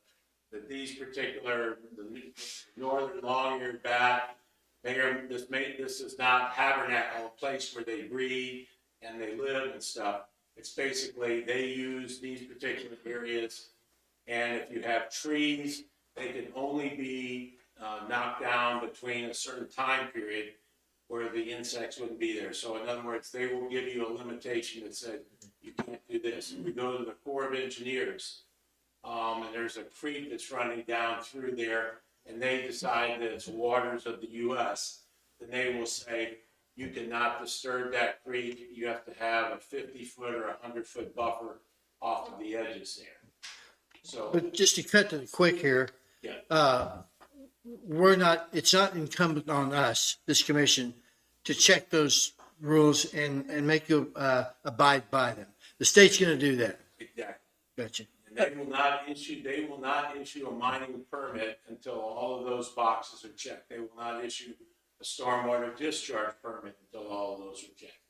these particular, the northern long-eared bat, this is not tabernacle, a place where they breed and they live and stuff. It's basically, they use these particular areas, and if you have trees, they can only be knocked down between a certain time period where the insects wouldn't be there. So in other words, they will give you a limitation that said, you can't do this. We go to the Corps of Engineers, and there's a creek that's running down through there, and they decide that it's waters of the US, then they will say, you cannot disturb that creek. You have to have a 50-foot or 100-foot buffer off of the edges there. So, But just to cut to the quick here, yeah. it's not incumbent on us, this commission, to check those rules and make you abide by them. The state's going to do that. Exactly. Gotcha. And they will not issue a mining permit until all of those boxes are checked. They will not issue a stormwater discharge permit until all of those are checked.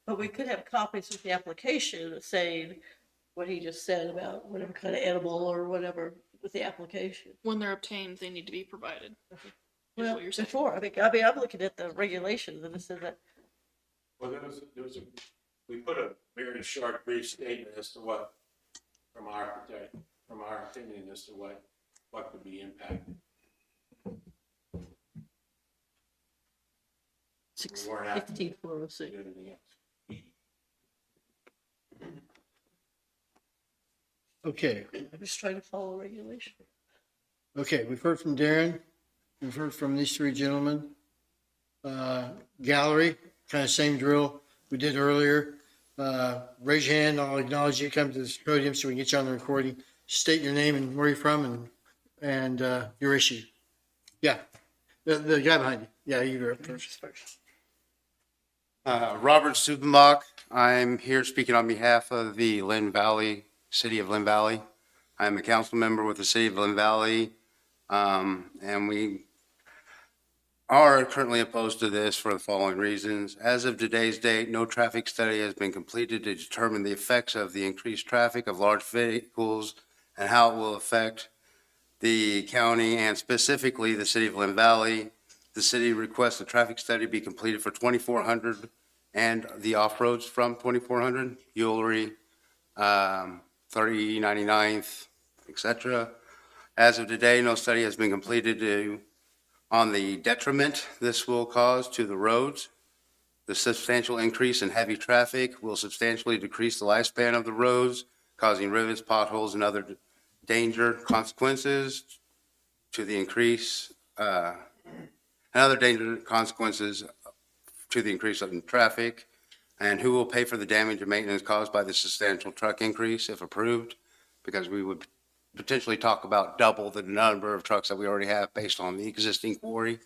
But we could have copies with the application saying what he just said about whatever kind of animal or whatever with the application. When they're obtained, they need to be provided. Well, what you're saying. before, I mean, I'm looking at the regulations and it says that. Well, we put a very short, brief statement as to what, from our opinion, as to what could be impacted. 15406. Anything else. Okay, I'm just trying to follow regulation. okay, we've heard from Darren. We've heard from these three gentlemen. Gallery, kind of same drill we did earlier. Raise your hand. I'll acknowledge you. Come to this podium so we can get you on the recording. State your name and where you're from and your issue. Yeah, the guy behind you. Yeah, you were up first. Robert Stubenbach. I'm here speaking on behalf of the Linn Valley, City of Linn Valley. I'm a council member with the City of Linn Valley, and we are currently opposed to this for the following reasons. As of today's date, no traffic study has been completed to determine the effects of the increased traffic of large vehicles and how it will affect the county and specifically the City of Linn Valley. The city requests a traffic study be completed for 2400 and the off-roads from 2400, Eulery, 3099th, etc. As of today, no study has been completed on the detriment this will cause to the roads. The substantial increase in heavy traffic will substantially decrease the lifespan of the roads, causing rivets, potholes, and other danger consequences to the increase, and other danger consequences to the increase in traffic. And who will pay for the damage and maintenance caused by the substantial truck increase if approved? Because we would potentially talk about double the number of trucks that we already have based on the existing quarry.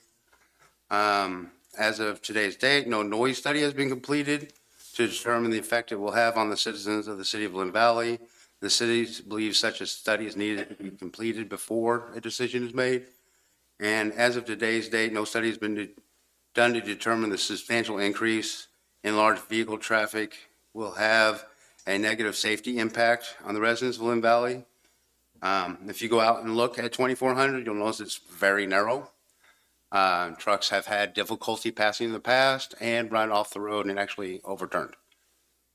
As of today's date, no noise study has been completed to determine the effect it will have on the citizens of the City of Linn Valley. The city believes such a study is needed to be completed before a decision is made. And as of today's date, no study has been done to determine the substantial increase in large vehicle traffic will have a negative safety impact on the residents of Linn Valley. If you go out and look at 2400, you'll notice it's very narrow. Trucks have had difficulty passing in the past and run off the road and actually overturned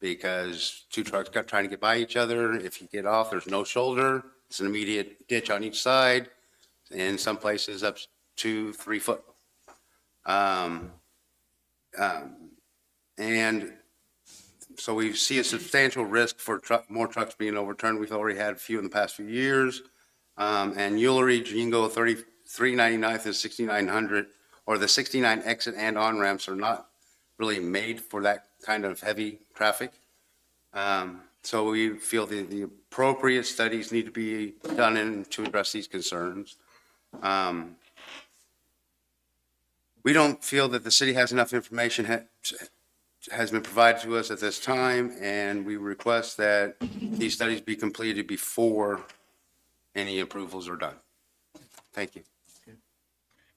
because two trucks got trying to get by each other. If you get off, there's no shoulder. It's an immediate ditch on each side. In some places up to 3 foot. And so we see a substantial risk for more trucks being overturned. We've already had a few in the past few years. And Eulery, Jingo, 3399th and 6900, or the 69 exit and on ramps are not really made for that kind of heavy traffic. So we feel the appropriate studies need to be done to address these concerns. We don't feel that the city has enough information has been provided to us at this time, and we request that these studies be completed before any approvals are done. Thank you.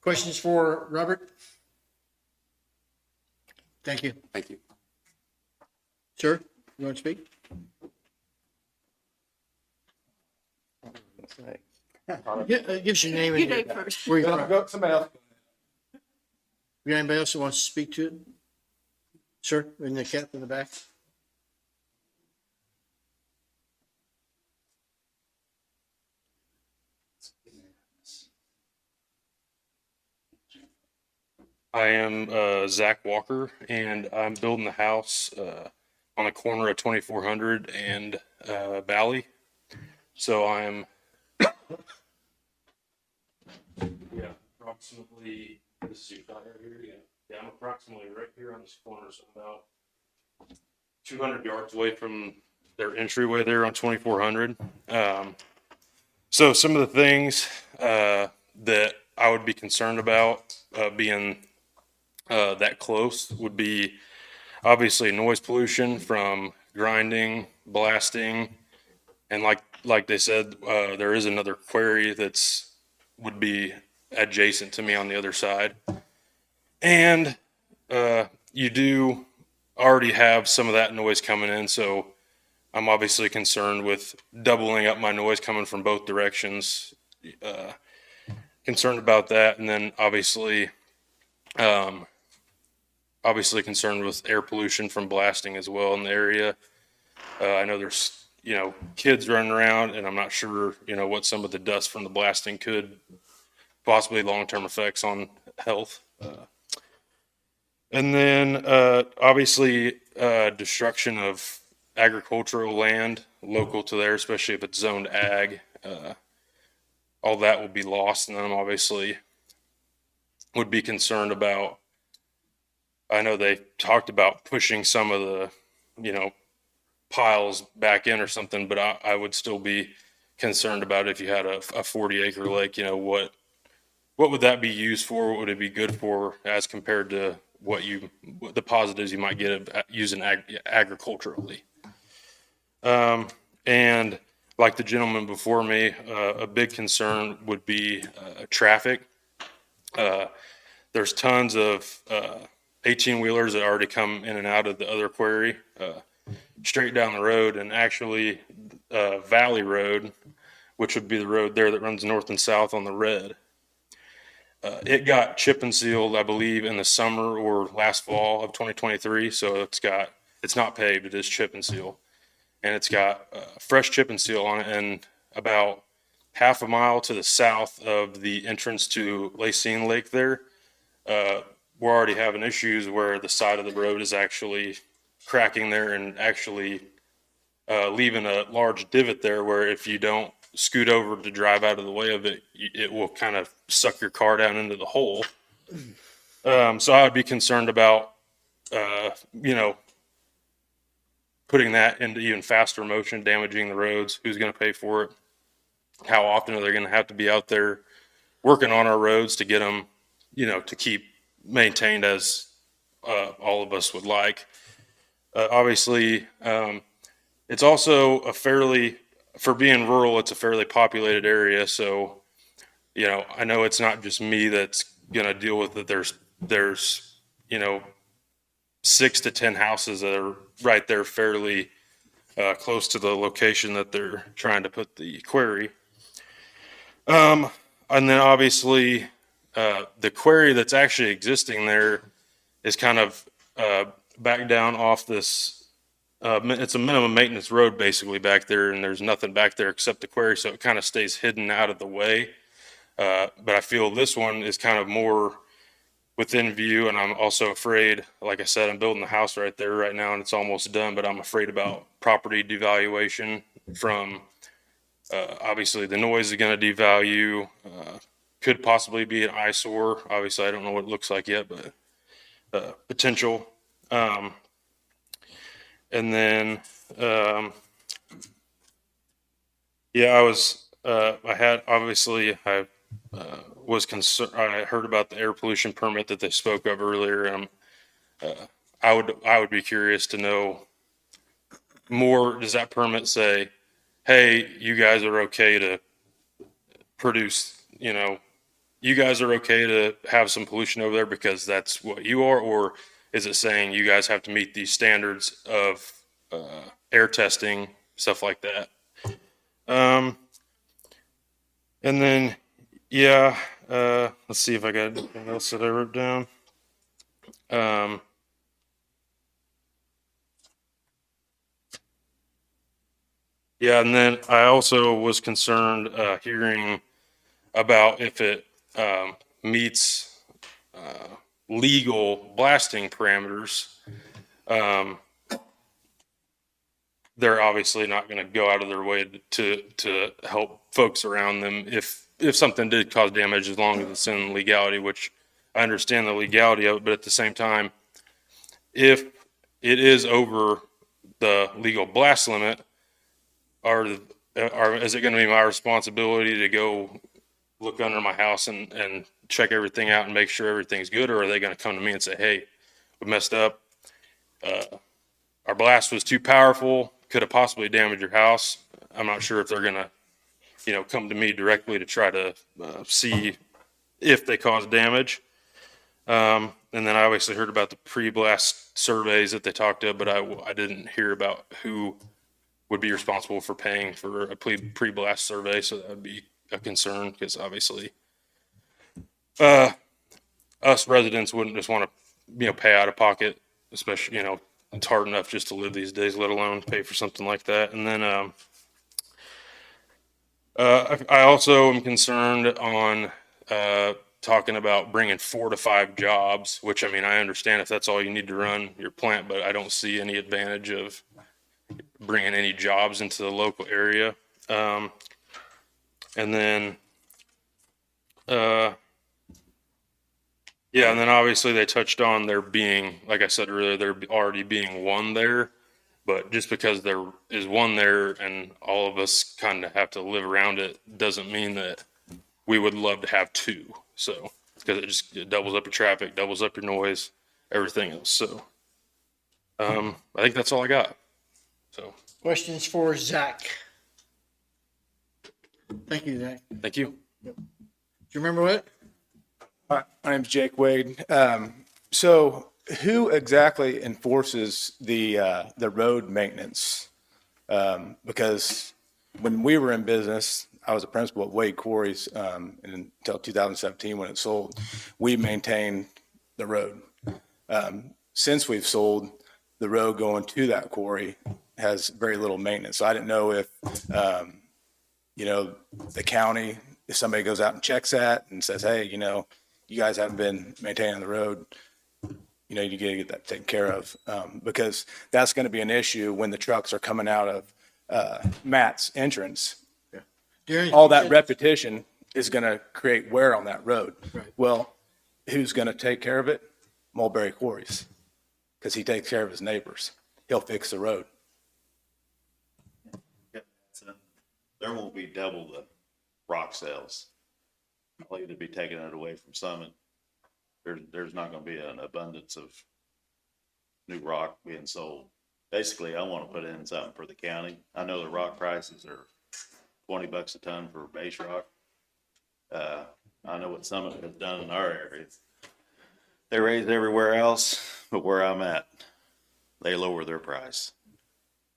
Questions for Robert? Thank you. Thank you. Sir, you want to speak? Give us your name and You name first. where you're from. Go, somebody else. You got anybody else who wants to speak to it? Sir, in the cap in the back. I am Zach Walker, and I'm building the house on the corner of 2400 and Valley. So I'm approximately, this is your shot right here, yeah, I'm approximately right here on this corner, so I'm about 200 yards away from their entryway there on 2400. So some of the things that I would be concerned about being that close would be obviously noise pollution from grinding, blasting, and like they said, there is another quarry would be adjacent to me on the other side. And you do already have some of that noise coming in, so I'm obviously concerned with doubling up my noise coming from both directions. Concerned about that, and then obviously concerned with air pollution from blasting as well in the area. I know there's kids running around, and I'm not sure what some of the dust from the blasting could possibly long-term effects on health. And then obviously destruction of agricultural land local to there, especially if it's zoned ag. All that will be lost, and then I'm obviously would be concerned about, I know they talked about pushing some of the, piles back in or something, but I would still be concerned about if you had a 40-acre lake, what would that be used for? What would it be good for as compared to what the positives you might get of using agriculturally? And like the gentleman before me, a big concern would be traffic. There's tons of 18-wheelers that already come in and out of the other quarry straight down the road, and actually Valley Road, which would be the road there that runs north and south on the red. It got chip and sealed, I believe, in the summer or last fall of 2023. So it's not paved, it is chip and seal. And it's got fresh chip and seal on it. And about half a mile to the south of the entrance to Lacine Lake there, we're already having issues where the side of the road is actually cracking there and actually leaving a large divot there where if you don't scoot over to drive out of the way of it, it will kind of suck your car down into the hole. So I would be concerned about, putting that into even faster motion, damaging the roads. Who's going to pay for it? How often are they going to have to be out there working on our roads to get them, to keep maintained as all of us would like? Obviously, it's also for being rural, it's a fairly populated area. So, I know it's not just me that's going to deal with it. There's 6 to 10 houses that are right there fairly close to the location that they're trying to put the quarry. And then obviously the quarry that's actually existing there is kind of back down off this, it's a minimum maintenance road basically back there, and there's nothing back there except the quarry, so it kind of stays hidden out of the way. But I feel this one is kind of more within view, and I'm also afraid, like I said, I'm building the house right there right now and it's almost done, but I'm afraid about property devaluation from obviously the noise is going to devalue, could possibly be an eyesore. Obviously I don't know what it looks like yet, but potential. And then was concerned. I heard about the air pollution permit that they spoke of earlier. And I would be curious to know more. Does that permit say, hey, you guys are okay to produce, you guys are okay to have some pollution over there because that's what you are? Or is it saying you guys have to meet these standards of air testing, stuff like that? And then, let's see if I got anything else that I wrote down. And then I also was concerned hearing about if it meets legal blasting parameters. They're obviously not going to go out of their way to help folks around them if something did cause damage, as long as it's in legality, which I understand the legality of it. But at the same time, if it is over the legal blast limit, is it going to be my responsibility to go look under my house and check everything out and make sure everything's good? Or are they going to come to me and say, hey, we messed up. Our blast was too powerful, could have possibly damaged your house. I'm not sure if they're going to, come to me directly to try to see if they cause damage. And then I obviously heard about the pre-blast surveys that they talked to, but I didn't hear about who would be responsible for paying for a pre-blast survey. So that would be a concern, because obviously us residents wouldn't just want to, pay out of pocket, especially, it's hard enough just to live these days, let alone pay for something like that. And then I also am concerned on talking about bringing 4 to 5 jobs, which, I understand if that's all you need to run your plant, but I don't see any advantage of bringing any jobs into the local area. And then, yeah, and then obviously they touched on there being, like I said earlier, there already being one there. But just because there is one there and all of us kind of have to live around it doesn't mean that we would love to have two. So, because it doubles up your traffic, doubles up your noise, everything else. So, I think that's all I got. So, Questions for Zach? Thank you, Zach. thank you. Do you remember what? Hi, my name's Jake Wade. So who exactly enforces the road maintenance? Because when we were in business, I was a principal at Wade Quarries, until 2017 when it sold. We maintained the road. Since we've sold, the road going to that quarry has very little maintenance. So I didn't know if, the county, if somebody goes out and checks that and says, hey, you guys haven't been maintaining the road, you gotta get that taken care of. Because that's gonna be an issue when the trucks are coming out of Matt's entrance. All that repetition is gonna create wear on that road. Right. Well, who's gonna take care of it? Mulberry Quarries, because he takes care of his neighbors. He'll fix the road. There won't be double the rock sales. I'll either be taking it away from Summit. There's not gonna be an abundance of new rock being sold. Basically, I wanna put in something for the county. I know the rock prices are $20 a ton for base rock. I know what Summit has done in our area. They raise everywhere else, but where I'm at, they lower their price.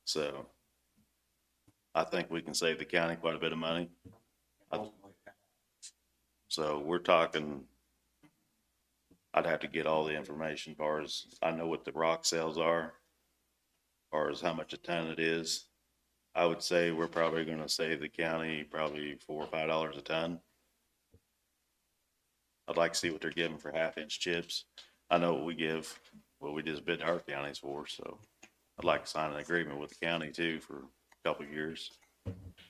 So I think we can save the county quite a bit of money. So we're talking, I'd have to get all the information as far as I know what the rock sales are, as far as how much a ton it is. I would say we're probably gonna save the county probably $4 or $5 a ton. I'd like to see what they're giving for 1/2-inch chips. I know what we give, what we just bid our counties for, so I'd like to sign an agreement with the county too for a couple of years.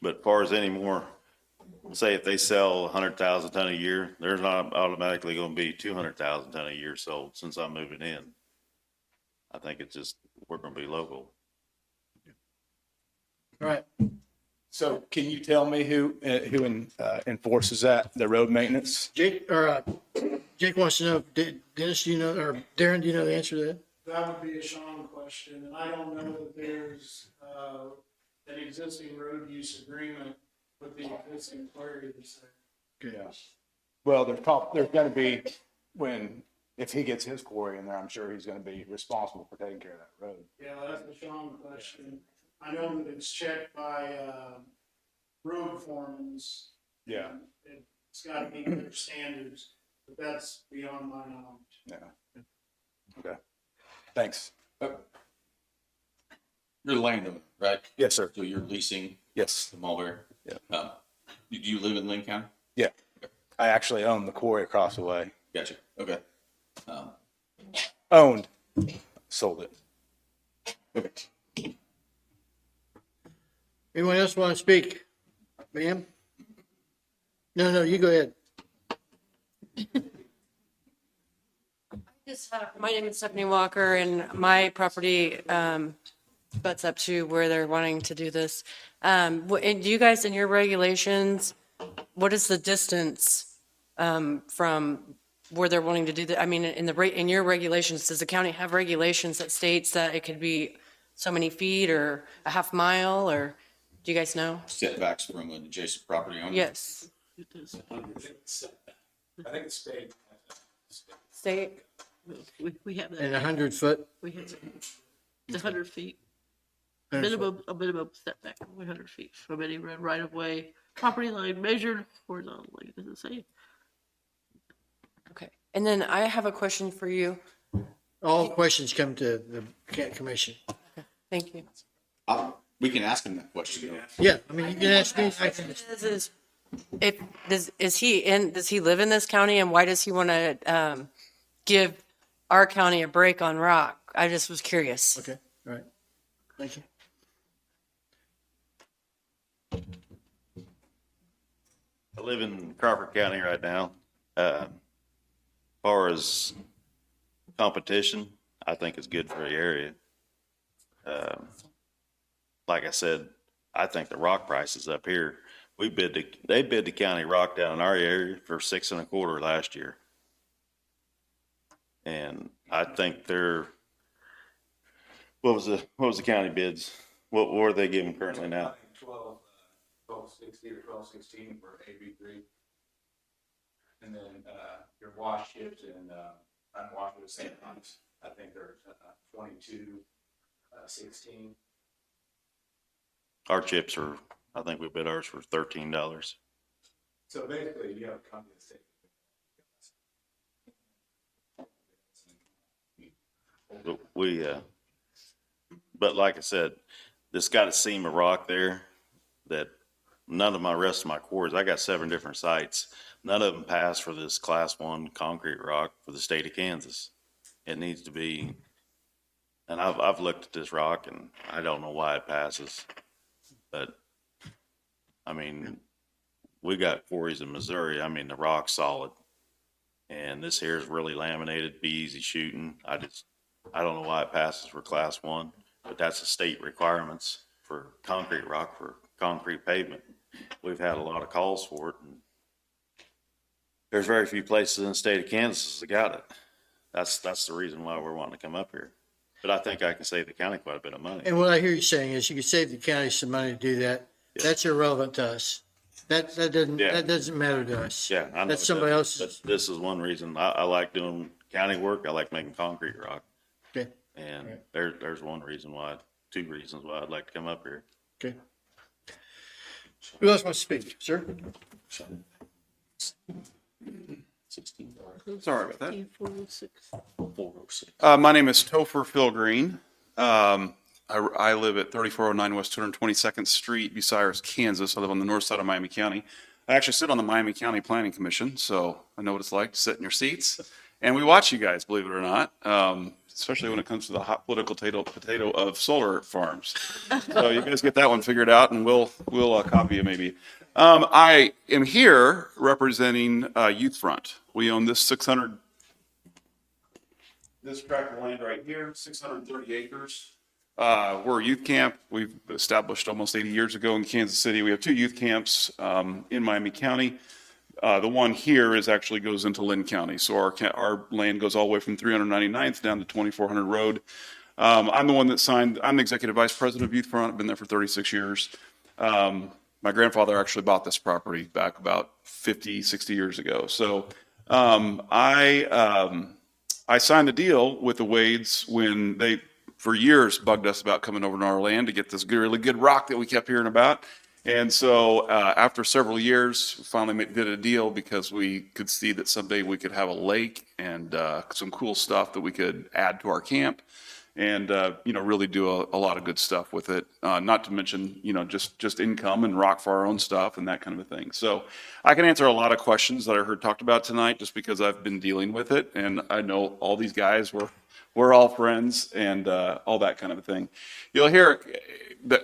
But as far as any more, say if they sell 100,000 ton a year, there's not automatically gonna be 200,000 ton a year sold since I'm moving in. I think it's just, we're gonna be local. All right. So can you tell me who enforces that, the road maintenance? Jake wants to know, Dennis, do you know, or Darren, do you know the answer to that? That would be a Sean question, and I don't know that there's, an existing road use agreement with the existing quarry. Okay. Well, there's gonna be, if he gets his quarry in there, I'm sure he's gonna be responsible for taking care of that road. Yeah, that's a Sean question. I know that it's checked by, road foremans. Yeah. It's gotta meet their standards, but that's beyond my knowledge. Yeah. Okay. Thanks. You're the landowner, right? Yes, sir. So you're leasing Yes. the Mulberry? Yeah. Do you live in Linn County? Yeah. I actually own the quarry across the way. Gotcha. Okay. Owned, sold it. Okay. Anyone else want to speak? Ma'am? No, you go ahead. My name is Stephanie Walker, and my property butts up to where they're wanting to do this. And do you guys, in your regulations, what is the distance from where they're wanting to do that? I mean, in your regulations, does the county have regulations that states that it could be so many feet or a half mile, or do you guys know? Setbacks from an adjacent property owner? Yes. I think it's state. State? We have that. And 100 foot? We have it. It's 100 feet. 100 foot. A minimum setback of 100 feet from any right of way, property line measured horizontally, does it say? Okay. And then I have a question for you. All questions come to the commission. Thank you. We can ask him that question. Though. Yeah, I mean, you can ask me. Does he live in this county, and why does he want to give our county a break on rock? I just was curious. Okay, all right. Thank you. I live in Crawford County right now. As far as competition, I think it's good for the area. Like I said, I think the rock prices up here, they bid the county rock down in our area for 6.25 last year. And I think what was the county bids? What were they giving currently now? 1260 or 1216 for AB3. And then your wash chips and unwashed with sand pumps, I think they're 2216. Our chips are, I think we bid ours for $13. So basically, you have a company that's taking. But like I said, this got a seam of rock there that none of my rest of my quarries, I got 7 different sites. None of them pass for this class 1 concrete rock for the state of Kansas. It needs to be, and I've looked at this rock and I don't know why it passes, but I mean, we got quarries in Missouri. I mean, the rock's solid and this here is really laminated, be easy shooting. I don't know why it passes for class 1, but that's the state requirements for concrete rock, for concrete pavement. We've had a lot of calls for it, and there's very few places in the state of Kansas that got it. That's the reason why we're wanting to come up here. But I think I can save the county quite a bit of money. And what I hear you saying is you could save the county some money to do that. Yeah. That's irrelevant to us. That doesn't matter to us. Yeah, I know. That's somebody else's. But this is one reason I like doing county work. I like making concrete rock. Okay. And Right. there's one reason why, 2 reasons why I'd like to come up here. Okay. Who else wants to speak, sir? Sorry about that. 406. My name is Topher Phil Green. I live at 3409 West 222nd Street, Bucyrus, Kansas. I live on the north side of Miami County. I actually sit on the Miami County Planning Commission, so I know what it's like to sit in your seats. And we watch you guys, believe it or not, especially when it comes to the hot political potato of solar farms. So you guys get that one figured out, and we'll copy you maybe. I am here representing Youth Front. We own this tract of land right here, 630 acres. We're a youth camp. We've established almost 80 years ago in Kansas City. We have 2 youth camps in Miami County. The one here actually goes into Linn County. So our land goes all the way from 399th down to 2400 Road. I'm the one that signed, I'm the executive vice president of Youth Front. I've been there for 36 years. My grandfather actually bought this property back about 50, 60 years ago. So I signed the deal with the Wades when they, for years, bugged us about coming over to our land to get this really good rock that we kept hearing about. And so after several years, we finally did a deal because we could see that someday we could have a lake and some cool stuff that we could add to our camp and, really do a lot of good stuff with it. Not to mention, just income and rock for our own stuff and that kind of a thing. So I can answer a lot of questions that I heard talked about tonight just because I've been dealing with it. And I know all these guys we're all friends and all that kind of a thing. You'll hear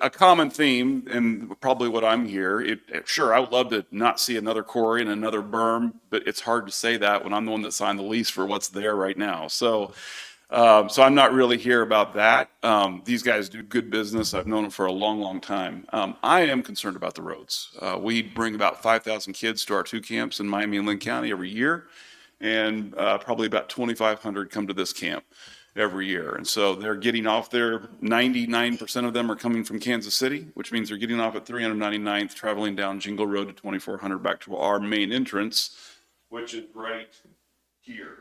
a common theme, and probably what I'm here. Sure, I would love to not see another quarry and another berm, but it's hard to say that when I'm the one that signed the lease for what's there right now. So I'm not really here about that. These guys do good business. I've known them for a long, long time. I am concerned about the roads. We bring about 5,000 kids to our 2 camps in Miami and Linn County every year, and probably about 2,500 come to this camp every year. And so they're getting off there. 99% of them are coming from Kansas City, which means they're getting off at 399th, traveling down Jingle Road to 2400 back to our main entrance, which is right here,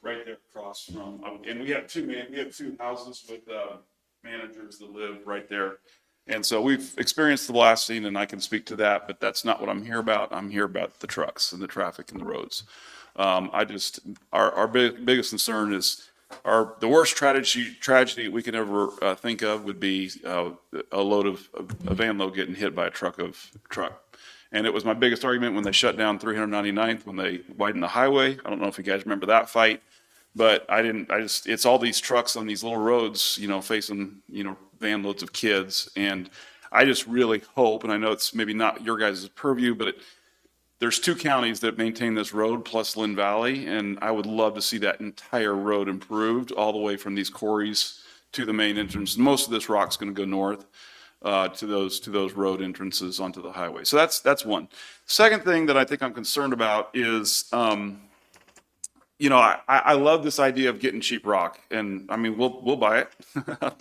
right there across from, and we have 2 houses with managers that live right there. And so we've experienced the blasting, and I can speak to that, but that's not what I'm here about. I'm here about the trucks and the traffic and the roads. Our biggest concern is the worst tragedy we could ever think of would be a van load getting hit by a truck. And it was my biggest argument when they shut down 399th, when they widened the highway. I don't know if you guys remember that fight, but it's all these trucks on these little roads, facing, van loads of kids. And I just really hope, and I know it's maybe not your guys' purview, but there's 2 counties that maintain this road plus Linn Valley, and I would love to see that entire road improved all the way from these quarries to the main entrance. Most of this rock's going to go north to those road entrances onto the highway. So that's one. Second thing that I think I'm concerned about is, I love this idea of getting cheap rock, and I mean we'll buy it.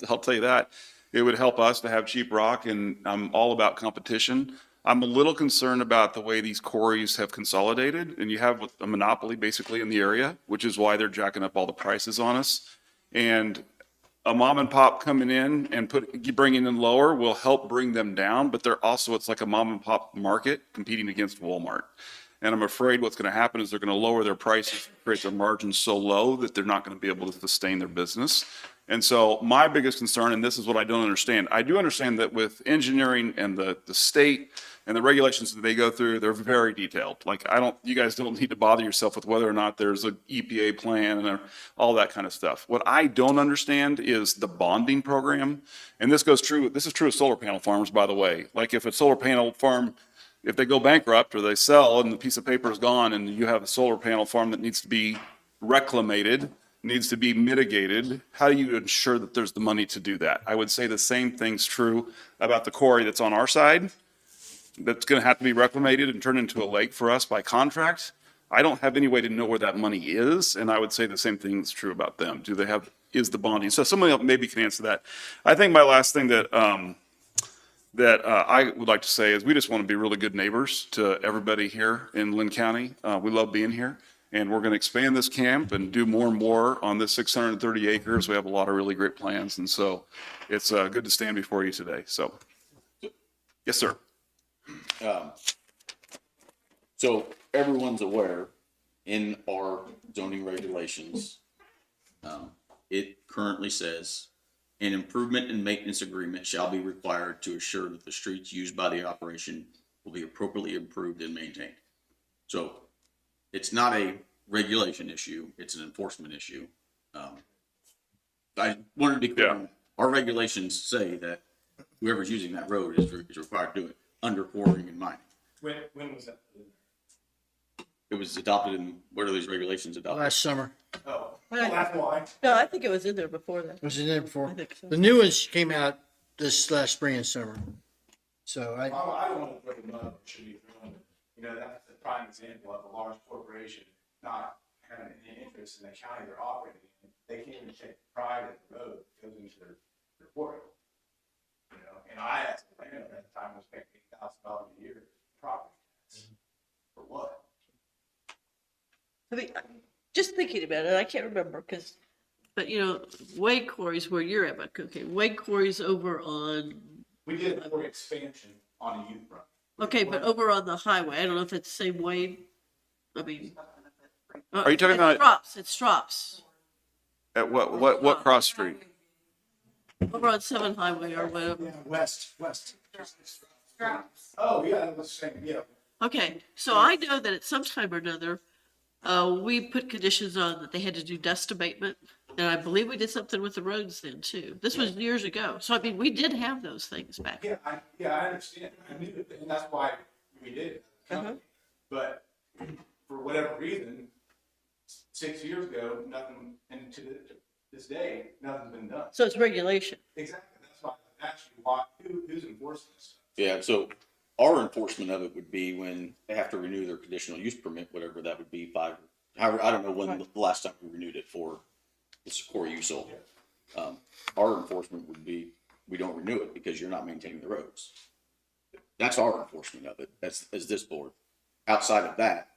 I'll tell you that. It would help us to have cheap rock, and I'm all about competition. I'm a little concerned about the way these quarries have consolidated, and you have a monopoly basically in the area, which is why they're jacking up all the prices on us. And a mom and pop coming in and bringing in lower will help bring them down, but it's like a mom and pop market competing against Walmart. And I'm afraid what's going to happen is they're going to lower their prices, create their margins so low that they're not going to be able to sustain their business. And so my biggest concern, and this is what I don't understand, I do understand that with engineering and the state and the regulations that they go through, they're very detailed. Like you guys don't need to bother yourself with whether or not there's an EPA plan and all that kind of stuff. What I don't understand is the bonding program. And this is true of solar panel farms, by the way. Like if a solar panel farm, if they go bankrupt or they sell and the piece of paper is gone and you have a solar panel farm that needs to be reclamated, needs to be mitigated, how do you ensure that there's the money to do that? I would say the same thing's true about the quarry that's on our side. That's going to have to be reclamated and turned into a lake for us by contract. I don't have any way to know where that money is, and I would say the same thing is true about them. Is the bonding? So somebody else maybe can answer that. I think my last thing that I would like to say is we just want to be really good neighbors to everybody here in Linn County. We love being here, and we're going to expand this camp and do more and more on this 630 acres. We have a lot of really great plans, and so it's good to stand before you today. So, yes, sir. So everyone's aware in our zoning regulations, it currently says an improvement and maintenance agreement shall be required to assure that the streets used by the operation will be appropriately improved and maintained. So it's not a regulation issue, it's an enforcement issue. I wanted to be clear, our regulations say that whoever's using that road is required to do it under quarrying and mining. When was that? It was adopted what are these regulations adopted? Last summer. Oh, well, that's why. No, I think it was in there before that. Was it there before? I think so. The new ones came out this last spring and summer. So I don't want to throw them up, should be thrown. That's the prime example of a large corporation not having any interest in the county they're operating in. They can't even take pride in the road that goes into their quarry. And I asked the landowner at the time, was paying $8,000 a year property tax. For what? I mean, just thinking about it, I can't remember but Wade Quarry's where you're at, but okay, Wade Quarry's over on. We did a quarry expansion on a youth front. Okay, but over on the highway, I don't know if it's the same Wade. I mean. Are you talking about? It drops. At what cross street? Over on 7th Highway or whatever. Yeah, west. Oh, yeah, that's the same, yeah. Okay, so I know that at some time or another, we put conditions on that they had to do dust abatement. And I believe we did something with the roads then too. This was years ago. So I mean, we did have those things back. Yeah, I understand. I knew it, and that's why we did it. But for whatever reason, 6 years ago, nothing, and to this day, nothing's been done. So it's regulation. Exactly. That's who's enforcing this? Yeah, so our enforcement of it would be when they have to renew their conditional use permit, whatever that would be, I don't know when the last time we renewed it for this quarry you sold. Our enforcement would be, we don't renew it because you're not maintaining the roads. That's our enforcement of it, as this board. Outside of that,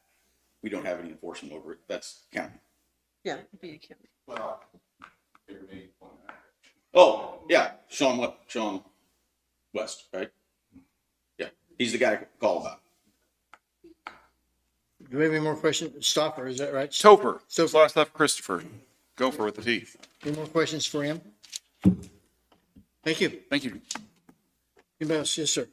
we don't have any enforcement over it, that's county. Yeah, it'd be a county. Well, oh, yeah, Sean West, right? Yeah, he's the guy to call about. do we have any more questions? Stopper, is that right? Topher. Last stuff, Christopher. Go for it with the T. Any more questions for him? Thank you. Thank you. Anybody else? Yes, sir.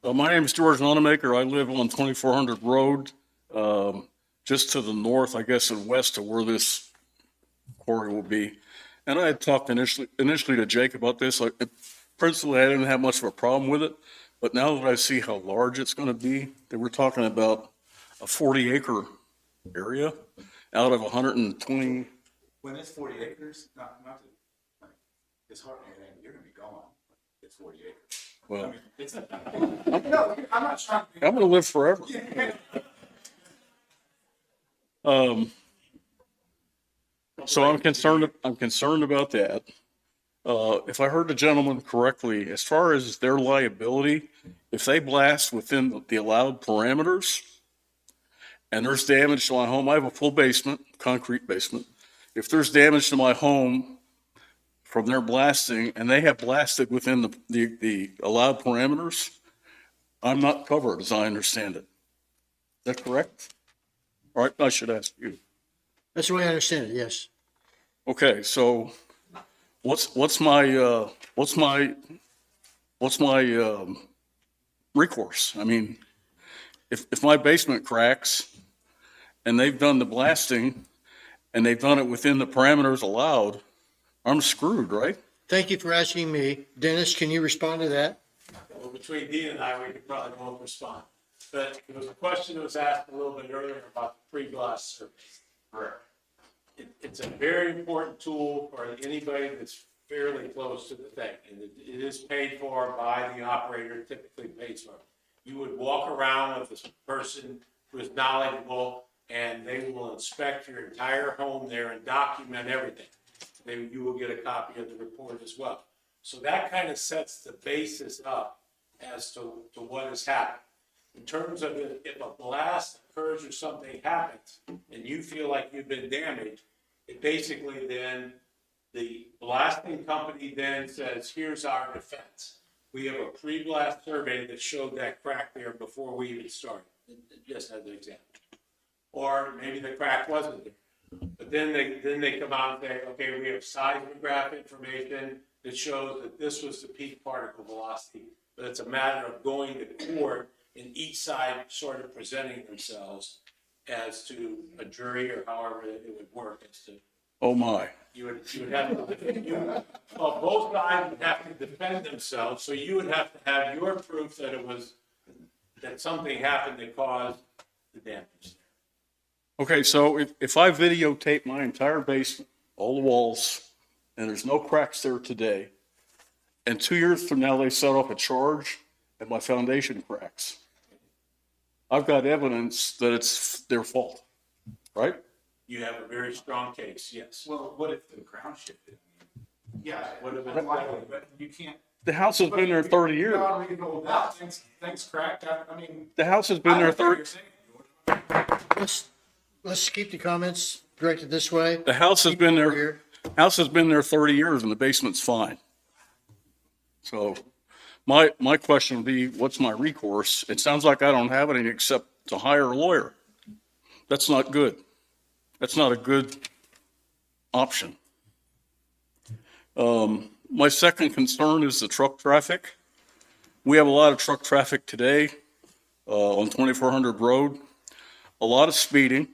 My name is George Lonemaker. I live on 2400 Road, just to the north, I guess, and west of where this quarry will be. And I had talked initially to Jake about this. Like, personally, I didn't have much of a problem with it. But now that I see how large it's going to be, that we're talking about a 40-acre area out of 120. When it's 40 acres, not to, like, it's hard, you're gonna be gone. It's 40 acres. Well, I mean, it's, no, I'm not trying to. I'm going to live forever. So I'm concerned about that. If I heard the gentleman correctly, as far as their liability, if they blast within the allowed parameters and there's damage to my home, I have a full basement, concrete basement. If there's damage to my home from their blasting and they have blasted within the allowed parameters, I'm not covered as I understand it. Is that correct? All right, I should ask you. That's the way I understand it, yes. Okay, so what's my recourse? I mean, if my basement cracks and they've done the blasting and they've done it within the parameters allowed, I'm screwed, right? Thank you for asking me. Dennis, can you respond to that? Well, between Dean and I, we could probably both respond. But there was a question that was asked a little bit earlier about the pre-blast survey. Correct. It's a very important tool for anybody that's fairly close to the thing. And it is paid for by the operator, typically pays for it. You would walk around with this person who is knowledgeable and they will inspect your entire home there and document everything. Then you will get a copy of the report as well. So that kind of sets the basis up as to what has happened. In terms of if a blast occurs or something happens and you feel like you've been damaged, it basically then, the blasting company then says, here's our defense. We have a pre-blast survey that showed that crack there before we even started, just as an example. Or maybe the crack wasn't there. But then they come out and say, okay, we have seismograph information that shows that this was the peak particle velocity. But it's a matter of going to court and each side sort of presenting themselves as to a jury or however it would work. As to, Oh my. you would have to, both sides would have to defend themselves. So you would have to have your proof that something happened that caused the damage. Okay, so if I videotape my entire basement, all the walls, and there's no cracks there today, and 2 years from now they set off a charge and my foundation cracks, I've got evidence that it's their fault, right? You have a very strong case, yes. Well, what if the ground shifted? Yeah, What if but likely, but you can't. The house has been there 30 years. No, we go without, things cracked, I mean. The house has been there 30. Let's keep the comments directed this way. The house has been there. House has been there 30 years and the basement's fine. So my question would be, what's my recourse? It sounds like I don't have any except to hire a lawyer. That's not good. That's not a good option. My second concern is the truck traffic. We have a lot of truck traffic today on 2400 Road, a lot of speeding.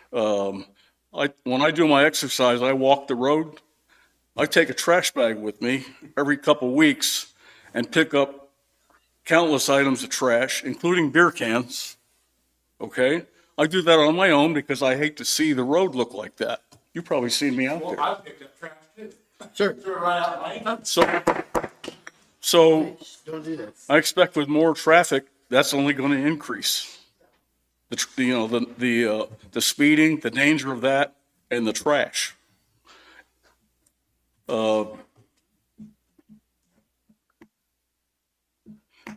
When I do my exercise, I walk the road. I take a trash bag with me every couple weeks and pick up countless items of trash, including beer cans. Okay? I do that on my own because I hate to see the road look like that. You've probably seen me out there. I picked up trash too. Sure. Threw it right out my hand. So Don't do that. I expect with more traffic, that's only going to increase. The speeding, the danger of that, and the trash. My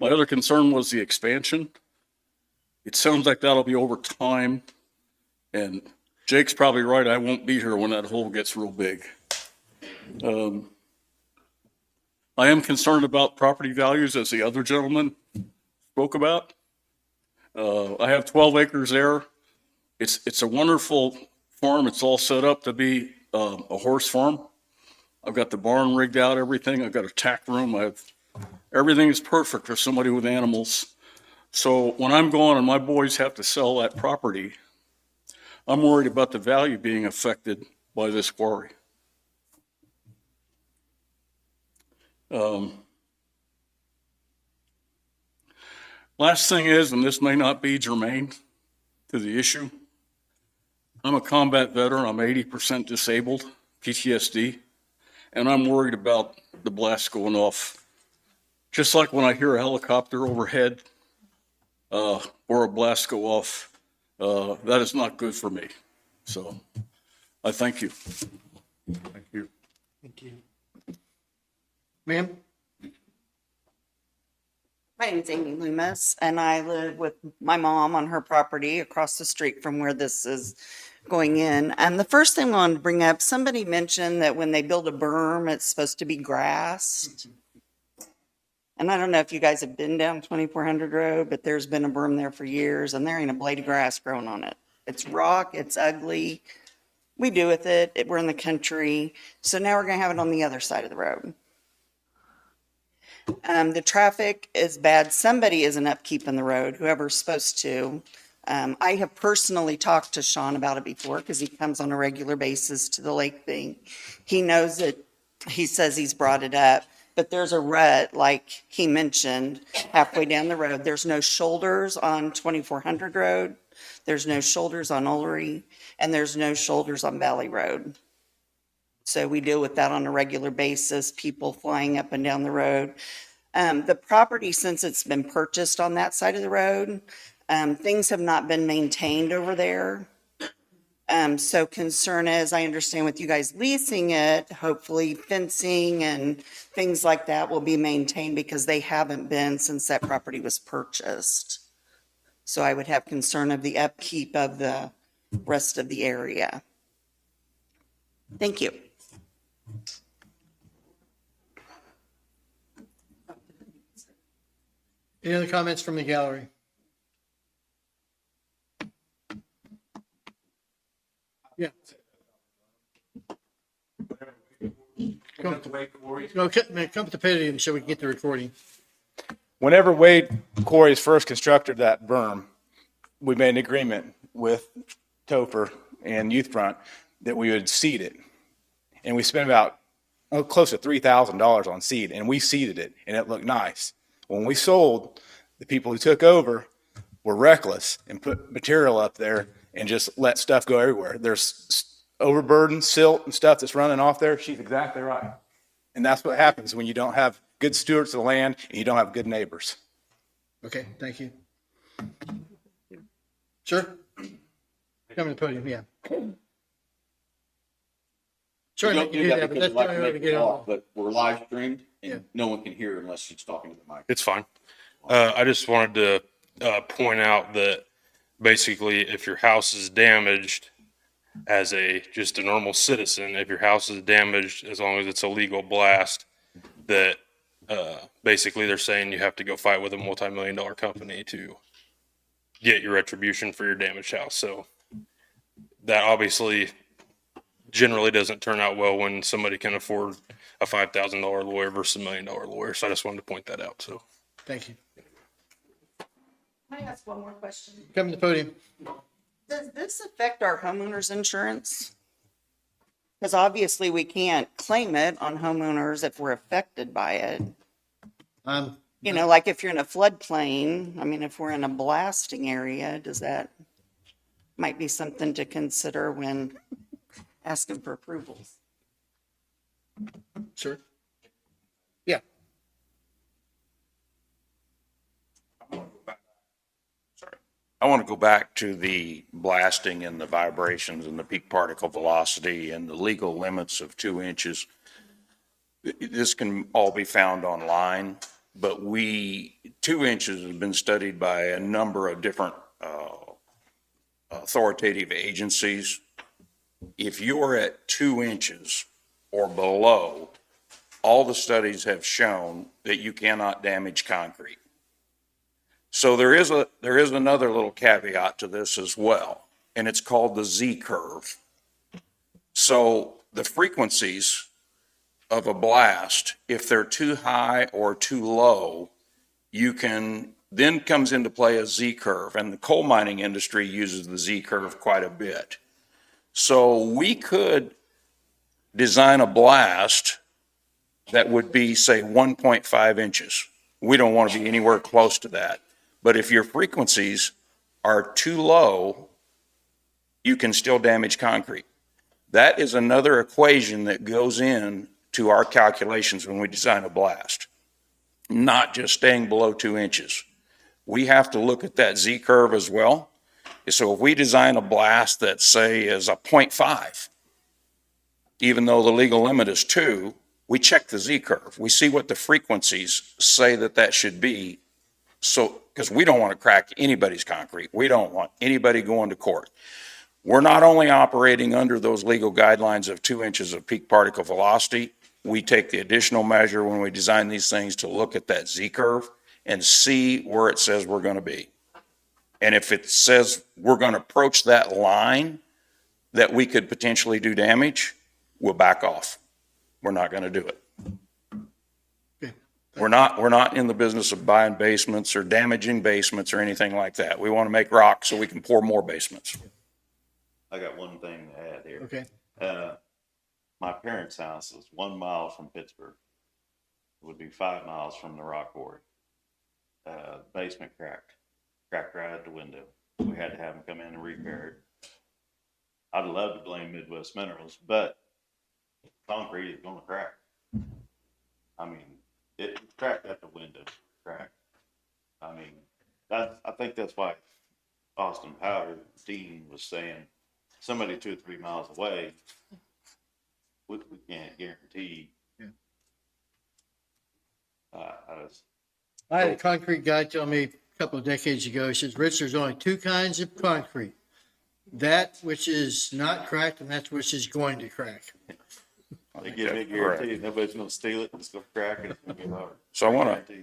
other concern was the expansion. It sounds like that'll be over time, and Jake's probably right. I won't be here when that hole gets real big. I am concerned about property values, as the other gentleman spoke about. I have 12 acres there. It's a wonderful farm. It's all set up to be a horse farm. I've got the barn rigged out, everything. I've got a tack room. Everything is perfect for somebody with animals. So when I'm gone and my boys have to sell that property, I'm worried about the value being affected by this quarry. Last thing is, and this may not be germane to the issue, I'm a combat veteran. I'm 80% disabled, PTSD, and I'm worried about the blast going off. Just like when I hear a helicopter overhead or a blast go off, that is not good for me. So I thank you. Thank you. Thank you. Ma'am? My name's Amy Loomis, and I live with my mom on her property across the street from where this is going in. And the first thing I wanted to bring up, somebody mentioned that when they build a berm, it's supposed to be grassed. And I don't know if you guys have been down 2400 Road, but there's been a berm there for years, and there ain't a blade of grass growing on it. It's rock, it's ugly. We do with it. We're in the country. So now we're gonna have it on the other side of the road. The traffic is bad. Somebody isn't upkeeping the road, whoever's supposed to. I have personally talked to Sean about it before because he comes on a regular basis to the lake thing. He knows it. He says he's brought it up, but there's a rut, like he mentioned, halfway down the road. There's no shoulders on 2400 Road. There's no shoulders on Ullery, and there's no shoulders on Valley Road. So we deal with that on a regular basis, people flying up and down the road. The property, since it's been purchased on that side of the road, things have not been maintained over there. So concern is, I understand with you guys leasing it, hopefully fencing and things like that will be maintained because they haven't been since that property was purchased. So I would have concern of the upkeep of the rest of the area. Thank you. Any other comments from the gallery? Yeah. Come to the podium so we can get the recording. Whenever Wade Quarries first constructed that berm, we made an agreement with Topher and Youth Front that we would seed it. And we spent about close to $3,000 on seed, and we seeded it, and it looked nice. When we sold, the people who took over were reckless and put material up there and just let stuff go everywhere. There's overburden, silt, and stuff that's running off there. She's exactly right. And that's what happens when you don't have good stewards of the land and you don't have good neighbors. Okay, thank you. Sir? Come to the podium, yeah. Sorry, We don't you do do that that, but because that's we like the to only way make to it get off, on. but we're live streamed Yeah. and no one can hear unless she's talking to the mic. It's fine. I just wanted to point out that basically if your house is damaged as just a normal citizen, if your house is damaged, as long as it's a legal blast, that basically they're saying you have to go fight with a multi-million-dollar company to get your retribution for your damaged house. So that obviously generally doesn't turn out well when somebody can afford a $5,000 lawyer versus $1 million lawyer. So I just wanted to point that out. So Thank you. Can I ask one more question? Come to the podium. Does this affect our homeowners insurance? Because obviously we can't claim it on homeowners if we're affected by it. You know, like if you're in a floodplain, I mean, if we're in a blasting area, does that might be something to consider when asking for approvals? Sir? Yeah. I want to go back to the blasting and the vibrations and the peak particle velocity and the legal limits of 2 inches. This can all be found online, but 2 inches has been studied by a number of different authoritative agencies. If you're at 2 inches or below, all the studies have shown that you cannot damage concrete. So there is another little caveat to this as well, and it's called the Z curve. So the frequencies of a blast, if they're too high or too low, then comes into play a Z curve, and the coal mining industry uses the Z curve quite a bit. So we could design a blast that would be, say, 1.5 inches. We don't want to be anywhere close to that. But if your frequencies are too low, you can still damage concrete. That is another equation that goes in to our calculations when we design a blast, not just staying below 2 inches. We have to look at that Z curve as well. So if we design a blast that, say, is a 0.5, even though the legal limit is 2, we check the Z curve. We see what the frequencies say that that should be. So, because we don't want to crack anybody's concrete. We don't want anybody going to court. We're not only operating under those legal guidelines of 2 inches of peak particle velocity, we take the additional measure when we design these things to look at that Z curve and see where it says we're going to be. And if it says we're going to approach that line that we could potentially do damage, we'll back off. We're not going to do it. Okay. We're not in the business of buying basements or damaging basements or anything like that. We want to make rock so we can pour more basements. I got one thing to add here. Okay. My parents' house is 1 mile from Pittsburgh. It would be 5 miles from the rock quarry. Basement cracked right at the window. We had to have them come in and repair it. I'd love to blame Midwest Minerals, but concrete is going to crack. I mean, it cracked at the window, cracked. I mean, I think that's why Austin Powder, Dean, was saying somebody 2 or 3 miles away, we can't guarantee. Yeah. I had a concrete guy tell me a couple of decades ago, he says, Rich, there's only 2 kinds of concrete. That which is not cracked and that which is going to crack. They give me a guarantee, nobody's gonna steal it, it's gonna crack, and it's gonna be hard. So I want to,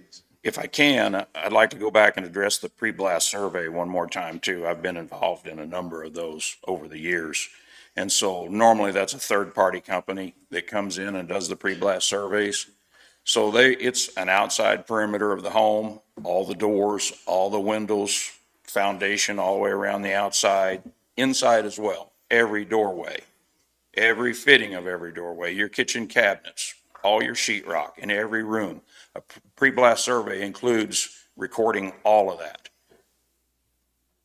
if I can, I'd like to go back and address the pre-blast survey one more time too. I've been involved in a number of those over the years. And so normally that's a third-party company that comes in and does the pre-blast surveys. So it's an outside perimeter of the home, all the doors, all the windows, foundation all the way around the outside, inside as well, every doorway, every fitting of every doorway, your kitchen cabinets, all your sheetrock in every room. A pre-blast survey includes recording all of that.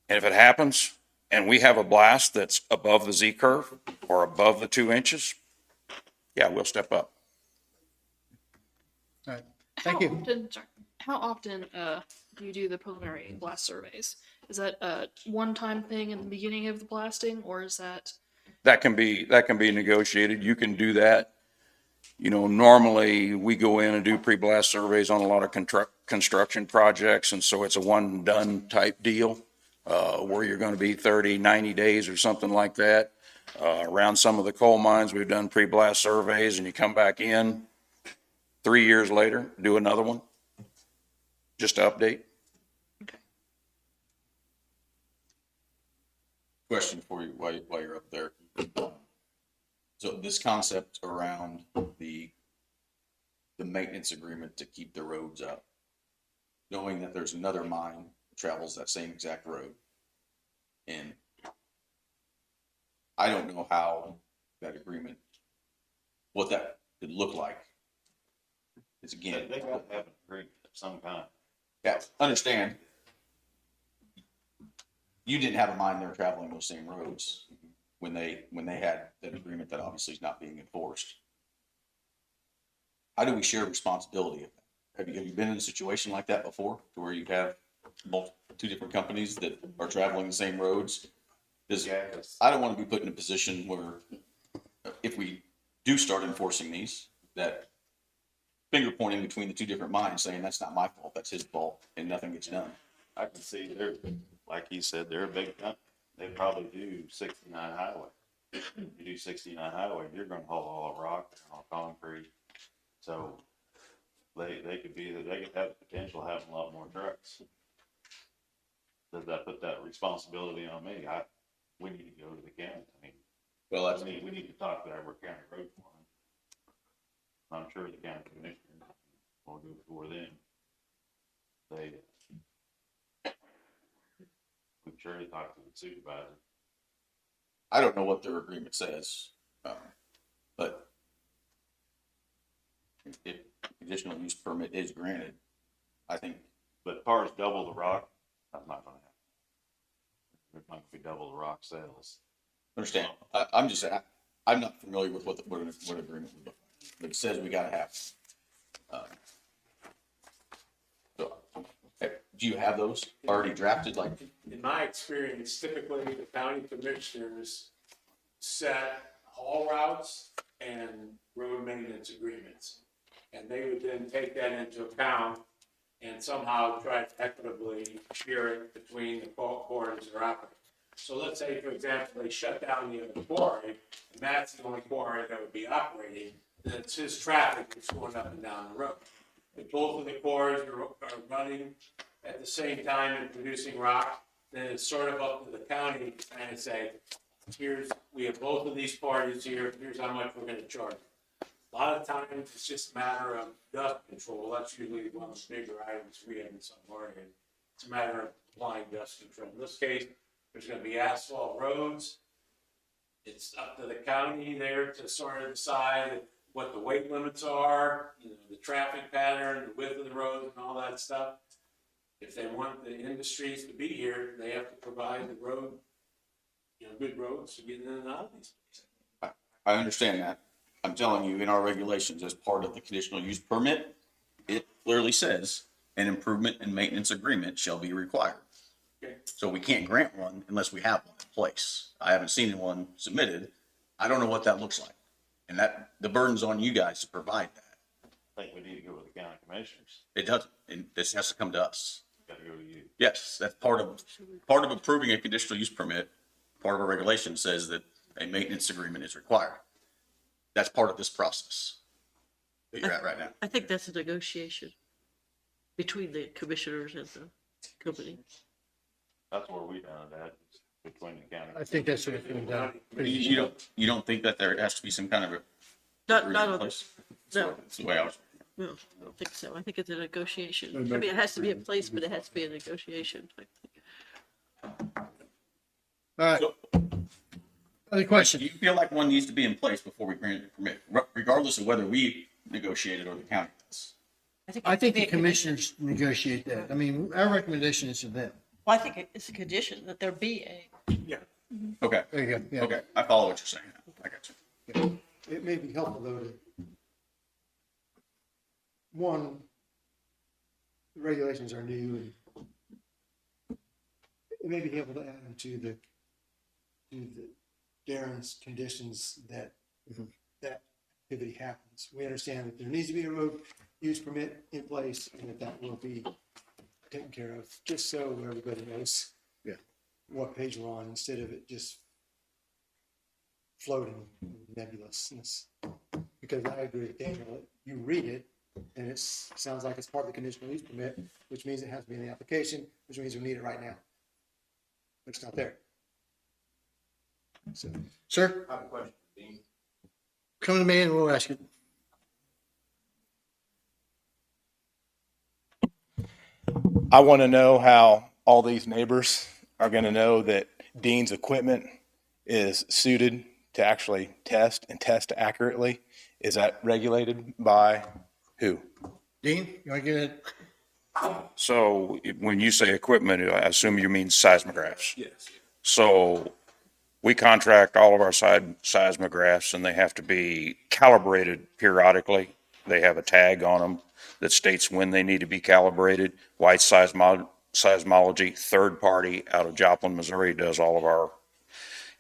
And if it happens and we have a blast that's above the Z curve or above the 2 inches, yeah, we'll step up. All right. Thank you. How often do you do the preliminary blast surveys? Is that a one-time thing in the beginning of the blasting, or is that? That can be negotiated. You can do that. You know, normally we go in and do pre-blast surveys on a lot of construction projects, and so it's a one and done type deal, where you're going to be 30, 90 days or something like that. Around some of the coal mines, we've done pre-blast surveys, and you come back in 3 years later, do another one, just to update. Okay. Question for you while you're up there. So this concept around the maintenance agreement to keep the roads up, knowing that there's another mine that travels that same exact road. And I don't know how that agreement, what that could look like. It's again, They gotta have an agreement of some kind. yeah, understand. You didn't have a mine there traveling those same roads when they had that agreement that obviously is not being enforced. How do we share responsibility of that? Have you been in a situation like that before, to where you have 2 different companies that are traveling the same roads? Because I don't want to be put in a position where, if we do start enforcing these, that finger pointing between the 2 different mines saying that's not my fault, that's his fault, and nothing gets done. I can see they're, like he said, they're a big company. They probably do 69 highway. You do 69 highway, you're gonna haul all the rock, all concrete. So they could have the potential of having a lot more trucks. Does that put that responsibility on me? We need to go to the county. I mean, Well, we need to talk to our county road foreman. I'm sure the county commissioner will go before them. We've surely talked to the supervisor. I don't know what their agreement says, but if conditional use permit is granted, I think, But as far as double the rock, that's not gonna happen. It might be double the rock sales. understand, I'm just, I'm not familiar with what agreement we got, but it says we gotta have. So, do you have those already drafted, like? In my experience, typically the county commissioners set haul routes and road maintenance agreements. And they would then take that into account and somehow try to equitably share it between the quarries that are operating. So let's say, for example, they shut down the other quarry, and that's the only quarry that would be operating, then it's his traffic that's going up and down the road. If both of the quarries are running at the same time and producing rock, then it's sort of up to the county to kind of say, we have both of these parties here, here's how much we're gonna charge. A lot of times, it's just a matter of dust control, that's usually one of the bigger items we have in some Oregon. It's a matter of applying dust control. In this case, there's gonna be asphalt roads. It's up to the county there to sort of decide what the weight limits are, the traffic pattern, the width of the road and all that stuff. If they want the industries to be here, they have to provide the road, good roads to get in and out of these places. I understand that. I'm telling you, in our regulations, as part of the conditional use permit, it clearly says an improvement and maintenance agreement shall be required. Okay. So we can't grant one unless we have one in place. I haven't seen one submitted. I don't know what that looks like. And that, the burden's on you guys to provide that. I think we need to go with the county commissioners. It doesn't, and this has to come to us. Gotta go to you. Yes, that's part of approving a conditional use permit. Part of our regulation says that a maintenance agreement is required. That's part of this process that you're at right now. I think that's a negotiation between the commissioners and the company. That's where we done it at, between the county. I think that's what it's been done. You don't think that there has to be some kind of a Not agreement in on, place? no, That's the way I was. no, I don't think so. I think it's a negotiation. I mean, it has to be in place, but it has to be a negotiation. All right. Other questions? Do you feel like one needs to be in place before we grant a permit, regardless of whether we negotiate it or the county does? I think the commissioners negotiate that. I mean, our recommendation is to them. Well, I think it's a condition that there be a. Okay, There you go. Yeah. okay, I follow what you're saying. I got you. It may be helpful though to, one, the regulations are new and it may be helpful to add them to the Darren's conditions that that activity happens. We understand that there needs to be a road use permit in place and that will be taken care of, just so everybody knows what page we're on, instead of it just floating nebulousness. Because I agree with Daniel, you read it and it sounds like it's part of the conditional use permit, which means it has to be in the application, which means we need it right now. But it's not there. So, Sir, I have a question, Dean. come to me and we'll ask it. I want to know how all these neighbors are going to know that Dean's equipment is suited to actually test and test accurately. Is that regulated by who? Dean, you want to get it? So when you say equipment, I assume you mean seismographs. Yes. So we contract all of our seismographs and they have to be calibrated periodically. They have a tag on them that states when they need to be calibrated. White Seismology, third party out of Joplin, Missouri, does all of our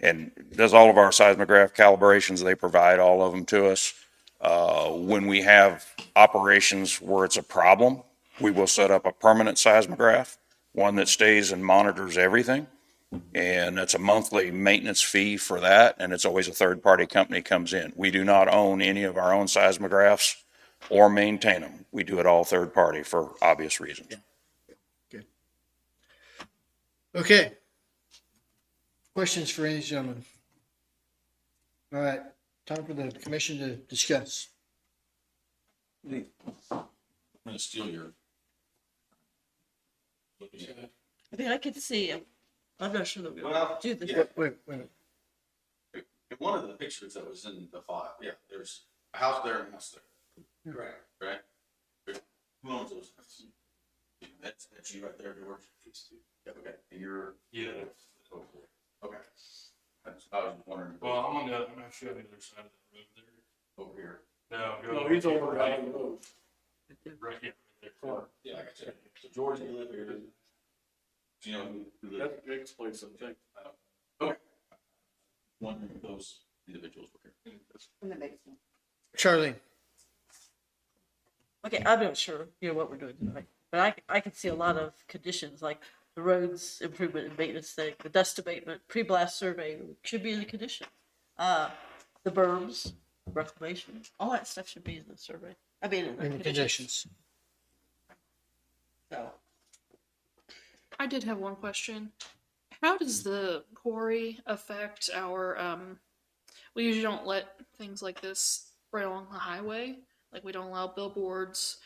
seismograph calibrations. They provide all of them to us. When we have operations where it's a problem, we will set up a permanent seismograph, one that stays and monitors everything. And it's a monthly maintenance fee for that. And it's always a third party company comes in. We do not own any of our own seismographs or maintain them. We do it all third party for obvious reasons. Okay. Questions for any gentleman? All right, time for the commission to discuss. I'm gonna steal your. I mean, I could see, I'm not sure that we Well, want to do this. yeah. Wait. In one of the pictures that was in the file, there's a house there and a house there. Correct. Right? Who owns those? That's you right there, George? Yeah, okay, and you're, Yeah. okay. I was wondering. Well, I'm actually on the other side of the road there. Over here. No, he's over on the road. Right, yeah, right there. Yeah. So George, you live here. Do you know who lives? That's Jake's place, I think. Okay. Wondering if those individuals were here. In the basement. Charlene, Okay, I'm not sure, what we're doing tonight, but I can see a lot of conditions, like the roads improvement and maintenance thing, the dust abatement, pre-blast survey should be in the condition. The berms, reclamation, all that stuff should be in the survey. I mean, in the in the conditions. conditions. So, I did have one question. How does the quarry affect our, we usually don't let things like this right along the highway. Like we don't allow billboards,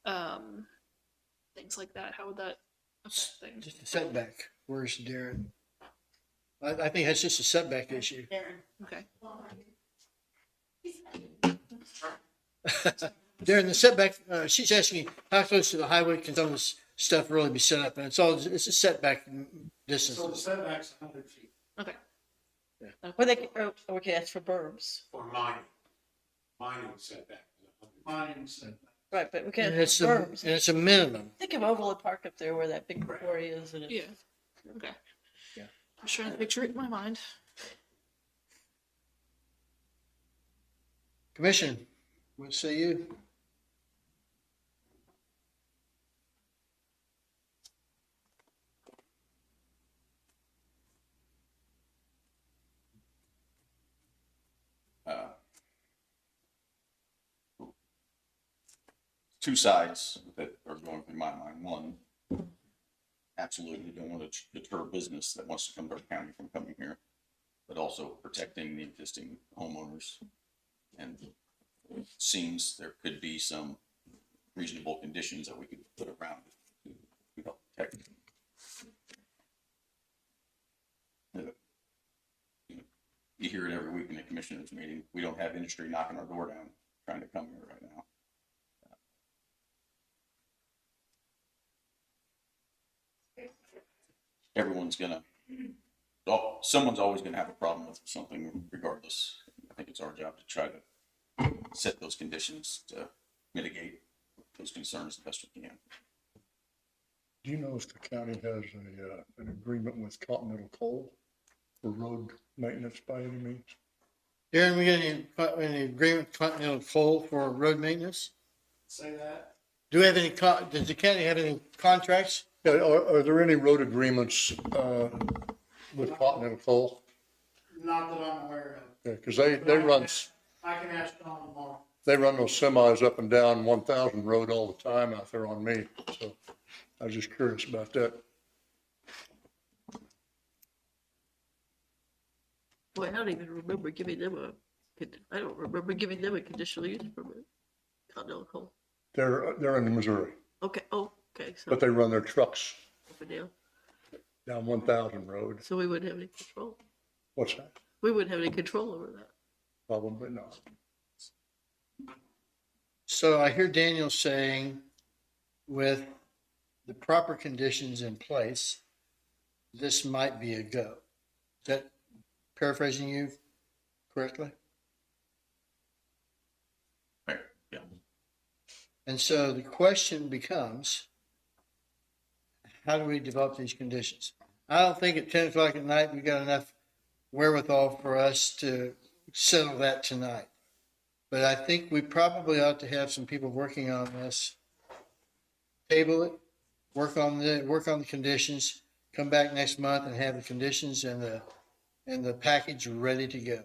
things like that. How would that affect things? Just a setback. Where's Darren? I think that's just a setback issue. Okay. Darren, the setback, she's asking how close to the highway can some of this stuff really be set up? And it's a setback distance. So the setback's 100 feet. Okay. or they, okay, that's for berms, For mining setback. Mining setback. right, but we And can't, it's berms. and it's a minimum. Think of Overland Park up there where that big quarry is and it's. Yeah. Okay. Yeah. I'm trying to picture it in my mind. Commission, what say you? Two sides that are going through my mind. One, absolutely don't want to deter business that wants to come to our county from coming here, but also protecting the existing homeowners. And it seems there could be some reasonable conditions that we could put around it to help protect them. You hear it every week in the commissioners meeting. We don't have industry knocking our door down, trying to come here right now. Everyone's gonna, someone's always gonna have a problem with something regardless. I think it's our job to try to set those conditions to mitigate those concerns the best we can. Do you know if the county has an agreement with Continental Coal for road maintenance by any means? Darren, we got any agreement with Continental Coal for road maintenance? Say that. Do we have any, does the county have any contracts? Yeah, are there any road agreements with Continental Coal? Not that I'm aware of. Yeah, because they run, I can ask Don tomorrow. they run those semis up and down 1000 road all the time out there on me. So I was just curious about that. Boy, I don't even remember giving them I don't remember giving them a conditional use permit. Continental Coal. They're in Missouri, Okay, oh, okay, so but they run their trucks up and down. down 1000 road. So we wouldn't have any control. What's that? We wouldn't have any control over that. Probably not. So I hear Daniel saying with the proper conditions in place, this might be a go. Is that paraphrasing you correctly? Right, yeah. And so the question becomes, how do we develop these conditions? I don't think at 10 o'clock at night, we got enough wherewithal for us to settle that tonight. But I think we probably ought to have some people working on this, table it, work on the conditions, come back next month and have the conditions and the package ready to go.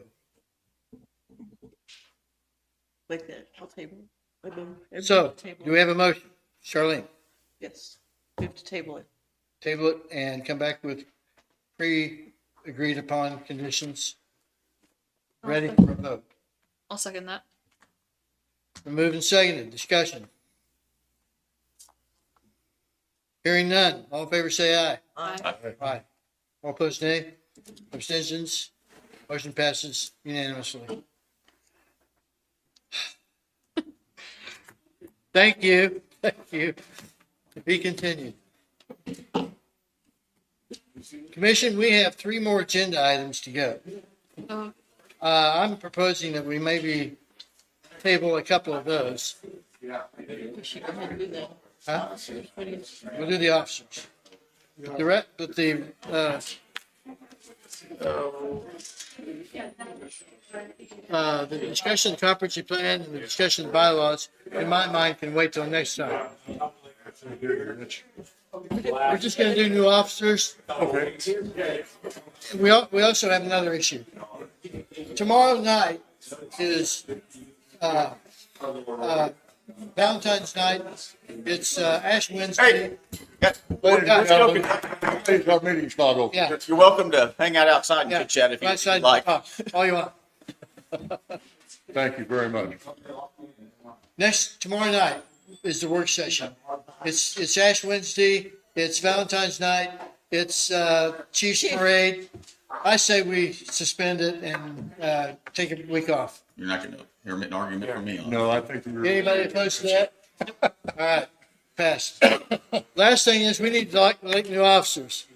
Like that, I'll table. I move. Everybody So, table do it. we have a motion? Charlene, Yes, we have to table it. table it and come back with pre-agreed upon conditions ready for a vote. I'll second that. Moved and seconded, discussion. Hearing none, all in favor say aye. Aye. Aye. All opposed nay. Abstentions, motion passes unanimously. Thank you. Thank you. Be continued. Commission, we have 3 more agenda items to go. I'm proposing that we maybe table a couple of those. Huh? We'll do the officers. The discussion of the comprehensive plan and the discussion of bylaws, in my mind, can wait till next time. We're just gonna do new officers. We also have another issue. Tomorrow night is, Valentine's night. It's, Ash Wednesday. Our meeting's not over. Yeah. You're welcome to hang out outside and Yeah. chit chat if Outside, you'd like. all you want. Thank you very much. Tomorrow night is the work session. It's Ash Wednesday, it's Valentine's night, it's, Chief's Parade. I say we suspend it and, take a week off. You're not gonna hear an argument from me on it. No, I think we're. Anybody opposed to that? All right, pass. Last thing is, we need to elect new officers.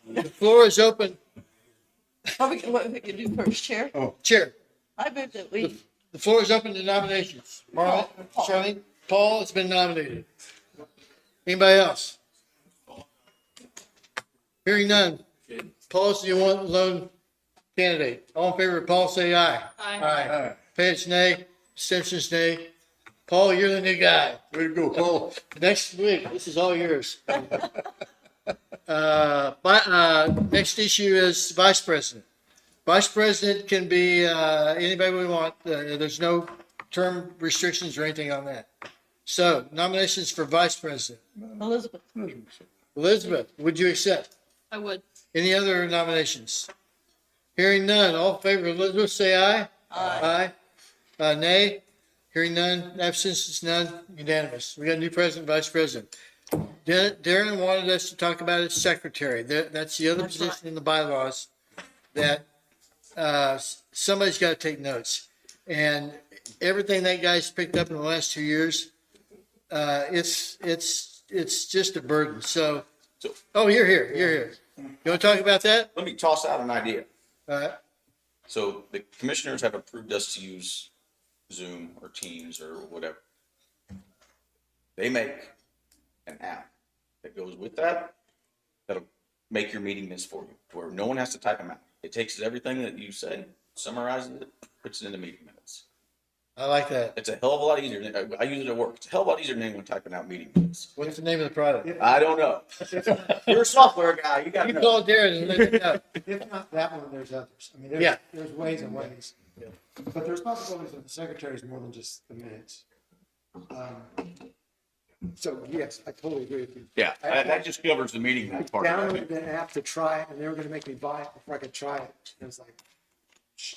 The floor is open. What we can do first, Chair? Chair, I move that we, the floor is open to nominations. Marla, Charlene, Paul has been nominated. Anybody else? Hearing none. Paul's the one lone candidate. All in favor of Paul, say aye. Aye. Page nay, Simpson's nay. Paul, you're the new guy. Way to go, Paul. Next week, this is all yours. Next issue is vice president. Vice president can be anybody we want. There's no term restrictions or anything on that. So nominations for vice president. Elizabeth. Elizabeth, would you accept? I would. Any other nominations? Hearing none, all in favor of Elizabeth, say aye. Aye. Nay. Hearing none, abstentions none, unanimous. We got a new president, vice president. Darren wanted us to talk about his secretary. That's the other position in the bylaws that somebody's got to take notes. And everything that guy's picked up in the last 2 years, it's just a burden. So, you're here. You want to talk about that? Let me toss out an idea. All right. So the commissioners have approved us to use Zoom or Teams or whatever. They make an app that goes with that, that'll make your meeting minutes for you, to where no one has to type them out. It takes everything that you say, summarizes it, puts it into meeting minutes. I like that. It's a hell of a lot easier. I use it at work. It's a hell of a lot easier than anyone typing out meeting minutes. What's the name of the product? I don't know. You're a software guy. You got to You know. call Darren and let him know. If not that one, there's others. I mean, Yeah. there's ways and ways. But the responsibilities of the secretary is more than just the minutes. So yes, I totally agree with you. Yeah, that just covers the meeting I part of downloaded it. the app to try it, and they were gonna make me buy it before I could try it. And it was like,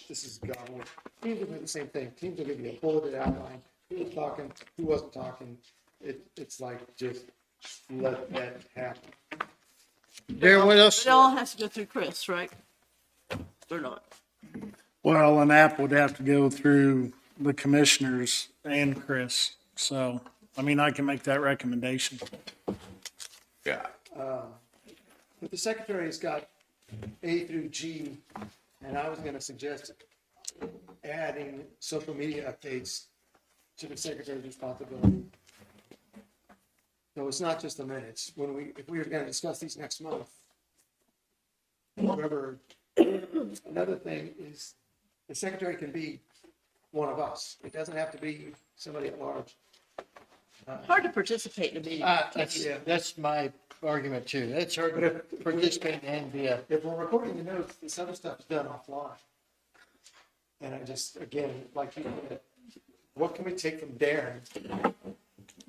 this is godly. Teams will do the same thing. Teams will give you a bulleted outline, who was talking, who wasn't talking. It's like, just let that happen. Darren, what else? it all has to go through Chris, right? Or not? Well, an app would have to go through the commissioners and Chris. So, I mean, I can make that recommendation. Yeah. But the secretary's got A through G, and I was gonna suggest adding social media updates to the secretary's responsibility. So it's not just the minutes. If we were gonna discuss these next month, whoever, another thing is, the secretary can be one of us. It doesn't have to be somebody at large. Hard to participate in a meeting. That's my argument too. That's hard to participate and be a. If we're recording the notes, this other stuff is done offline. And I just, again, like, what can we take from Darren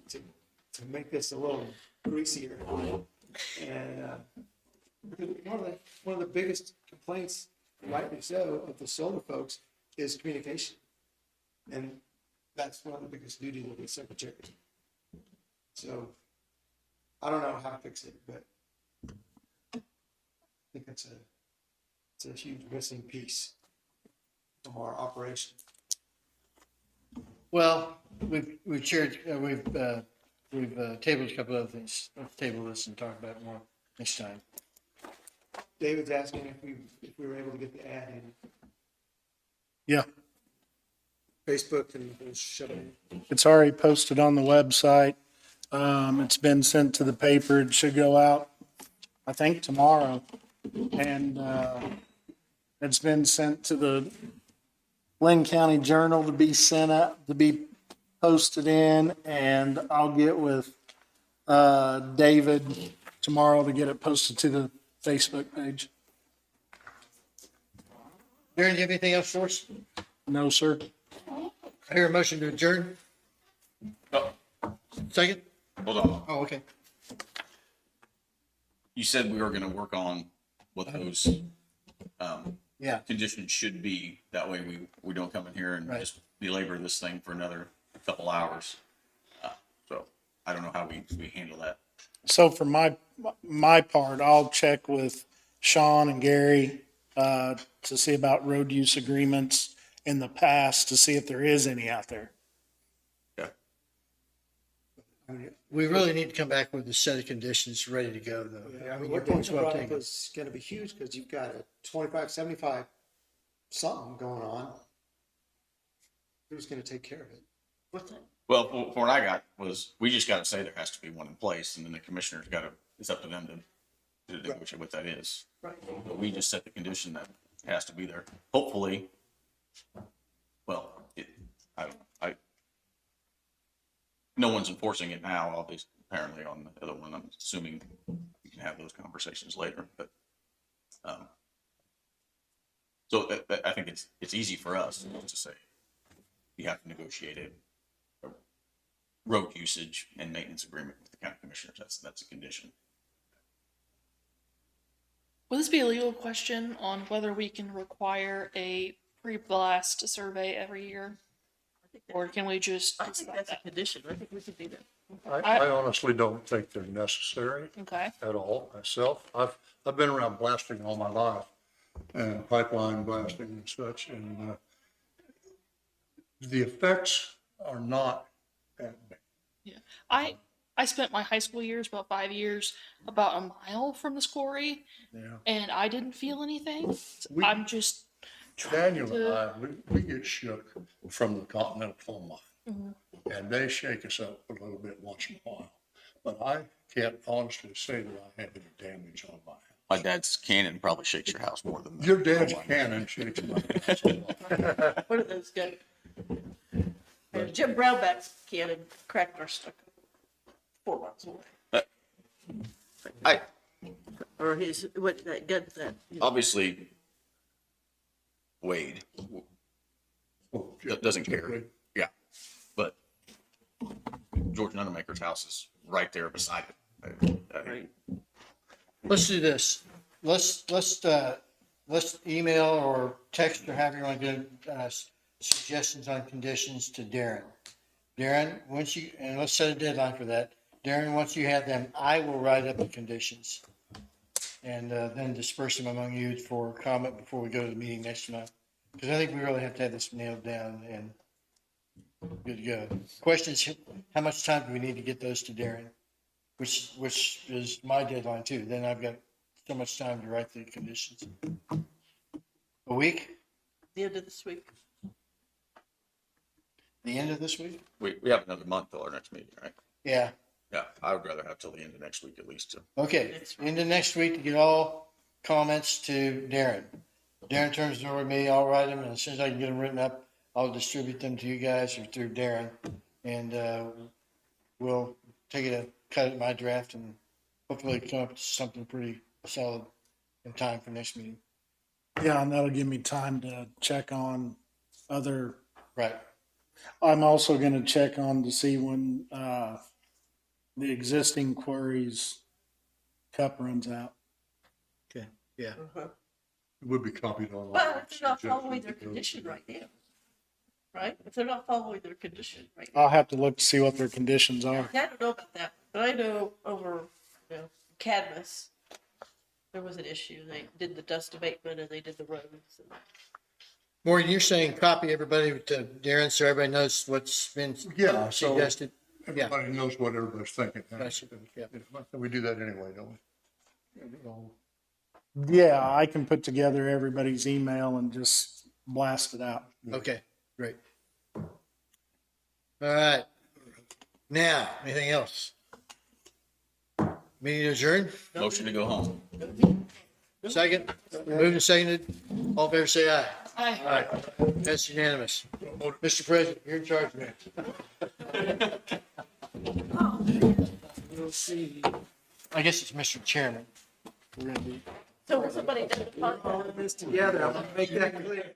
to make this a little greasier? And one of the biggest complaints, rightly so, of the solar folks is communication. And that's one of the biggest duties of the secretary. So I don't know how to fix it, but I think it's a huge missing piece from our operation. Well, we've tabled a couple other things. Let's table this and talk about it more next time. David's asking if we were able to get the ad in Yeah, Facebook and shut it. it's already posted on the website. It's been sent to the paper. It should go out, I think, tomorrow. And, it's been sent to the Linn County Journal to be sent out, to be posted in, and I'll get with, David tomorrow to get it posted to the Facebook page. Darren, do you have anything else for us? No, sir. I hear a motion to adjourn. Oh, Second? hold on. Oh, okay. You said we were gonna work on what those, Yeah. conditions should be. That way we don't come in here and Right. just belabor this thing for another couple hours. So I don't know how we handle that. So for my part, I'll check with Sean and Gary, to see about road use agreements in the past, to see if there is any out there. We really need to come back with a set of conditions ready to go, though. Yeah, I mean, Your your point's well brought up taken. is gonna be huge because you've got a 25, 75 something going on. Who's gonna take care of it? What's that? Well, what I got was, we just gotta say there has to be one in place, and then the commissioners it's up to them to negotiate what that is. Right. But we just set the condition that it has to be there. Hopefully, well, no one's enforcing it now, obviously, apparently on the other one. I'm assuming we can have those conversations later, but, so I think it's easy for us to say, you have to negotiate a road usage and maintenance agreement with the county commissioners. That's a condition. Will this be a legal question on whether we can require a pre-blast survey every year? Or can we just? I think that's a condition. I think we could do that. I honestly don't think they're necessary Okay. at all myself. I've been around blasting all my life, and pipeline blasting and such, and the effects are not that bad. Yeah. I spent my high school years, about 5 years, about a mile from this quarry, Yeah. and I didn't feel anything. We- I'm just Daniel trying to. and we get shook from the Continental Coal Mine, Mhm. and they shake us up a little bit once in a while. But I can't honestly say that I have any damage on my house. My dad's cannon probably shakes your house more than Your dad's cannon shakes my house a lot. What are those guys? Jim Brownback's cannon cracked our stucco 4 months away. Or his, what, that gun, that. Obviously, Wade doesn't care. Yeah, but George Nunemaker's house is right there beside it. Right. Let's do this. Let's email or text or however you want to do, suggestions on conditions to Darren. Darren, and let's set a deadline for that. Darren, once you have them, I will write up the conditions. And then disperse them among you for comment before we go to the meeting next month. Because I think we really have to have this nailed down and good to go. Question is, how much time do we need to get those to Darren? Which is my deadline too. Then I've got so much time to write the conditions. A week? The end of this week. The end of this week? We have another month till our next meeting, right? Yeah. Yeah, I would rather have till the end of next week at least. Okay, into next week to get all comments to Darren. Darren turns it over to me, I'll write them, and as soon as I can get them written up, I'll distribute them to you guys or through Darren. And we'll take a cut at my draft and hopefully come up with something pretty solid in time for next meeting. Yeah, and that'll give me time to check on other. Right. I'm also gonna check on to see when, the existing quarries cup runs out. Okay, yeah. It would be copied on. Well, if they're not following their condition right now. Right? If they're not following their condition right now. I'll have to look to see what their conditions are. I don't know about that, but I know over, Cadmus, there was an issue. They did the dust abatement and they did the roads. Maureen, you're saying copy everybody to Darren so everybody knows what's been Yeah, so suggested? Yeah. everybody knows what everybody's thinking. Gotcha. Yeah. We do that anyway, don't we? Yeah, I can put together everybody's email and just blast it out. Okay, great. All right. Now, anything else? Meeting adjourned? Motion to go home. Second? Moved and seconded. All in favor, say aye. Aye. That's unanimous. Mr. President, you're in charge, man. I guess it's Mr. Chairman. We're gonna be. So somebody did the. All this together, I'm gonna make that clear.